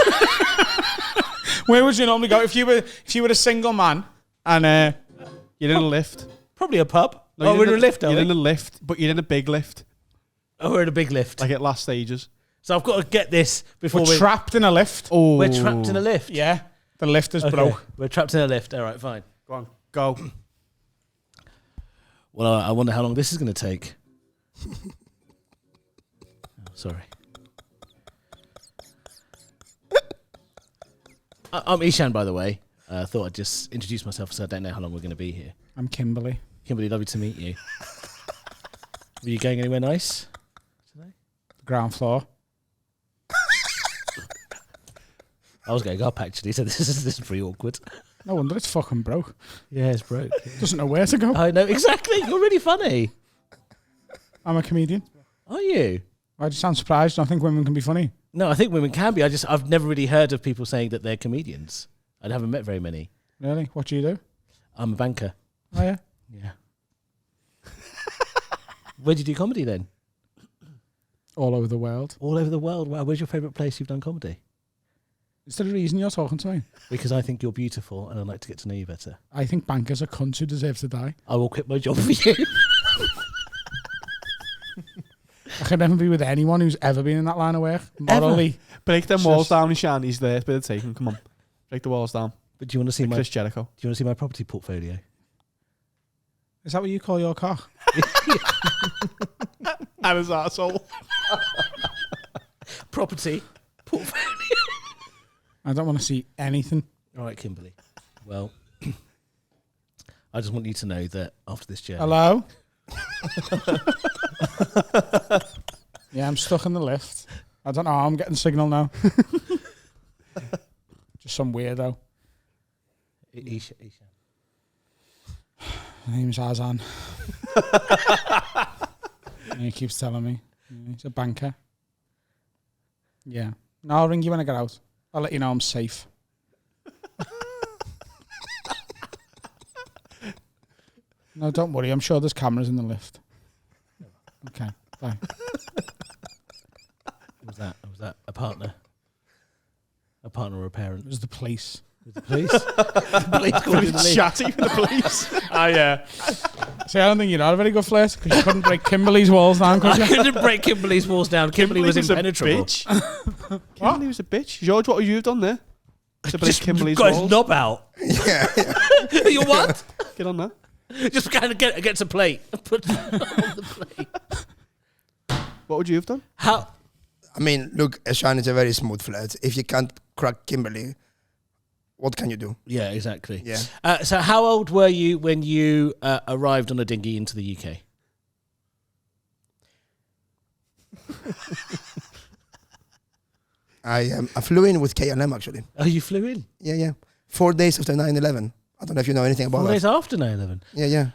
Where would you normally go if you were a single man and You're in a lift. Probably a pub. No, Oh, we're in a lift, are You're we? in a lift, but you're in a big lift, Oh, we're in a big lift. like at last stages. So I've got to get this before we're trapped in a lift? Oh, we're trapped in a lift. Yeah. The lift is Okay. broke. We're trapped in a lift. All right, fine. Go on, go. Well, I wonder how long this is going to take. Oh, sorry. I'm Eshaan, by the way. I thought I'd just introduce myself so I don't know how long we're going to be here. I'm Kimberly. Kimberly, lovely to meet you. Were you going anywhere nice? Ground floor. I was going up actually, so this is pretty awkward. No wonder it's fucking broke. Yeah, it's broke. Doesn't know where to go. I know exactly. You're really funny. I'm a comedian. Are you? I just sound surprised. I don't think women can be funny. No, I think women can be. I've never really heard of people saying that they're comedians. I haven't met very many. Really? What do you do? I'm a banker. Oh, yeah? Yeah. Where do you do comedy then? All over the world. All over the world. Wow. Where's your favourite place you've done comedy? Is there a reason you're talking to me? Because I think you're beautiful and I'd like to get to know you better. I think bankers are cunts who deserve to die. I will quit my job for you. I could never be with anyone who's ever been in that line of work. Morally. Break them It's walls just- down, Eshaan. He's there. It's a bit of taking. Come on. Break the walls down. But do you want to see Like my? Chris Do Jericho. you want to see my property portfolio? Is that what you call your car? And his arsehole. Property portfolio. I don't want to see anything. All right, Kimberly. Well, I just want you to know that after this journey, Hello? Yeah, I'm stuck in the lift. I don't know. I'm getting signal now. Just some weirdo. Eshaan. My name's Eshaan. And he keeps telling me. He's a banker. Yeah. No, I'll ring you when I get out. I'll let you know I'm safe. No, don't worry. I'm sure there's cameras in the lift. Okay, bye. Was that a partner? A partner or a parent? It was the police. The police? The police called you the lead. Chatty with the police. See, I don't think you're not a very good flirt because you couldn't break Kimberly's walls down, could I you? couldn't break Kimberly's walls down. Kimberly was a impenetrable. bitch. Kimberly was a bitch. George, what have you done there? To break Just Kimberly's got his walls. knob out. Yeah. You what? Get on that. Just kind of gets a plate. Put it on the plate. What would you have done? How? I mean, look, Eshaan is a very smooth flirt. If you can't crack Kimberly, what can you do? Yeah, exactly. Yeah. So how old were you when you arrived on a dinghy into the UK? I flew in with KLM actually. Oh, you flew in? Yeah. 4 days after 9/11. I don't know if you know anything about 4 that. days after 9/11. Yeah.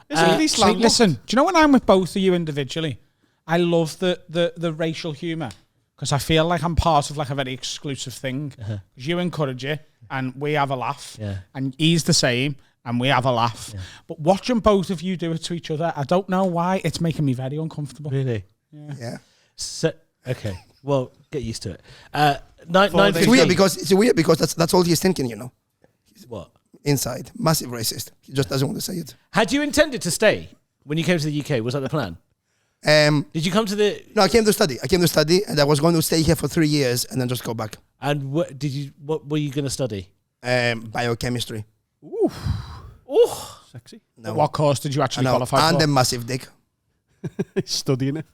See, listen, do you know when I'm with both of you individually, I love the racial humour because I feel like I'm part of like a very exclusive thing. Because you encourage it and we have a laugh. Yeah. And he's the same and we have a laugh. Yeah. But watching both of you do it to each other, I don't know why, it's making me very uncomfortable. Really? Yeah. So, okay. Well, get used to it. It's weird because that's all he's thinking, you know. What? Inside. Massive racist. He just doesn't want to say it. Had you intended to stay when you came to the UK? Was that the plan? Did you come to the... No, I came to study and I was going to stay here for 3 years and then just go back. And what were you going to study? Biochemistry. Ooh. Sexy. No. What course did you actually qualify and for? a massive dick. Studying it.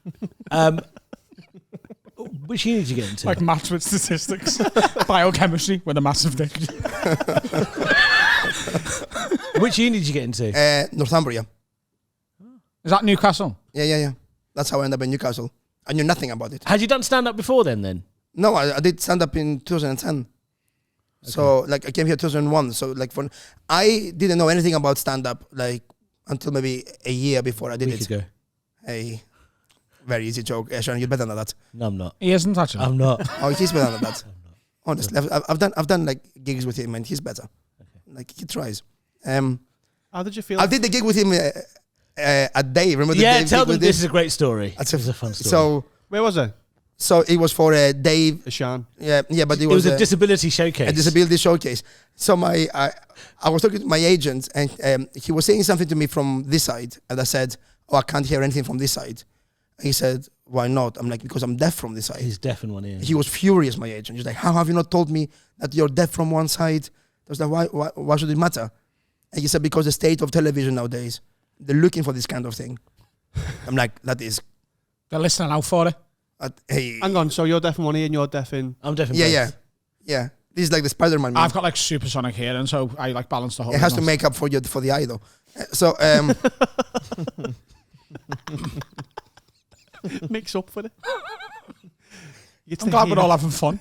Which uni did you get into? Like maths with statistics. Biochemistry with a massive dick. Which uni did you get into? Northumbria. Is that Newcastle? Yeah. That's how I ended up in Newcastle. I knew nothing about it. Had you done stand-up before then? No, I did stand up in 2010. Okay. So like I came here 2001. So like I didn't know anything about stand up like until maybe a year before I did it. Ago. Hey, very easy joke. Eshaan, you're better than that. No, I'm not. He isn't actually. I'm not. Oh, he's better than that. Honestly, I've done like gigs with him and he's better. Okay. Like he tries. How did you feel? I did the gig with him at Dave. Remember the Dave tell gig them with this him? is a great story. That's a fun story. So where was it? So it was for Dave. Eshaan. Yeah, but it was a disability showcase. A disability showcase. So I was talking to my agent and he was saying something to me from this side, and I said, "Oh, I can't hear anything from this side." And he said, "Why not?" I'm like, "Because I'm deaf from this side." He's deaf in one ear. He was furious, my agent. He's like, "How have you not told me that you're deaf from one side?" I was like, "Why should it matter?" And he said, "Because the state of television nowadays, they're looking for this kind of thing." I'm like, "That is." They're listening out for it. Hey. Hang on, so you're deaf in one ear and you're deaf in... I'm deaf in both. Yeah. This is like the Spider-Man. I've got like supersonic hearing, so I like balance the whole. It has to make up for the eye though. So makes up for it. I'm glad we're all having fun.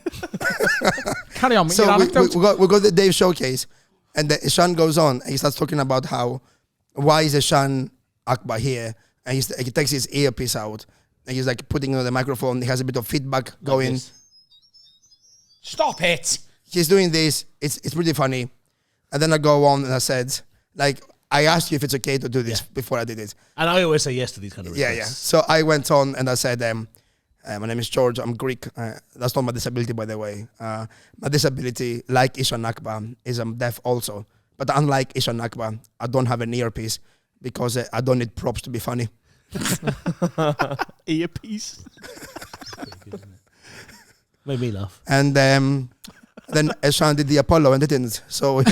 Carry on with your anecdote. we got the Dave showcase, and Eshaan goes on and he starts talking about why is Eshaan Akbar here, and he takes his earpiece out. And he's like putting on the microphone. He has a bit of feedback going. Stop it. He's doing this. It's really funny. And then I go on and I said, like, I asked you if it's okay to do this before I did it. And I always say yes to these kind of requests. Yeah. So I went on and I said, my name is George. I'm Greek. That's not my disability, by the way. My disability, like Eshaan Akbar, is I'm deaf also. But unlike Eshaan Akbar, I don't have an earpiece because I don't need props to be funny. Earpiece. Made me laugh. And then Eshaan did the Apollo and it didn't. So in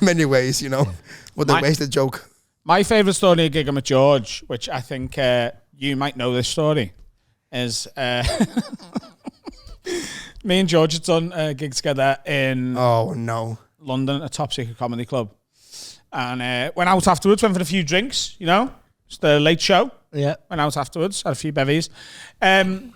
many ways, you know, what a wasted joke. My favourite story of gigging with George, which I think you might know this story, is me and George had done a gig together in London, a top secret comedy club. And went out afterwards, went for a few drinks, you know. It's the late show. Yeah. Went out afterwards, had a few bevies. Went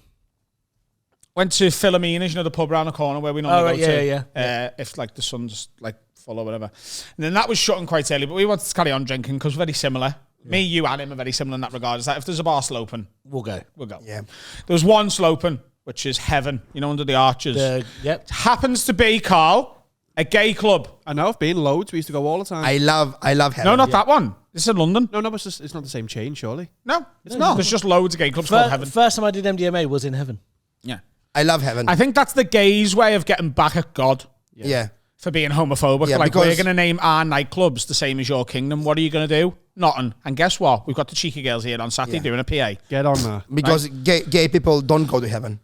to Philomena's, you know, the pub around the corner where we normally go to. Yeah. If like the sun's like full or whatever. And then that was shutting quite early, but we wanted to carry on drinking because we're very similar. Yeah. Me, you and him are very similar in that regard. Is that if there's a bar still open, we'll go. Yeah. There was one still open, which is Heaven, you know, under the arches. Yep. Happens to be, Carl, a gay club. I know, I've been loads. We used to go all the time. I love Heaven. No, not that one. This is in London. No, but it's not the same chain, surely. No, it's not. There's just loads of gay clubs called Heaven. First time I did MDMA was in Heaven. Yeah. I love Heaven. I think that's the gays' way of getting back at God. Yeah. For being homophobic. Yeah, like, we're going to name our nightclubs the same as your kingdom. What are you going to do? Nothing. And guess what? We've got the cheeky girls here on Saturday doing a PA. Get on there. Because gay people don't go to heaven.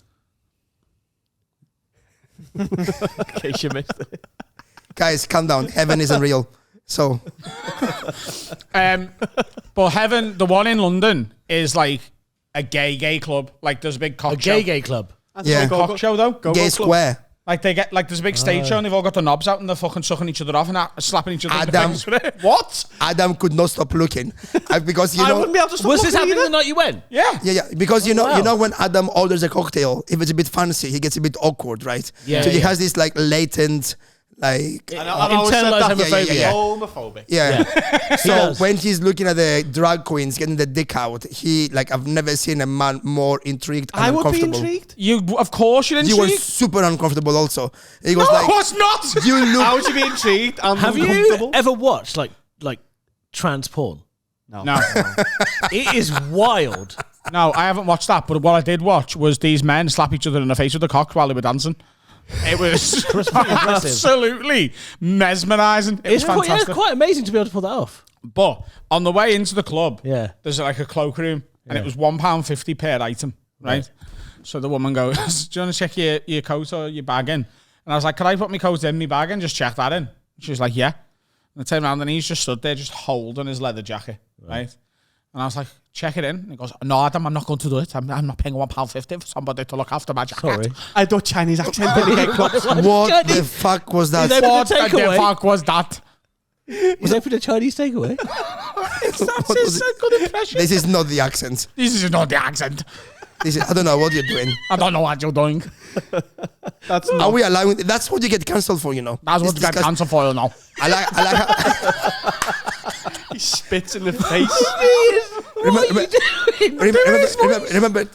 In case you missed it. Guys, calm down. Heaven isn't real. So. But Heaven, the one in London, is like a gay club. Like there's a big cock show. A gay club. Yeah. Cock show though. Gay square. Like they get like there's a big stage show and they've all got the knobs out and they're fucking sucking each other off and slapping each other in the face with it. What? Adam could not stop looking because you know. I wouldn't be able to stop Was this looking happening either. the night you went? Yeah. Because you know when Adam orders a cocktail, if it's a bit fancy, he gets a bit awkward, right? Yeah. So he has this like latent like Internalized homophobia. Homophobic. Yeah. So does. when he's looking at the drag queens getting the dick out, he like I've never seen a man more intrigued and I would be uncomfortable. intrigued. You, of course, you're You were intrigued. super uncomfortable also. He was No, like, I was not. you look. How would you be intrigued and Have you uncomfortable? ever watched like trans porn? No. It is wild. No, I haven't watched that. But what I did watch was these men slap each other in the face with the cock while they were dancing. It was absolutely mesmerising. It was fantastic. It's quite amazing to be able to pull that off. But on the way into the club, Yeah. there's like a cloakroom, and it was £1.50 per item, right? So the woman goes, "Do you want to check your coat or your bag in?" And I was like, "Can I put my coat in my bag and just check that in?" She was like, "Yeah." And I turned around and he's just stood there, just holding his leather jacket, right? And I was like, check it in. And he goes, no, Adam, I'm not going to do it. I'm not paying £1.50 for somebody to look after my jacket. Sorry. I do Chinese accent in the head clubs. What the fuck was that? What the fuck was that? Is that for the Chinese takeaway? That's a good impression. This is not the accent. This is not the accent. This is, I don't know what you're doing. I don't know what you're doing. Are we allowing? That's what you get cancelled for, you know. That's what you get cancelled for, you know. I like how, He spits in the face.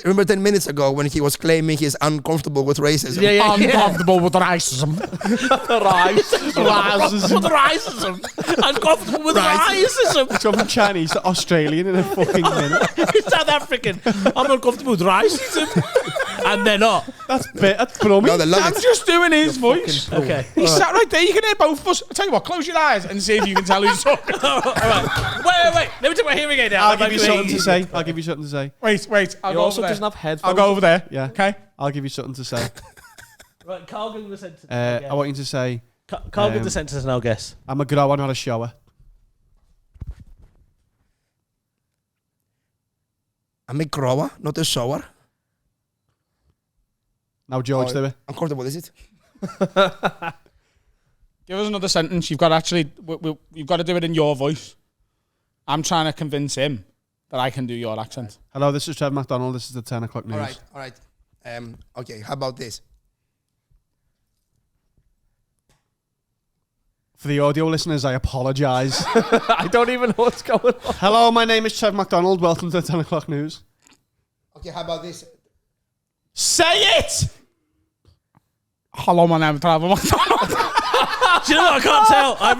remember 10 minutes ago when he was claiming he's uncomfortable with racism. Yeah. Uncomfortable with racism. Racism. Uncomfortable with racism. Go from Chinese to Australian in a fucking minute. South African. I'm uncomfortable with racism. And they're not. That's brummy. No, they love I'm it. just doing his voice. Okay. He sat right there. You can hear both of us. I'll tell you what, close your eyes and see if you can tell who's talking. All right. Wait. Let me take my hearing aid out. I'll give you something to say. I'll give you something to say. Wait. I'll He go also over doesn't there. have headphones. I'll go over there. Yeah. Okay. I'll give you something to say. Right, Carl give the sentence. I want you to say, Carl give the sentence and I'll guess. I'm a grower, not a shower. I'm a grower, not a shower. Now George, do it. Uncomfortable, is it? Give us another sentence. You've got to actually, you've got to do it in your voice. I'm trying to convince him that I can do your accent. Hello, this is Trev McDonald. This is the 10 o'clock news. All right. Okay, how about this? For the audio listeners, I apologise. I don't even know what's going on. Hello, my name is Trev McDonald. Welcome to the 10 o'clock news. Okay, how about this? Say it! Hello, my name is Trevor McDonald. Do you know what? I can't tell. I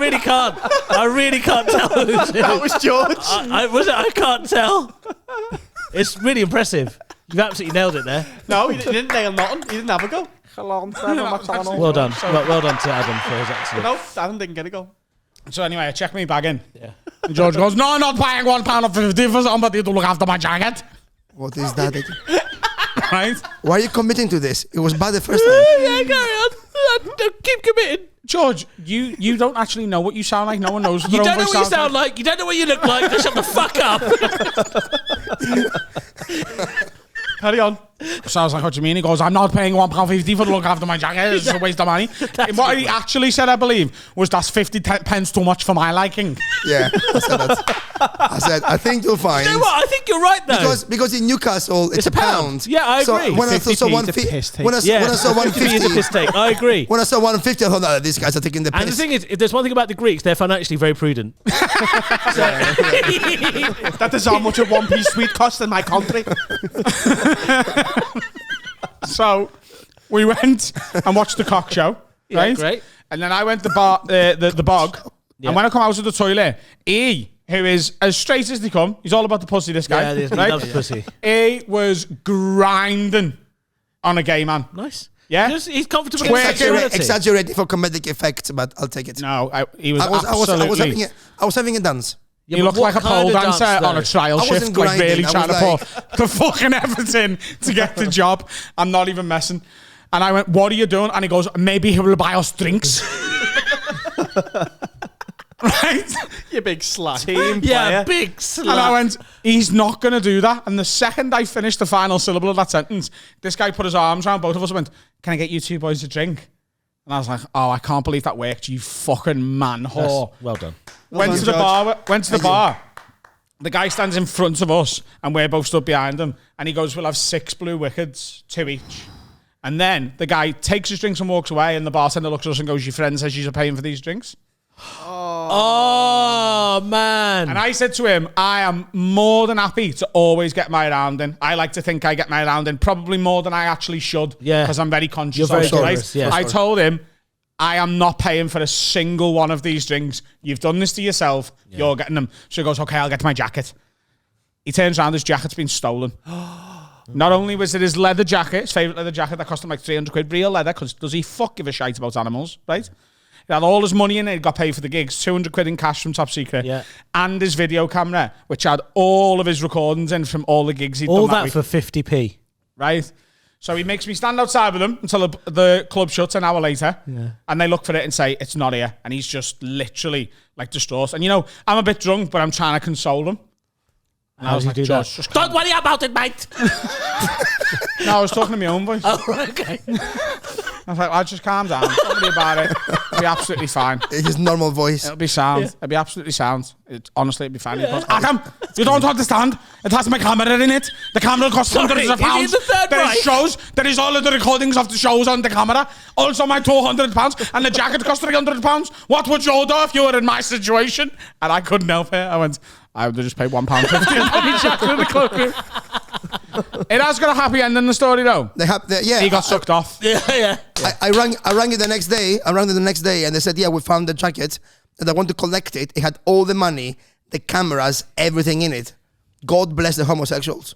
really can't tell who's who. That was George. I can't tell. It's really impressive. You've absolutely nailed it there. No, he didn't nail nothing. He didn't have a go. Hello, I'm Trevor McDonald. Well done. Well done to Adam for his accent. No, Adam didn't get a go. So anyway, I check me bag in. Yeah. And George goes, no, I'm not paying £1.50 for somebody to look after my jacket. What is that? Right? Why are you committing to this? It was bad the first time. Yeah, carry on. Keep committing. George, you don't actually know what you sound like. No one knows what You their don't own know voice what you sounds sound like. You don't know what you look like. Just shut the fuck up. Carry on. So I was like, what do you mean? He goes, I'm not paying £1.50 for to look after my jacket. It's a waste of money. And what he actually said, I believe, was that's 50 pence too much for my liking. Yeah, I said that. I said, I think you'll find. You know what? I think you're right though. Because in Newcastle, it's a pound. Yeah, I agree. So when I saw 150, when I saw 50p is a piss 150, take. I agree. when I saw 150, I thought, no, these guys are taking the piss. And the thing is, if there's one thing about the Greeks, they're financially very prudent. That is how much a one-piece sweet costs in my country. So we went and watched the cock show, Yeah, right? great. And then I went to the bog. Yeah. And when I come out of the toilet, he, who is as straight as they come, he's all about the pussy, this guy. Yeah, he right? loves pussy. He was grinding on a gay man. Nice. Yeah? He's comfortable in Twerking. sexuality. Exaggerating for comedic effect, but I'll take it. No, he was I absolutely... was having a dance. Yeah, He but looked what like a kind pole of dance, dancer on though? a trial I shift, wasn't like grinding, really I trying to was put the fucking effort in to get the job. I'm not even messing. And I went, what are you doing? And he goes, maybe he will buy us drinks. Right? You big slag. Yeah, big slap. And I went, he's not going to do that. And the second I finished the final syllable of that sentence, this guy put his arms around both of us and went, can I get you two boys a drink? And I was like, oh, I can't believe that worked, you fucking man whore. Well done. Went to the bar. The guy stands in front of us and we're both stood behind him. And he goes, we'll have 6 blue wickets, 2 each. And then the guy takes his drinks and walks away. And the bartender looks at us and goes, your friend says you're paying for these drinks? Oh, man. And I said to him, I am more than happy to always get my round in. I like to think I get my round in, probably more than I actually should. Yeah. Because I'm very conscious You're very of it, right? generous, yeah. I told him, I am not paying for a single one of these drinks. You've done this to yourself. Yeah. You're getting them. So he goes, okay, I'll get my jacket. He turns around, his jacket's been stolen. Not only was it his leather jacket, his favourite leather jacket that cost him like 300 quid, real leather, because does he give a shite about animals, right? He had all his money in it, he got paid for the gigs, 200 quid in cash from Top Secret, yeah. And his video camera, which had all of his recordings in from all the gigs he'd done All that that week. for 50p. Right? So he makes me stand outside with him until the club shuts an hour later, and they look for it and say, it's not here. And he's just literally like distraught. And you know, I'm a bit drunk, but I'm trying to console him. And I was like, do George, that? just Don't worry about it, mate. No, I was talking to my own voice. Oh, right, okay. I was like, I'll just calm down. Don't worry about it. It'll be absolutely fine. His normal voice. It'll be sound. It'll be absolutely sound. Honestly, it'll be fine. He goes, Adam, you don't understand. It has my camera in it. The camera costs hundreds of is he pounds. the Third There Reich? is shows. There is all of the recordings of the shows on the camera. Also my £200 and the jacket cost £300. What would you do if you were in my situation? And I couldn't help it. I went, I would have just paid £1.50. It has got a happy ending, the story though. He got sucked off. Yeah. I rang you the next day. And they said, yeah, we found the jacket and I want to collect it. It had all the money, the cameras, everything in it. God bless the homosexuals.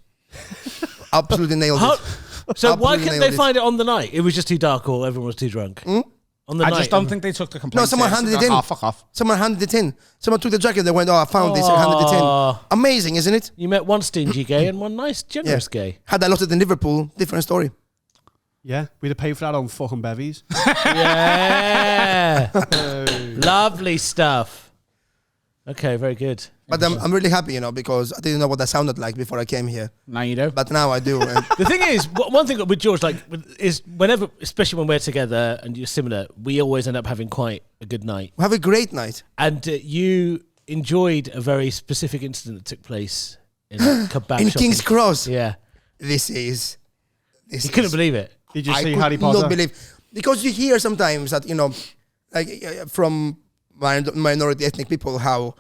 Absolutely nailed it. So why Absolutely couldn't they nailed it. find it on the night? It was just too dark or everyone was too drunk? On the I night. just don't think they took the complaint. No, someone handed it in. Oh, fuck off. Someone handed it in. Someone took the jacket. They went, oh, I found this and handed it in. Amazing, isn't it? You met one stingy gay and one nice, generous gay. Had I lost it in Liverpool, different story. Yeah, we'd have paid for that on fucking bevies. Yeah. Lovely stuff. Okay, very good. But I'm really happy, because I didn't know what I sounded like before I came here. Now you do. But now I do. And The thing is, one thing with George, is whenever, especially when we're together and you're similar, we always end up having quite a good night. we have a great night. And you enjoyed a very specific incident that took place in a kebab In shop King's Cross. Yeah. This is... You couldn't believe it. Did you I see could Harry Potter? not believe... Because you hear sometimes that, from minority ethnic people, how,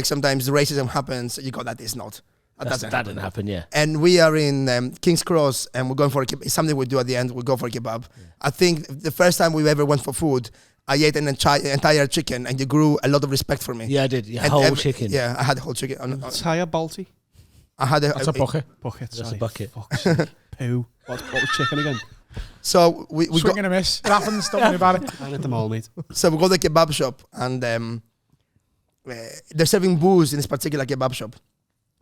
sometimes racism happens. You go, that is not... That Didn't happen, yeah. And we are in King's Cross, and we're going for a kebab. It's something we do at the end. We go for a kebab. Yeah. I think the first time we ever went for food, I ate an entire chicken, and you grew a lot of respect for me. Yeah, I did. Yeah, And whole chicken. Yeah, I had a whole chicken. Entire balti? I had a... That's a bucket. Bucket, That's sorry. a bucket. Fuck's sake. Poo. What was chicken again? So we Swing got... and a miss. It happens. Don't worry about it. I ate them all, mate. So we go to the kebab shop, and they're serving booze in this particular kebab shop.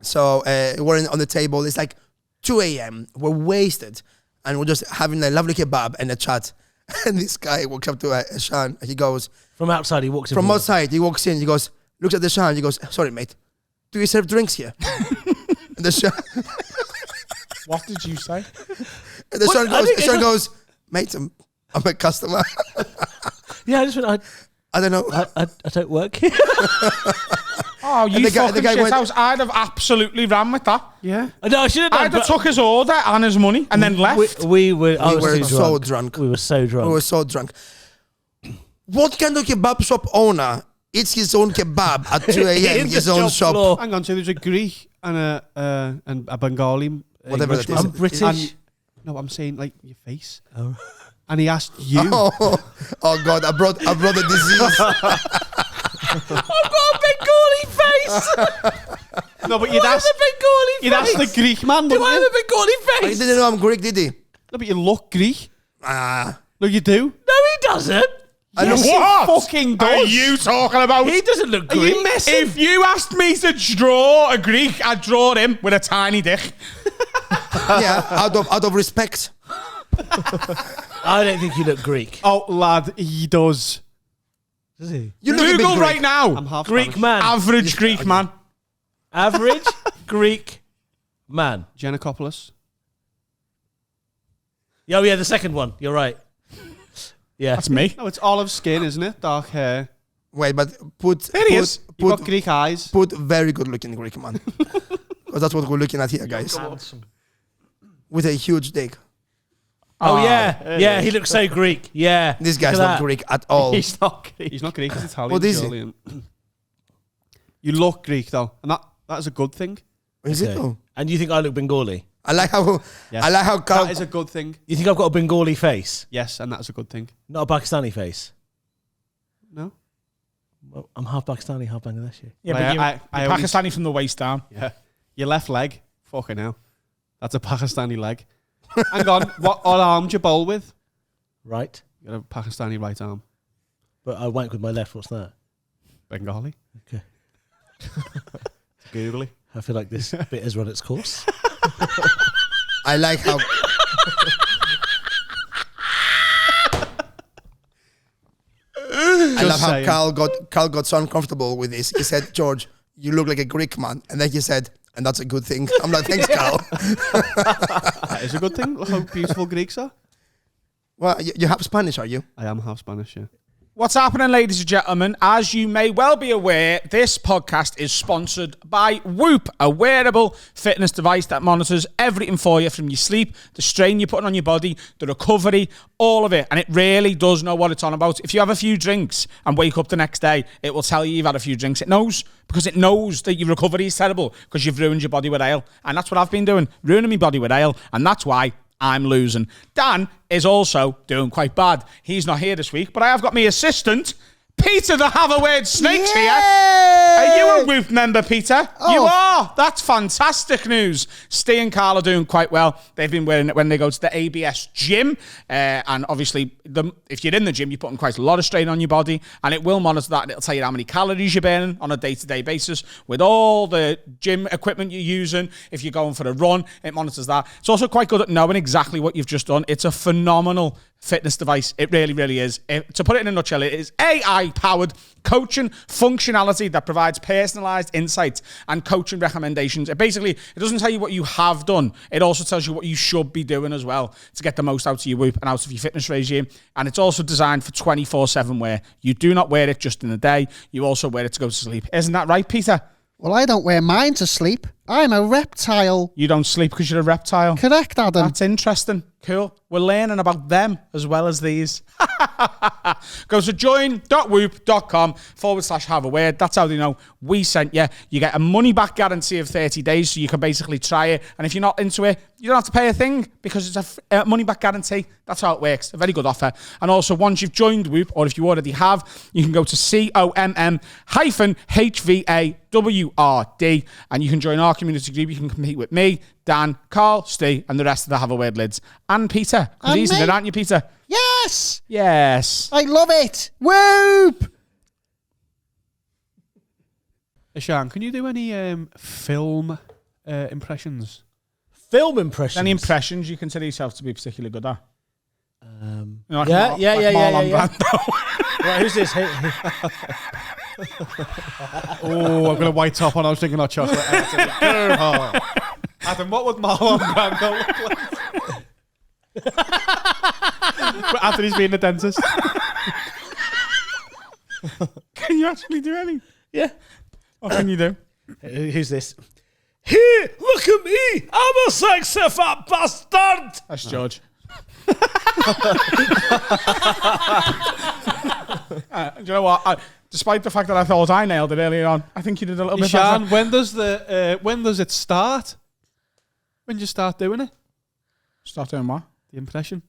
So we're on the table. It's like 2 a.m. We're wasted, and we're just having a lovely kebab and a chat. And this guy walks up to Eshaan. He goes From outside, he walks in. from outside. He walks in. He goes, looks at Eshaan. He goes, "Sorry, mate. Do you serve drinks here?" And Eshaan, What did you say? and Eshaan goes, "Mate, I'm a customer." Yeah, I just went, I don't know. I don't work here. Oh, you the guy fucking shit went- house. I'd have absolutely ran with that. Yeah. No, I should have done. I'd have but took his order and his money and then left. We were We too were so drunk. We were so drunk. We were so drunk. What kind of kebab shop owner eats his own kebab at 2 a.m. In his the own shop shop? floor. Hang on, so there's a Greek and a Bengali. Whatever that Englishman. is. I'm British. And- no, I'm saying like your face. Oh. And he asked you. Oh God! I brought a disease. I've got a Bengali face. No, but You'd ask a Bengali face. you'd ask the Greek man, Do wouldn't I have you? a Bengali He face? didn't know I'm Greek, did he? No, but you look Greek. Ah, No, you do. No, he doesn't. I Yes, look. he What fucking are does. you talking about? He doesn't look Are Greek. you messing? If you asked me to draw a Greek, I'd draw him with a tiny dick. Yeah, out of respect. I don't think you look Greek. Oh, lad, he does. Does he? You look a bit Google Greek. right now. I'm half Greek Spanish. man. Average Greek man. Average Greek man. Zacharopoulos. Oh, yeah, the second one. You're right. Yeah. That's me. No, it's olive skin, isn't it? Dark hair. Wait, but put There he is. You got Greek eyes. put very good looking Greek man. Because that's what we're looking at here, guys. With a huge dick. Oh, yeah. Yeah, he looks so Greek. Yeah. This guy's Look at not that. Greek at all. He's not Greek. He's not Greek, he's Italian. What is he? surely. You look Greek, though. And that is a good thing. Is it Okay. though? And you think I look Bengali? I like how Yes. I like how Carl, That is a good thing. You think I've got a Bengali face? Yes, and that's a good thing. Not a Pakistani face? No? Well, I'm half Pakistani, half Bangladeshi. Yeah, Well, but I you're always- Pakistani from the waist down. Yeah. Your left leg. Fucking hell. That's a Pakistani leg. Hang on. What arm do you bowl with? Right? You got a Pakistani right arm. But I wank with my left. What's that? Bengali. Okay. Googly. I feel like this bit has run its course. I like how I love how saying. Carl got so uncomfortable with this. He said, "George, you look like a Greek man," and then he said, and that's a good thing. I'm like, thanks, Carl. That is a good thing. Look how beautiful Greeks are. Well, you have Spanish, are you? I am half Spanish, yeah. What's happening, ladies and gentlemen? As you may well be aware, this podcast is sponsored by Whoop, a wearable fitness device that monitors everything for you, from your sleep, the strain you're putting on your body, the recovery, all of it. And it really does know what it's on about. If you have a few drinks and wake up the next day, it will tell you you've had a few drinks. It knows, because it knows that your recovery is terrible because you've ruined your body with ale. And that's what I've been doing, ruining my body with ale. And that's why I'm losing. Dan is also doing quite bad. He's not here this week, but I have got my assistant, Peter the Have a Word Snakes here. Are you a Whoop member, Peter? Oh. You are. That's fantastic news. Steve and Carl are doing quite well. They've been wearing it when they go to the ABS gym. And obviously, if you're in the gym, you're putting quite a lot of strain on your body. And it will monitor that. And it'll tell you how many calories you're burning on a day-to-day basis with all the gym equipment you're using. If you're going for a run, it monitors that. It's also quite good at knowing exactly what you've just done. It's a phenomenal fitness device. It really, really is. To put it in a nutshell, it is AI-powered coaching functionality that provides personalized insights and coaching recommendations. It doesn't tell you what you have done. It also tells you what you should be doing as well to get the most out of your Whoop and out of your fitness regime. And it's also designed for 24/7 wear. You do not wear it just in the day. You also wear it to go to sleep. Isn't that right, Peter? Well, I don't wear mine to sleep. I'm a reptile. You don't sleep because you're a reptile. Correct, Adam. That's interesting. Cool. We're learning about them as well as these. Go to join.whoop.com/have a word. That's how they know we sent you. You get a money back guarantee of 30 days, so you can basically try it. And if you're not into it, you don't have to pay a thing because it's a money back guarantee. That's how it works. A very good offer. And also, once you've joined Whoop, or if you already have, you can go to COMM-HVAWRD and you can join our community group. You can compete with me, Dan, Carl, Steve, and the rest of the Have a Word lids. And Peter. Because And he's in me. it, aren't you, Peter? Yes! Yes. I love it. Whoop! Eshaan, can you do any film impressions? Film impressions. Any impressions you consider yourself to be particularly good at? You know, like Yeah. Marlon Brando. Right, who's this? Oh, I've got a white top on. I was thinking hot chocolate. Adam, what would Marlon Brando look like? But after he's been the dentist. Can you actually do any? Yeah. What can you do? Who's this? Here, look at me. I'm a sexy fat bastard. That's George. Do you know what? Despite the fact that I thought I nailed it earlier on, I think you did a little bit better. Eshaan, when does it start? When do you start doing it? Start doing what? The impression.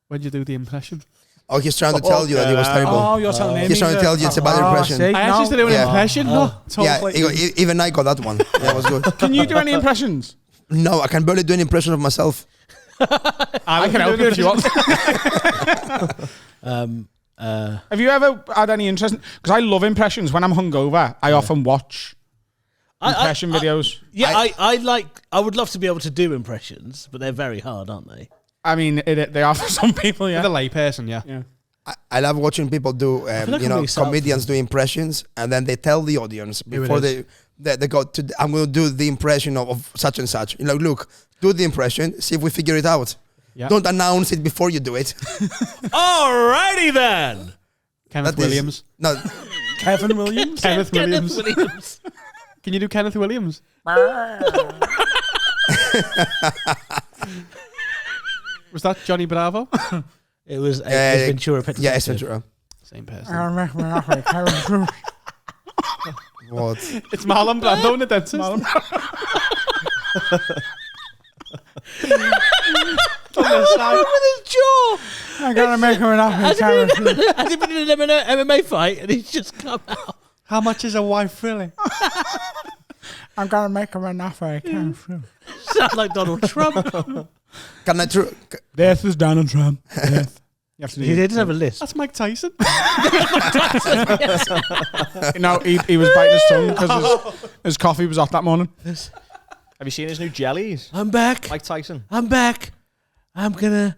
When do you do the impression? Oh, he's trying to tell you that it was terrible. Oh, you're telling me. He's trying to tell you it's a bad impression. See? I actually used to do an Yeah. impression. No, Even I got that one. Yeah, it was good. Can you do any impressions? No, I can barely do an impression of myself. I can help you if you want. Have you ever had any interest? Because I love impressions. When I'm hungover, I often watch impression videos. I would love to be able to do impressions, but they're very hard, aren't they? I mean, they are for some people, yeah. The layperson, yeah. I love watching people do, feel like I'm really sad comedians do impressions, and then they tell the audience before they go to, I'm going to do the impression of such and such. You know, look, do the impression, see if we figure it out. Yeah. Don't announce it before you do it. Alrighty then. Kenneth That is- Williams. No, Kevin Williams? Kenneth Williams. Williams. Can you do Kenneth Williams? Was that Johnny Bravo? It was Ace Ventura. Pet yeah, Ace Detective. Ventura. Same person. What? It's Marlon Brando in the dentist. With his jaw. I gotta make him an offer. Has he been in an MMA fight and he's just come out? How much is a wife really? I'm gonna make him an offer. Sound like Donald Trump. Can I This is Donald Trump. Yes. You have to do He didn't have a list. That's Mike Tyson. No, he was biting his tongue because his coffee was off that morning. Have you seen his new jellies? I'm back. Mike Tyson. I'm back. I'm gonna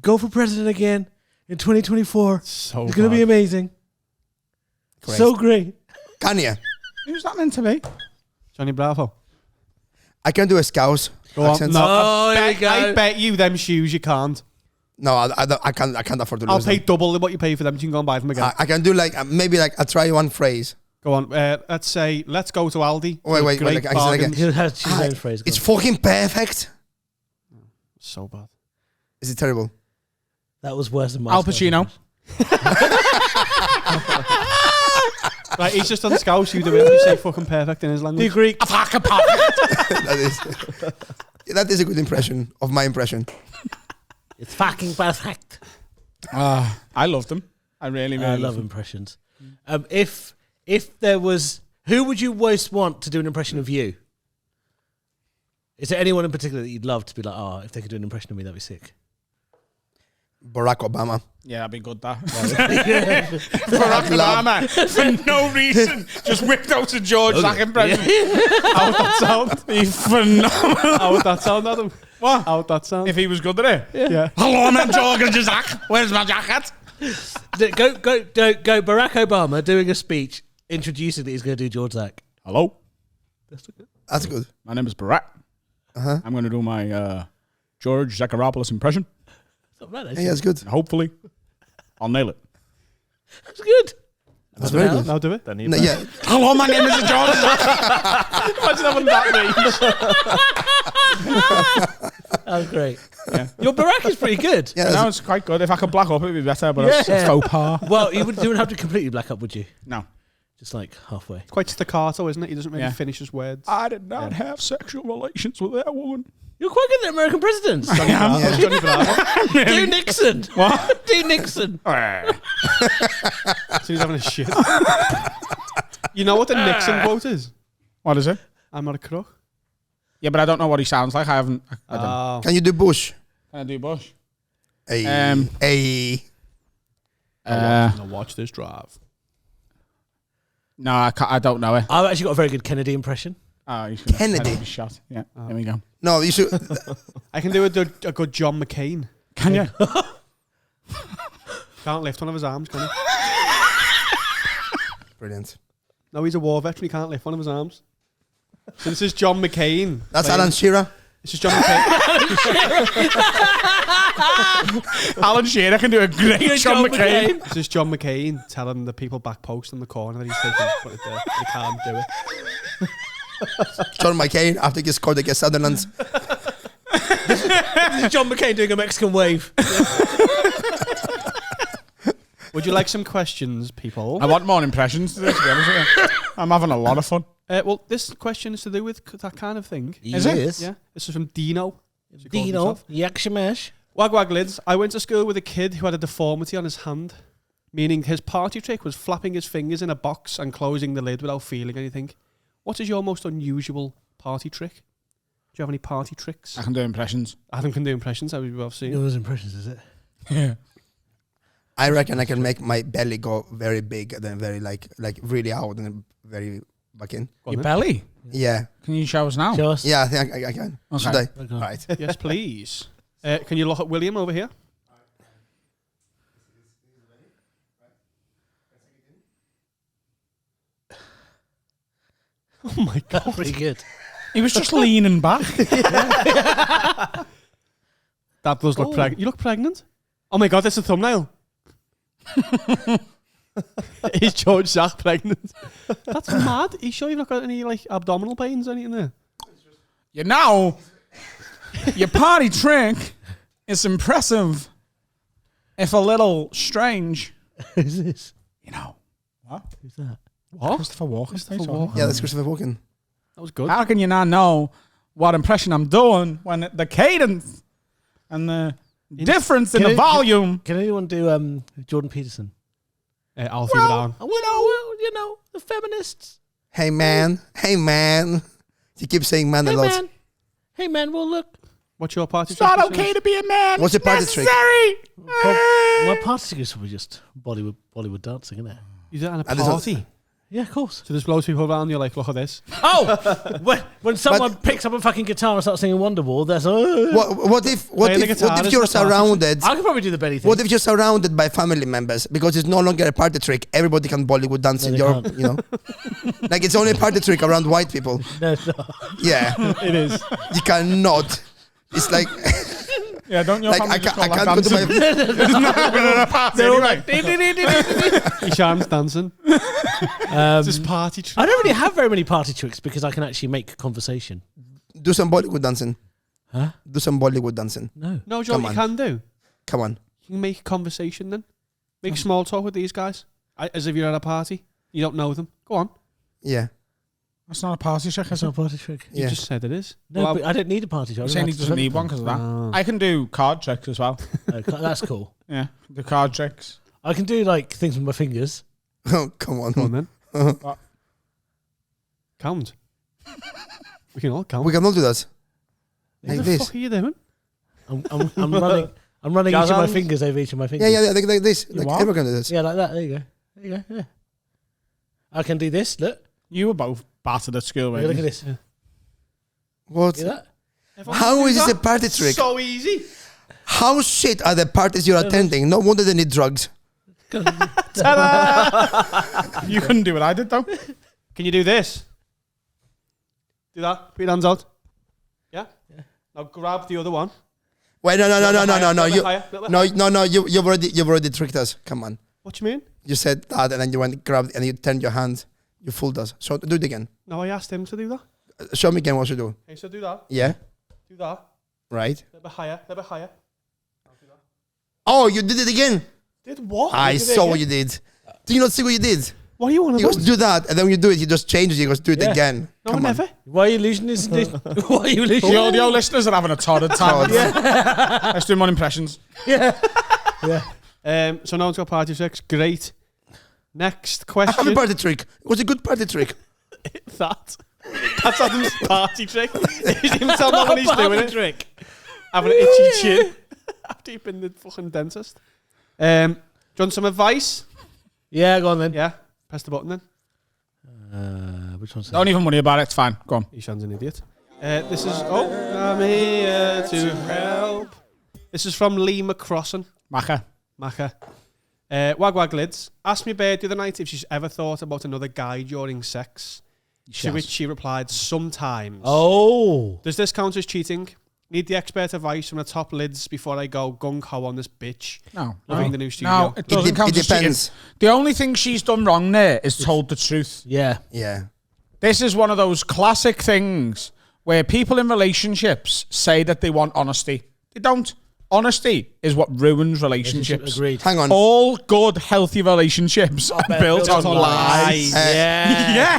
go for president again in 2024. So It's gonna be amazing. Great. So great. Can you? Who's that meant to be? Johnny Bravo. I can do a Scouse accent. No, Oh, I bet you them shoes you can't. No, I can't afford to I'll lose pay them. double what you pay for them. You can go and buy them again. I can do like maybe like I try one phrase. Go on. Let's say, let's go to Aldi. Wait, Great like, bargains. She's his own phrase. It's fucking perfect. So bad. Is it terrible? That was worse than my Al Pacino. Right, he's just on Scouse. You do it. You say fucking perfect in his language. The Greek. That is a good impression of my impression. It's fucking perfect. I loved them. I really I love loved them. impressions. If there was, who would you most want to do an impression of you? Is there anyone in particular that you'd love to be like, oh, if they could do an impression of me, that'd be sick? Barack Obama. Yeah, that'd be good, that. Barack Obama, for no reason, just whipped out a George Zach impression. How would that sound? He's phenomenal. How would that sound, Adam? What? How would that sound? If he was good at it? Yeah. Hello, I'm George Zach. Where's my jacket? Go Barack Obama doing a speech introducing that he's going to do George Zach. Hello, That's good. my name is Barack. I'm going to do my George Zacharopoulos impression. Not bad, Yeah, actually. that's good. And hopefully, I'll nail it. That's good. That's very good. Now do it. Then he No, yeah. Hello, my name is George Zach. Imagine having that range. Oh, great. Yeah. Your Barack is pretty good. Yeah, That that's, was quite good. If I could black up, it'd be better, but it's Yeah. faux pas. Well, you wouldn't have to completely black up, would you? No. Just like halfway. Quite staccato, isn't it? He doesn't really Yeah. finish his words. I did not have sexual relations with that woman. You're quite good at American presidents. yeah. Johnny Bravo. Do Nixon. What? Do Nixon. So he's having a shit. You know what the Nixon quote is? What is it? I'm not a crook. Yeah, but I don't know what he sounds like. I haven't. I don't. Oh. Can you do Bush? Can I do Bush? Hey. Hey. Now watch this drive. No, I can't, I don't know it. I've actually got a very good Kennedy impression. Oh, he's gonna Kennedy. be shot. Yeah, there we go. No, you should. I can do a good John McCain. Can you? Can't lift one of his arms, can he? Brilliant. No, he's a war veteran. He can't lift one of his arms. So this is John McCain. That's playing- Alan Shearer. This is John McCain. Alan Shearer can do a great John McCain. This is John McCain telling the people back post in the corner that he's taking, but he can't do it. John McCain after he scored against Sunderland. John McCain doing a Mexican wave. Would you like some questions, people? I want more impressions to this, to be honest with you. I'm having a lot of fun. Well, this question is to do with that kind of thing. Is it? Yes. Yeah. This is from Dino. as he calls Dino. himself. Yakshimash. Wag wag lids. I went to school with a kid who had a deformity on his hand, meaning his party trick was flapping his fingers in a box and closing the lid without feeling anything. What is your most unusual party trick? Do you have any party tricks? I can do impressions. Adam can do impressions, as we've all seen. Those impressions, is it? Yeah. I reckon I can make my belly go very big and then very like really out and then very back in. Your belly? Yeah. Can you show us now? Show us. Yeah, I think I can. Okay. Should I? Okay. Right. Yes, please. Can you look at William over here? Oh my God. Pretty good. He was just leaning back. That does look pregnant. You look pregnant? Oh my God, that's a thumbnail. Is George Zach pregnant? That's mad. Are you sure you've not got any like abdominal pains or anything there? You know, your party trick is impressive, if a little strange. Who's this? You know. What? Who's that? What? Christopher Walken. Christopher Walken. Yeah, that's Christopher Walken. That was good. How can you not know what impression I'm doing when the cadence and the difference in Can the it- volume? Can anyone do Jordan Peterson? Alfie Down. You know, the feminists. Hey man. Hey man. You keep saying man a Hey lot. man. Hey man, well look. What's your party It's trick? not okay to be a man. What's your It's party trick? necessary. My party trick is probably just Bollywood dancing, isn't it? You do it at a And there's party. Yeah, of course. So there's loads of people around, you're like, look at this. Oh, when someone picks up a fucking guitar and starts singing Wonderwall, there's What if you're surrounded? I could probably do the belly thing. What if you're surrounded by family members because it's no longer a party trick? Everybody can Bollywood dance in your, you know, like it's only a party trick around white people. No, it's not. Yeah, It is. you cannot. It's like Yeah, don't your like family I just call can't that go to my. dancing? They're all Anyway. like, Eshaan's dancing. It's just party trick. I don't really have very many party tricks because I can actually make conversation. Do some Bollywood dancing. Huh? Do some Bollywood dancing. No, Joe, Come you on. can do. Come on. You can make conversation then. Make small talk with these guys. As if you're at a party. You don't know them. Go on. Yeah. That's not a party trick, That's is it? not a party trick. You Yeah. just said it is. No, Well, but I don't need a party trick. You're saying he doesn't need one because of that. I can do card tricks as well. That's cool. Yeah, the card tricks. I can do like things with my fingers. Oh, come on. Go on then. Count. We can all count. We can all do that. What Like the this. fuck are you doing? I'm running. I'm running each of my fingers over each of my fingers. Yeah, like this. Like what? everyone can do this. Yeah, like that. There you go. There you go. Yeah. I can do this. Look. You were both battered at school, Look weren't at you? this. What? See that? How is this a party trick? So easy. How shit are the parties you're attending? No wonder they need drugs. You couldn't do what I did, though. Can you do this? Do that. Put your hands out. Yeah? Now grab the other one. Wait, no. You. You've already tricked us. Come on. What do you mean? You said that, and then you went grabbed, and you turned your hand. You fooled us. So do it again. No, I asked him to do that. Show me again what you do. Okay, so do that. Yeah. Do that. Right. A little bit higher. A little bit higher. Oh, you did it again. Did what? I You did it saw again? what you did. Do you not see what you did? What do you want He to goes, do that, and then when you do it, he just changes. He goes, do it Yeah. again. No, Come on. never. Why are you losing this? Why are you losing? The audio listeners are having a torrid time. Let's do more impressions. So no one's got party tricks. Great. Next I have a question. party trick. It was a good party trick. That's Adam's party trick. He's him telling me when he's doing it. Trick. Having an itchy chin. After you've been the fucking dentist. Do you want some advice? Yeah, go on then. Yeah. Press the button then. Which one's Don't even worry about it. It's fine. Go on. Eshaan's an idiot. This is... Oh, I'm here to help. This is from Lee McCrossan. Macha. Wag lids. Asked me bird the other night if she's ever thought about another guy during sex. To which she replied, sometimes. Oh. Does this count as cheating? Need the expert advice from the top lids before I go gung-ho on this bitch. No. Loving the new studio. No, it doesn't count It as cheating. depends. The only thing she's done wrong there is told the truth. Yeah. Yeah. This is one of those classic things where people in relationships say that they want honesty. They don't. Honesty is what ruins relationships. Agreed. Hang on. All good, healthy relationships are built on lies.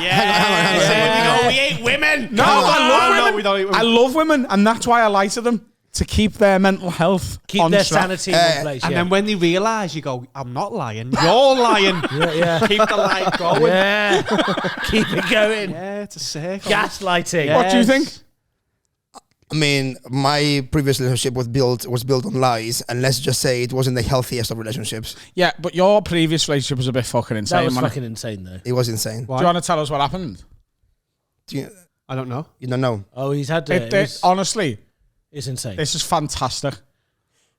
Hang on. We hate women. No, Come on. I love women. No, we don't eat women. I love women, and that's why I lie to them, to keep their mental health Keep on their track. sanity in place. And Yeah. then when they realise, you go, I'm not lying. You're lying. yeah. Keep the lie going. Yeah. Keep it going. Yeah, it's a circle. Gaslighting. Yeah. What do you think? I mean, my previous relationship was built on lies, and let's just say it wasn't the healthiest of relationships. Yeah, but your previous relationship was a bit fucking insane. That was wasn't it? fucking insane, though. It was insane. Do you want to tell us what happened? I don't know. You don't know. Oh, he's had Honestly, it's insane. this is fantastic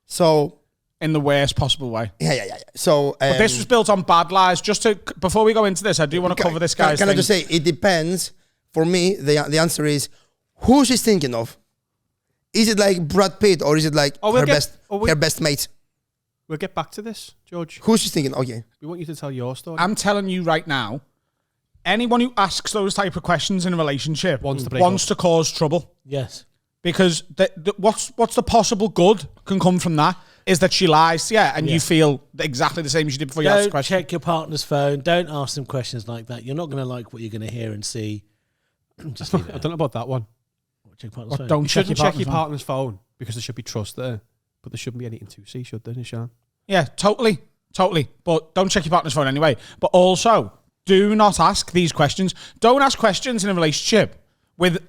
So in the worst possible way. yeah. So But this was built on bad lies. Before we go into this, I do want to cover this guy's Can thing. I just say it depends? For me, the answer is who she's thinking of. Is it like Brad Pitt or is it like her best mate? We'll get back to this, George. Who she's thinking? Okay. We want you to tell your story. I'm telling you right now, anyone who asks those type of questions in a relationship Wants to break wants to cause trouble. Yes. Because what's the possible good can come from that is that she lies, and you feel exactly the same as you did before you asked the Don't question. check your partner's phone. Don't ask them questions like that. You're not going to like what you're going to hear and see. Just leave it. I don't know about that one. Check your partner's phone. Don't You check shouldn't your check your partner's phone. partner's phone because there should be trust there. But there shouldn't be anything to see, should there, Eshaan? Yeah, totally. But don't check your partner's phone anyway. But also, do not ask these questions. Don't ask questions in a relationship with,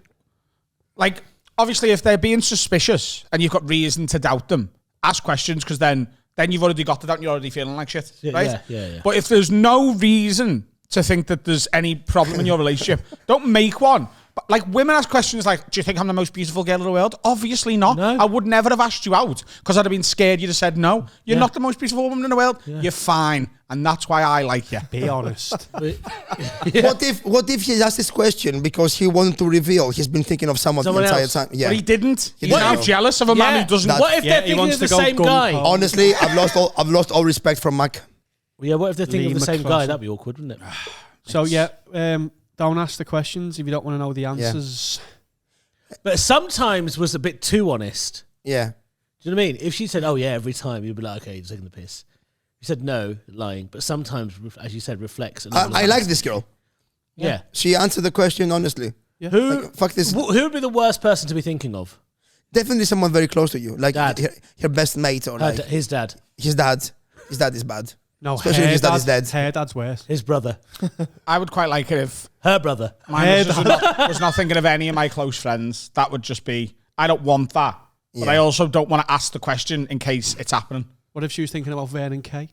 like, obviously if they're being suspicious and you've got reason to doubt them, ask questions because then you've already got the doubt and you're already feeling like shit, right? Yeah. But if there's no reason to think that there's any problem in your relationship. Don't make one. But like women ask questions like, do you think I'm the most beautiful girl in the world? Obviously not. No. I would never have asked you out because I'd have been scared you'd have said no. You're Yeah. not the most beautiful woman in the world. You're fine. And that's why I like you. Be honest. What if he asked this question because he wanted to reveal he's been thinking of someone the Someone entire else. time? Yeah. But he didn't. He's didn't now know. jealous of a man who doesn't. What if Yeah, they're he thinking wants of the to go same gung guy? ho. Honestly, I've lost all respect from Mac. Yeah, what if they're thinking Lee of the same guy? McPherson. That'd be awkward, wouldn't it? So yeah, don't ask the questions if you don't want to know the answers. But sometimes was a bit too honest. Yeah. Do you know what I mean? If she said, "Oh yeah," every time, you'd be like, "Okay, you're taking the piss." You said no, lying, but sometimes, as you said, reflects. I like this girl. Yeah. She answered the question honestly. Who? Like, fuck this. Who would be the worst person to be thinking of? Definitely someone very close to you, like Dad. her best mate or like His dad, his dad. His dad is bad. No, Especially if his dad is dead. Her dad's worse. his brother, I would quite like it if her brother. my missus was not thinking of any of my close friends. That would just be, I don't want that. But Yeah. I also don't want to ask the question in case it's happening. What if she was thinking about Vernon Kay?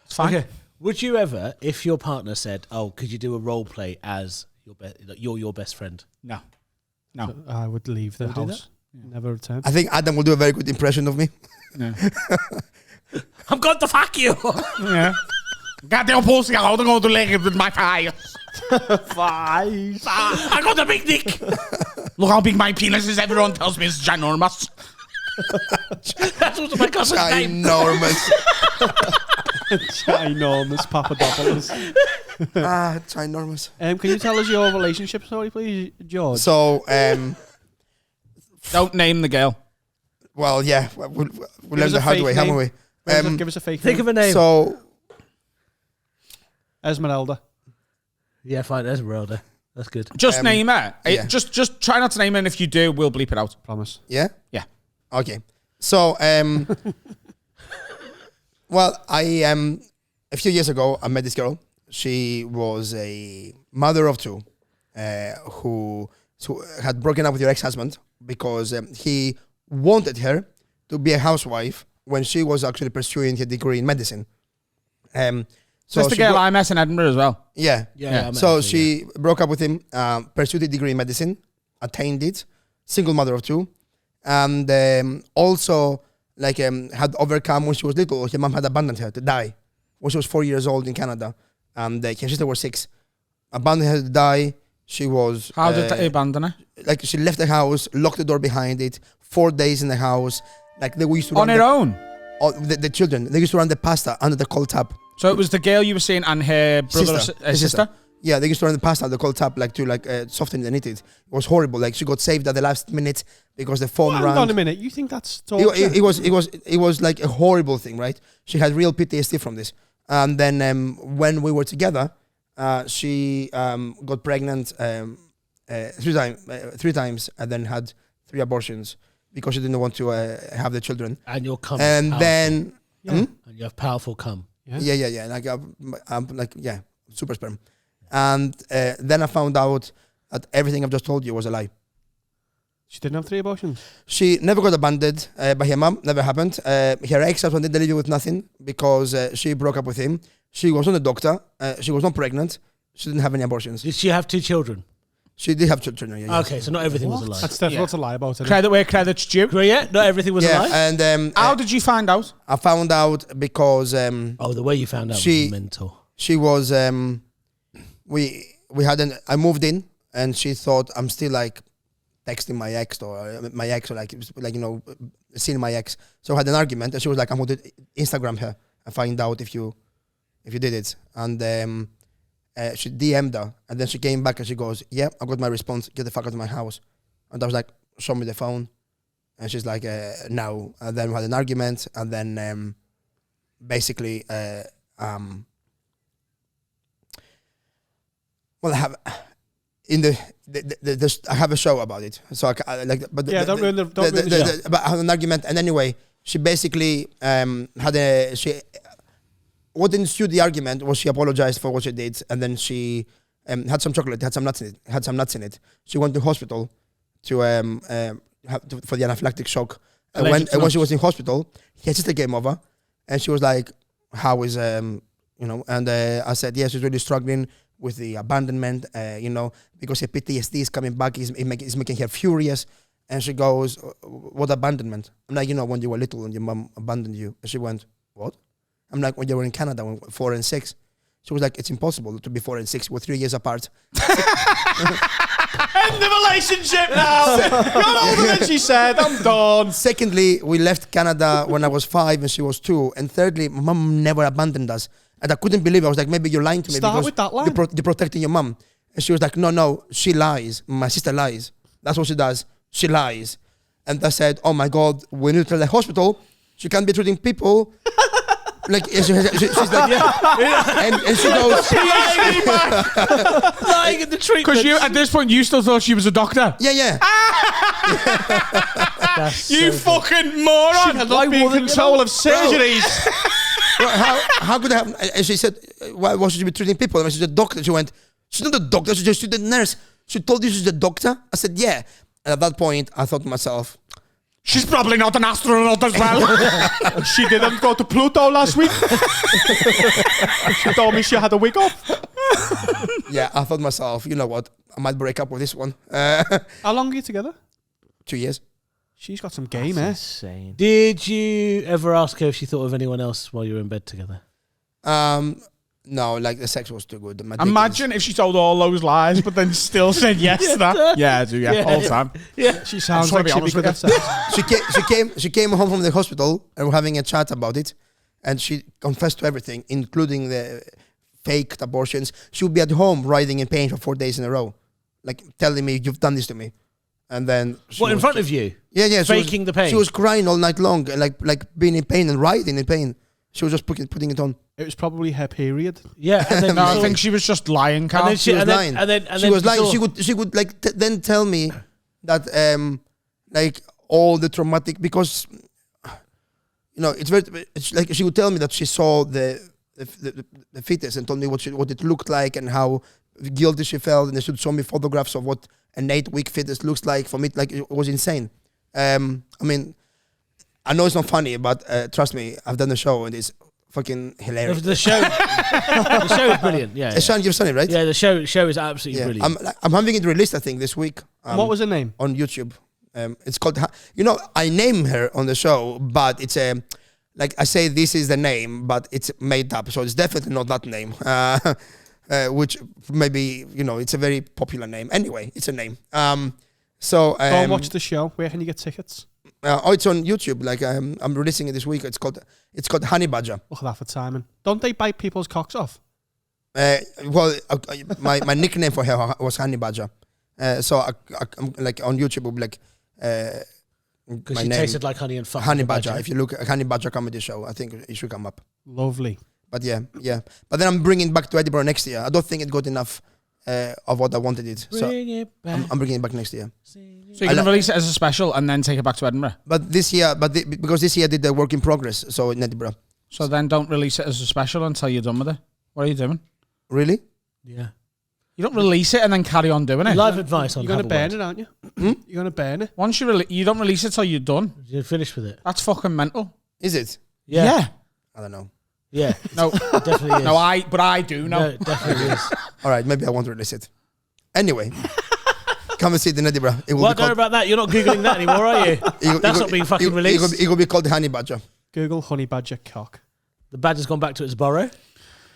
It's fine. Okay. Would you ever, if your partner said, "Oh, could you do a role play as you're your best friend"? No. No. I would leave the Would you do house. Never return. I think Adam will do a very good impression of me. I'm going to fuck you. Yeah. Goddamn pussy, I'm going to leg it with my fire. I got a big dick. Look how big my penis is. Everyone tells me it's ginormous. That's also my cousin's name. Ginormous. Ginormous Papadopoulos. Ginormous. Can you tell us your relationship story, please, George? So, Don't name the girl. well, yeah, we'll learn us the a hard fake way, name. haven't we? Give us a fake Think name. of a name. So, Esmeralda. Yeah, fine. There's Esmeralda. That's good. Just name her. yeah. Just try not to name her, and if you do, we'll bleep it out. Promise. yeah? Yeah. Okay. So, well, I a few years ago, I met this girl. She was a mother of two who had broken up with her ex-husband because he wanted her to be a housewife when she was actually pursuing her degree in medicine. So it's the she girl bro- I met in Edinburgh as well. Yeah. Yeah. I met So her, she broke up with him, pursued a degree in medicine, attained it, single mother of two, and also had overcome when she was little. Her mom had abandoned her to die when she was 4 years old in Canada, and her sister was 6. Abandoned her to die. She was How did they abandon her? like she left the house, locked the door behind it. 4 days in the house, like they used to On run her own. the children. They used to run the pasta under the cold tap. So it was the girl you were seeing and her brother, sister. Yeah, they used to run the pasta at the cold tap to soften it and eat it. It was horrible. Like she got saved at the last minute because the phone Hang ran. on a minute. You think that's torture? It was like a horrible thing, right? She had real PTSD from this. And then when we were together, she got pregnant 3 times and then had 3 abortions because she didn't want to have the children. And your cum. And is then powerful. And you have powerful cum. yeah, super sperm. And then I found out that everything I've just told you was a lie. She didn't have 3 abortions. She never got abandoned by her mom. Never happened. Her ex-husband didn't leave her with nothing because she broke up with him. She was not a doctor. She was not pregnant. She didn't have any abortions. Did she have 2 children? She did have children. Yeah. Okay, so not everything was a lie. That's difficult to lie about. Isn't it? Credit where credit's due. Well, yeah, not everything was a Yeah, lie. and How did you find out? I found out because Oh, the way you found out she- was mental. she was I moved in and she thought I'm still like texting my ex or like it was like seeing my ex. So I had an argument and she was like, I'm going to Instagram her and find out if you did it. And she DM'd her and then she came back and she goes, yeah, I got my response, get the fuck out of my house. And I was like, show me the phone. And she's like, no. And then we had an argument and then basically well, I have in I have a show about it, so I like. But Don't ruin the but I had an argument, and anyway, she basically what ensued the argument was she apologized for what she did, and then she had some chocolate, had some nuts in it. She went to hospital to for the anaphylactic shock. And when she was in hospital, her sister came over, and she was like, "How is And I said, "Yes, she's really struggling with the abandonment, because her PTSD is coming back, it's making her furious. And she goes, what abandonment? I'm like, when you were little and your mom abandoned you. And she went, what? I'm like, when you were in Canada, when 4 and 6. She was like, it's impossible to be 4 and 6. We're 3 years apart. End the relationship now. You're older than she said. I'm done. Secondly, we left Canada when I was 5 and she was 2. And thirdly, my mom never abandoned us. And I couldn't believe it. I was like, maybe you're lying to me. Start because with that line. you're protecting your mom. And she was like, no, she lies. My sister lies. That's what she does. She lies. And I said, oh my God, we need to tell the hospital. She can't be treating people. Like, she's like, and she goes, lying in the treatment. Because at this point, you still thought she was a doctor. Yeah. You fucking moron. She cannot be in control of surgeries. How could I have? And she said, why should she be treating people? And she's a doctor. She went, she's not a doctor, she's just a nurse. She told you she's a doctor? I said, yeah. And at that point, I thought to myself, she's probably not an astronaut as well. She didn't go to Pluto last week. She told me she had a wig off. yeah, I thought to myself, you know what? I might break up with this one. How long are you together? 2 years. She's got some game, eh? Insane. Did you ever ask her if she thought of anyone else while you were in bed together? No, like the sex was too good. Imagine if she told all those lies, but then still said yes to that. Yeah, I do. Yeah, all the time. Yeah, she sounds like she'd be good at sex. She came home from the hospital and we're having a chat about it, and she confessed to everything, including the faked abortions. She would be at home writhing in pain for 4 days in a row, like telling me, "You've done this to me," and then what, in front of you? Yeah. Faking the pain. She was crying all night long, like being in pain and writhing in pain. She was just putting it on. It was probably her period. Yeah, and then no, I think she was just lying, Carl. And then she was lying. She was lying. She would like then tell me that like all the traumatic, because it's like she would tell me that she saw the fetus and told me what it looked like and how guilty she felt, and they should show me photographs of what an 8-week fetus looks like. For me, like, it was insane. I mean, I know it's not funny, but trust me, I've done the show and it's fucking hilarious. The show is brilliant. Yeah, Eshaan, you've seen it, right? Yeah, the show is absolutely brilliant. I'm having it released, I think, this week. What was her name? On YouTube. It's called. I name her on the show, but it's a like I say, this is the name, but it's made up, so it's definitely not that name. Which maybe it's a very popular name. Anyway, it's a name. So go and watch the show. Where can you get tickets? It's on YouTube. Like I'm releasing it this week. It's called Honey Badger. Look at that for timing. Don't they bite people's cocks off? My nickname for her was Honey Badger. So I'm like on YouTube, will be like because she tasted like honey and fuck. Honey Badger. If you look at Honey Badger comedy show, I think it should come up. Lovely. But yeah. But then I'm bringing it back to Edinburgh next year. I don't think it got enough of what I wanted it. So I'm bringing it back next year. So you're going to release it as a special and then take it back to Edinburgh? But this year, because this year I did the work in progress, so in Edinburgh. So then don't release it as a special until you're done with it. What are you doing? Really? Yeah. You don't release it and then carry on doing it. Live advice on you're going to burn it, aren't you? You're going to burn it. Once you don't release it till you're done. You're finished with it. That's fucking mental. Is it? Yeah. I don't know. Yeah. No, it definitely is. No, I do know. No, it definitely is. All right, maybe I won't release it. Anyway, come and see it in Edinburgh. Don't know about that. You're not Googling that anymore, are you? That's not being fucking released. It will be called the Honey Badger. Google Honey Badger cock. The badger's gone back to its burrow.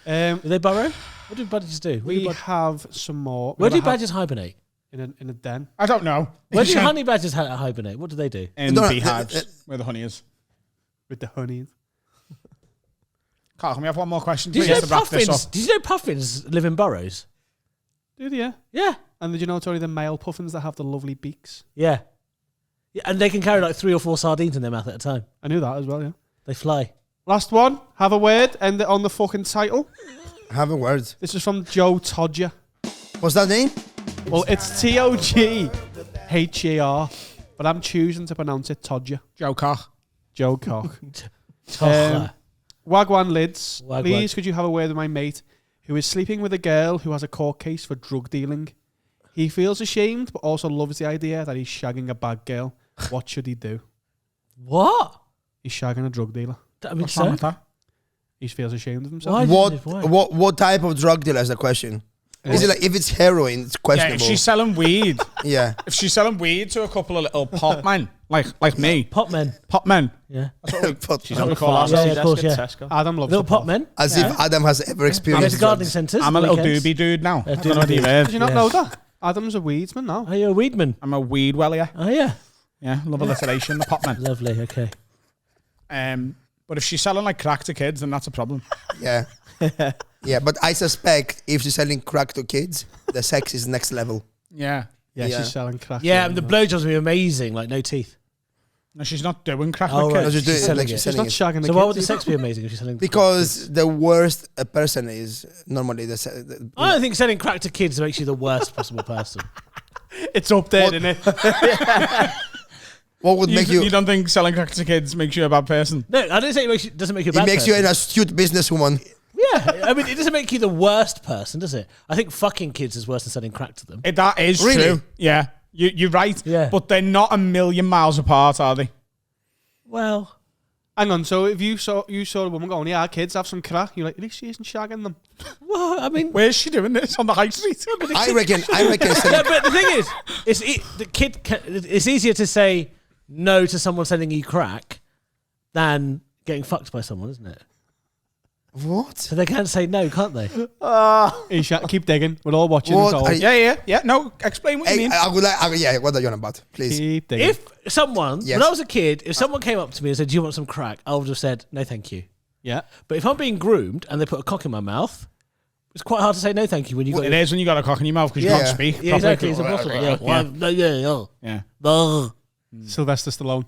Do they burrow? What do badgers do? We have some more. Where do badgers hibernate? In a den. I don't know. Where do honey badgers hibernate? What do they do? In beehives, where the honey is. With the honey. Carl, can we have one more question? Did you know puffins live in burrows? Do they? Yeah. And did you know it's only the male puffins that have the lovely beaks? Yeah. And they can carry like 3 or 4 sardines in their mouth at a time. I knew that as well, yeah. They fly. Last one. Have a word. End it on the fucking title. Have a word. This is from Joe Todger. What's that name? Well, it's Togher, but I'm choosing to pronounce it Todger. Joe Koch. Joe Koch. Wagwan Lids. Wagwan. Please, could you have a word with my mate who is sleeping with a girl who has a court case for drug dealing? He feels ashamed, but also loves the idea that he's shagging a bad girl. What should he do? What? He's shagging a drug dealer. I mean, What's wrong with that? He feels ashamed of himself. What type of drug dealer is the question? Is it like if it's heroin, it's Yeah, questionable? if she's selling weed, Yeah. if she's selling weed to a couple of little pop men, like me, Pop men. pop men. Yeah. But She's what we call Yeah, ourselves. of course, yeah. Tesco. Adam loves Little the pop men. as if Adam has ever I go experienced to gardening drugs. centres. I'm a little weekends. doobie dude now. I doobie don't know dude. if Did you not know that? Adam's a weedsman now. Are you a weedman? I'm a weed wellier. Oh, yeah. Yeah, love alliteration, the pop man. Lovely, okay. But if she's selling like crack to kids, then that's a problem. Yeah. Yeah, but I suspect if she's selling crack to kids, the sex is next level. Yeah. Yeah, Yeah. she's selling crack. Yeah, and the blowjobs be amazing, like no teeth. No, she's not doing crack Oh, with right. No, kids. just do She's it selling like it. she's She's selling not it. shagging the So kids. why would the sex be amazing if she's selling Because the worst a person is, normally I don't think selling crack to kids makes you the worst possible person. It's up there, What- isn't it? what would make You you... don't think selling crack to kids makes you a bad person? No, I don't say it doesn't make you a It bad makes you person. an astute businesswoman. Yeah, I mean, it doesn't make you the worst person, does it? I think fucking kids is worse than selling crack to them. That is Really? true. Yeah, you're right. Yeah. But they're not a million miles apart, are they? Well, Hang on, so if you saw a woman going, yeah, our kids have some crack, you're like, at least she isn't shagging them. I mean, Where's she doing this? On the high street? I reckon yeah, selling, but the thing is, it's easier to say no to someone selling you crack than getting fucked by someone, isn't it? what? So they can say no, can't they? Eshaan, keep digging. We're all watching What this all. are you- Yeah. No, explain what you Hey, mean. I would like, yeah, what are you on about? Please. Keep digging. If someone, Yes. when I was a kid, if someone came up to me and said, "Do you want some crack?" I would have said, "No, thank you." yeah. But if I'm being groomed and they put a cock in my mouth, it's quite hard to say no, thank you when you got It is when you got a cock in your mouth because you Yeah. can't speak. Yeah, properly. exactly. It's impossible. Yeah. Yeah. Well, no, yeah. Yeah. Ugh. Sylvester Stallone.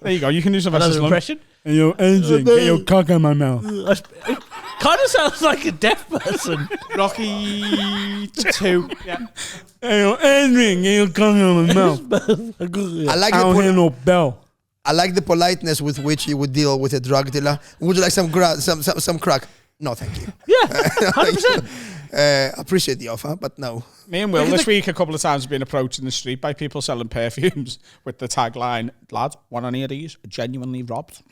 There you go. You can do some Another impression. Hey, yo, Adrian, get your cock in my mouth. It kind of sounds like a deaf person. Rocky 2. Yeah. Hey, yo, Adrian, get your cock in my mouth. I like I the don't hear no bell. I like the politeness with which you would deal with a drug dealer. Would you like some crack? No, thank you. Yeah, 100%. Appreciate the offer, but no. Me and Will this week a couple of times have been approached in the street by people selling perfumes with the tagline, "Lad, want any of these? Genuinely robbed."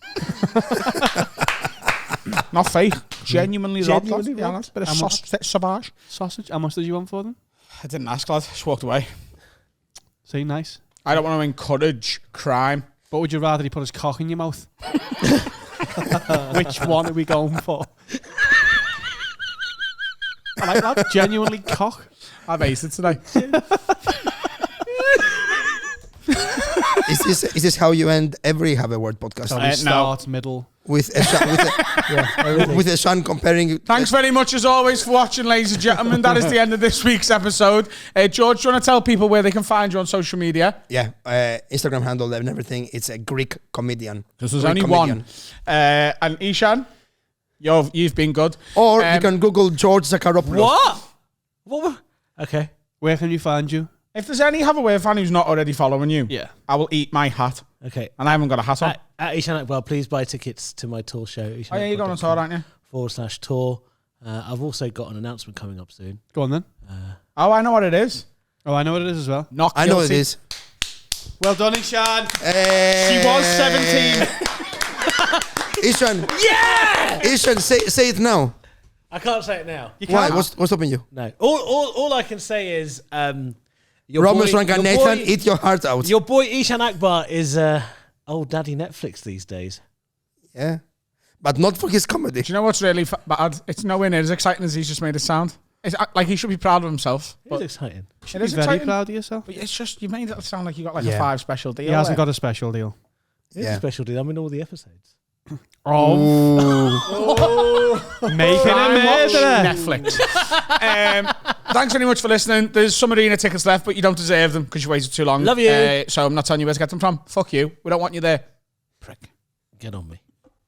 Not fake. Genuinely robbed. Lad. Genuinely Yeah, robbed. lads. Bit of sausage. Sausage. How much did you want for them? I didn't ask, lad. Just walked away. Say nice. I don't want to encourage crime. But would you rather he put his cock in your mouth? Which one are we going for? I like that. Genuinely cock. I've aced it today. Is this how you end every Have a Word podcast? So no. we start, middle. With Eshaan comparing... Thanks very much as always for watching, ladies and gentlemen. That is the end of this week's episode. George, do you want to tell people where they can find you on social media? Yeah, Instagram handle and everything. It's a Greek comedian. Because there's Greek only one. And Eshaan, you've been good. Or you can Google George Zacharopoulos. What? Okay. Where can you find you? If there's any Have a Word fan who's not already following you, Yeah. I will eat my hat. Okay. And I haven't got a hat on. At Eshaan Akbar, please buy tickets to my tour show. Oh, yeah, you're going on tour, aren't you? /tour. I've also got an announcement coming up soon. Go on then. Oh, I know what it is. Oh, I know what it is as well. Not I know what it is. Well done, Eshaan. She was 17. Eshaan. Yeah! Eshaan, say it now. I can't say it now. Why? What's stopping you? No. All I can say is your Roman boy- Rank and your Nathan, boy- eat your heart out. Your boy Eshaan Akbar is old daddy Netflix these days. Yeah. But not for his comedy. Do you know what's really bad? It's nowhere near as exciting as he's just made it sound. It's like he should be proud of himself. It is But exciting. it Be is very exciting. proud of yourself. But it's just, you made it sound like you got like Yeah. a 5 special deal. He hasn't there. got a special deal. It is Yeah. a special deal. I'm in all the episodes. Making a murderer. Netflix. Thanks very much for listening. There's some arena tickets left, but you don't deserve them because you waited too long. Love you. So I'm not telling you where to get them from. Fuck you. We don't want you there. Prick. Get on me.